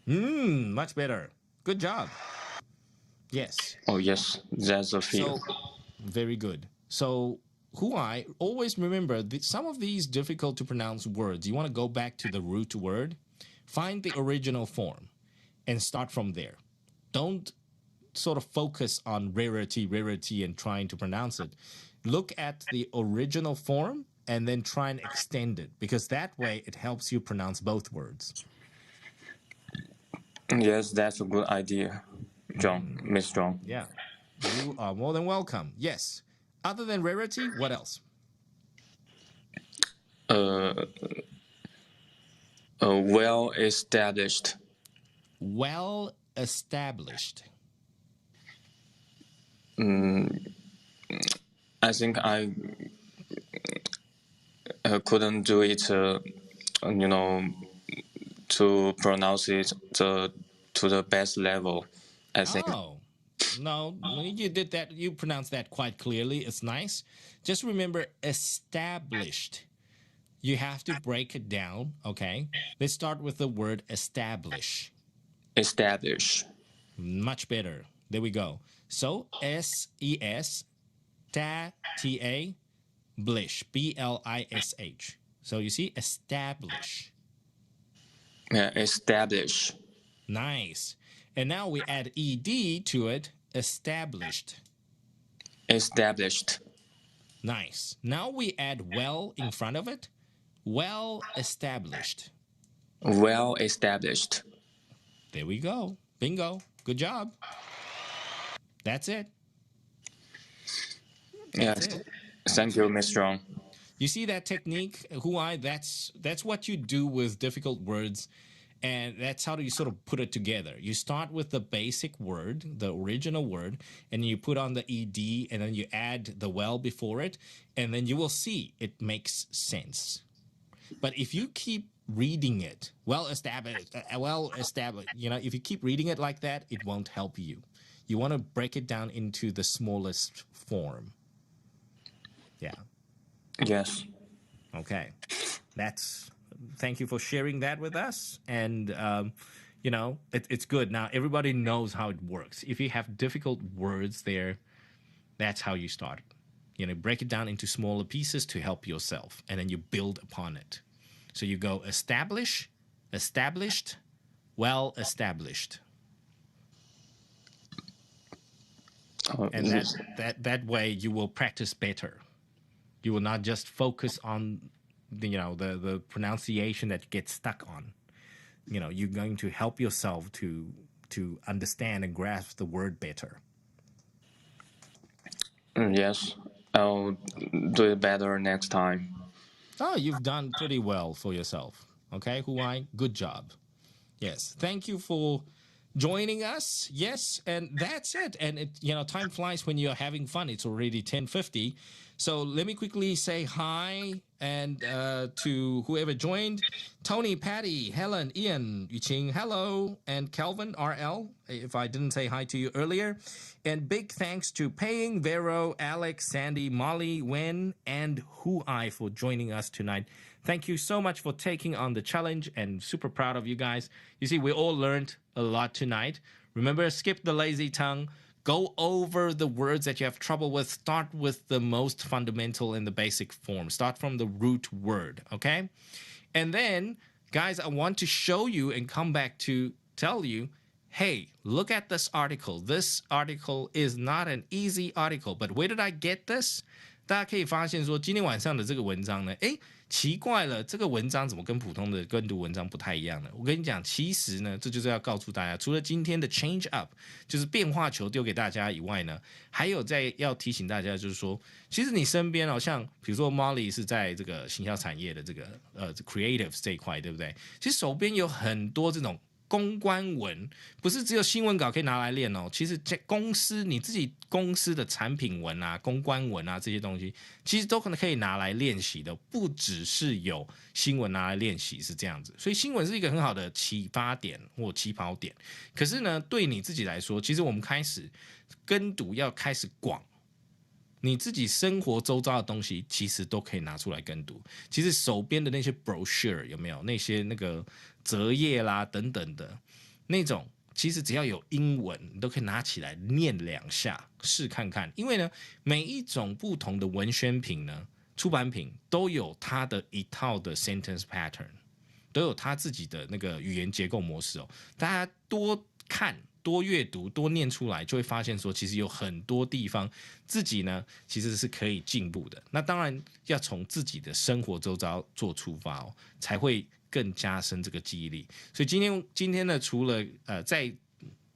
[SPEAKER 1] Much better. Good job. Yes.
[SPEAKER 9] Oh, yes, that's a feel.
[SPEAKER 1] So, very good. So, Huai, always remember that some of these difficult to pronounce words, you want to go back to the root word, find the original form, and start from there. Don't sort of focus on rarity, and trying to pronounce it. Look at the original form and then try and extend it, because that way it helps you pronounce both words.
[SPEAKER 9] Yes, that's a good idea, John, Miss John.
[SPEAKER 1] Yeah, you are more than welcome. Yes. Other than rarity, what else?
[SPEAKER 9] Well established.
[SPEAKER 1] Well established.
[SPEAKER 9] I think I couldn't do it, to pronounce it to the best level, I think.
[SPEAKER 1] Oh, no, you did that. You pronounced that quite clearly. It's nice. Just remember established. You have to break it down, okay? Let's start with the word establish.
[SPEAKER 9] Establish.
[SPEAKER 1] Much better. There we go. So S-E-S, T-A, blish, B-L-I-S-H. So you see, establish.
[SPEAKER 9] Yeah, establish.
[SPEAKER 1] Nice. And now we add ed to it, established.
[SPEAKER 9] Established.
[SPEAKER 1] Nice. Now we add well in front of it, well established.
[SPEAKER 9] Well established.
[SPEAKER 1] There we go. Bingo. Good job. That's it.
[SPEAKER 9] Yes. Thank you, Miss John.
[SPEAKER 1] You see that technique, Huai? That's what you do with difficult words, and that's how you sort of put it together. You start with the basic word, the original word, and you put on the ed, and then you add the well before it, and then you will see it makes sense. But if you keep reading it, well established, if you keep reading it like that, it won't help you. You want to break it down into the smallest form. Yeah.
[SPEAKER 9] Yes.
[SPEAKER 1] Okay. Thank you for sharing that with us. And, it's good. Now, everybody knows how it works. If you have difficult words there, that's how you start. Break it down into smaller pieces to help yourself, and then you build upon it. So you go establish, established, well established. And that way you will practice better. You will not just focus on the pronunciation that you get stuck on. You're going to help yourself to understand and grasp the word better.
[SPEAKER 9] Yes, I'll do it better next time.
[SPEAKER 1] Oh, you've done pretty well for yourself. Okay, Huai, good job. Yes, thank you for joining us. Yes, and that's it. And time flies when you're having fun. It's already 10:50. So let me quickly say hi and to whoever joined: Tony, Patty, Helen, Ian, Yuqing, hello, and Kelvin, RL, if I didn't say hi to you earlier. And big thanks to Paying, Vero, Alex, Sandy, Molly, Wen, and Huai for joining us tonight. Thank you so much for taking on the challenge, and super proud of you guys. You see, we all learned a lot tonight. Remember, skip the lazy tongue. Go over the words that you have trouble with. Start with the most fundamental in the basic form. Start from the root word, okay? And then, guys, I want to show you and come back to tell you, hey, look at this article. This article is not an easy article, but where did I get this? 大家可以发现说，今天晚上的这个文章呢，奇怪了，这个文章怎么跟普通的跟读文章不太一样呢？我跟你讲，其实呢，这就是要告诉大家，除了今天的 change up 就是变化球丢给大家以外呢，还有要提醒大家，就是说，其实你身边像比如说 Molly 是在这个行销产业的这个creatives 这一块，对不对？其实手边有很多这种公关文，不是只有新闻稿可以拿来练哦。其实你自己公司的产品文啊、公关文啊这些东西，其实都可以拿来练习的，不只是有新闻拿来练习是这样子。所以新闻是一个很好的启发点或起跑点。可是呢，对你自己来说，其实我们开始跟读要开始广。你自己生活周遭的东西，其实都可以拿出来跟读。其实手边的那些 brochure 有没有那些那个折页啦等等的那种，其实只要有英文，你都可以拿起来念2下试看看。因为呢，每一种不同的文宣品呢，出版品都有它的一套的 sentence pattern， 都有它自己的那个语言结构模式哦。大家多看。多阅读，多念出来，就会发现说，其实有很多地方自己呢，其实是可以进步的。那当然要从自己的生活周遭做出发哦，才会更加深这个记忆力。所以今天呢，除了再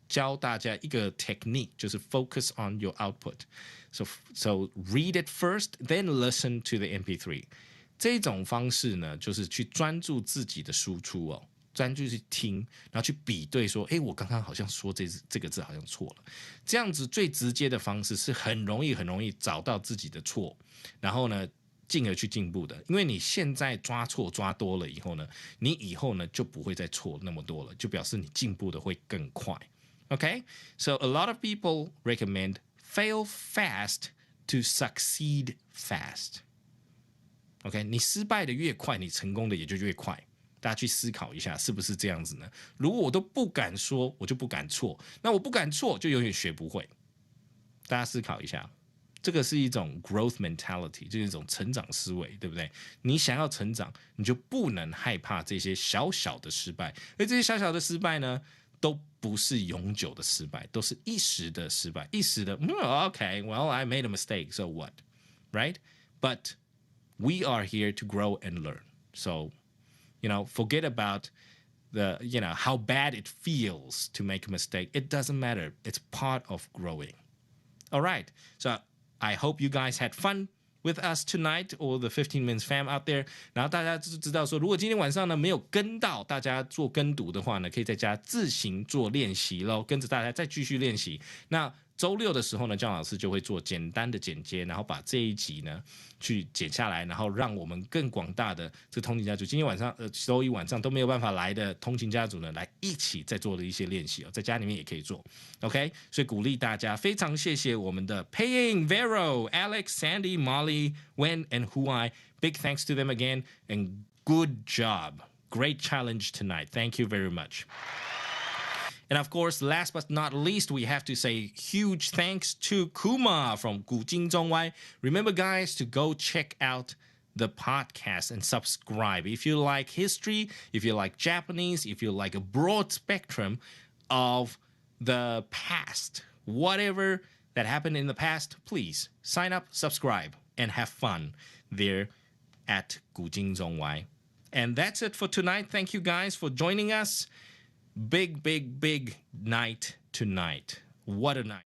[SPEAKER 1] 教大家一个 technique， 就是 focus on your output。So read it first, then listen to the MP3。这种方式呢，就是去专注自己的输出哦。专注去听，然后去比对说，我刚刚好像说这个字好像错了。这样子最直接的方式是很容易找到自己的错，然后呢，进而去进步的。因为你现在抓错抓多了以后呢，你以后呢就不会再错那么多了，就表示你进步的会更快。Okay? So a lot of people recommend fail fast to succeed fast. OK? 你失败的越快，你成功的也就越快。大家去思考一下，是不是这样子呢？如果我都不敢说，我就不敢错，那我不敢错，就永远学不会。大家思考一下，这个是一种 growth mentality， 就是一种成长思维，对不对？你想要成长，你就不能害怕这些小小的失败，而这些小小的失败呢，都不是永久的失败，都是一时的失败，一时的okay, well, I made a mistake, so what? Right? But we are here to grow and learn. So,forget about how bad it feels to make a mistake. It doesn't matter. It's part of growing. All right. So I hope you guys had fun with us tonight, or the 15 Minutes fam out there. 然后大家就知道说，如果今天晚上呢没有跟到大家做跟读的话呢，可以在家自行做练习咯，跟着大家再继续练习。那周6的时候呢，姜老师就会做简单的剪接，然后把这一集呢去剪下来，然后让我们更广大的这通勤家族，今天晚上周1晚上都没有办法来的通勤家族呢，来一起再做的一些练习哦，在家里面也可以做 ，OK？ 所以鼓励大家，非常谢谢我们的 Paying Vero、Alex、Sandy、Molly、Wen and Huai。Big thanks to them again and good job. Great challenge tonight. Thank you very much.And of course, last but not least, we have to say huge thanks to Kuma from 古今中歪. Remember, guys, to go check out the podcast and subscribe. If you like history, if you like Japanese, if you like a broad spectrum of the past, whatever that happened in the past, please sign up, subscribe, and have fun there at 古今中歪. And that's it for tonight. Thank you guys for joining us.Big night tonight. What a night.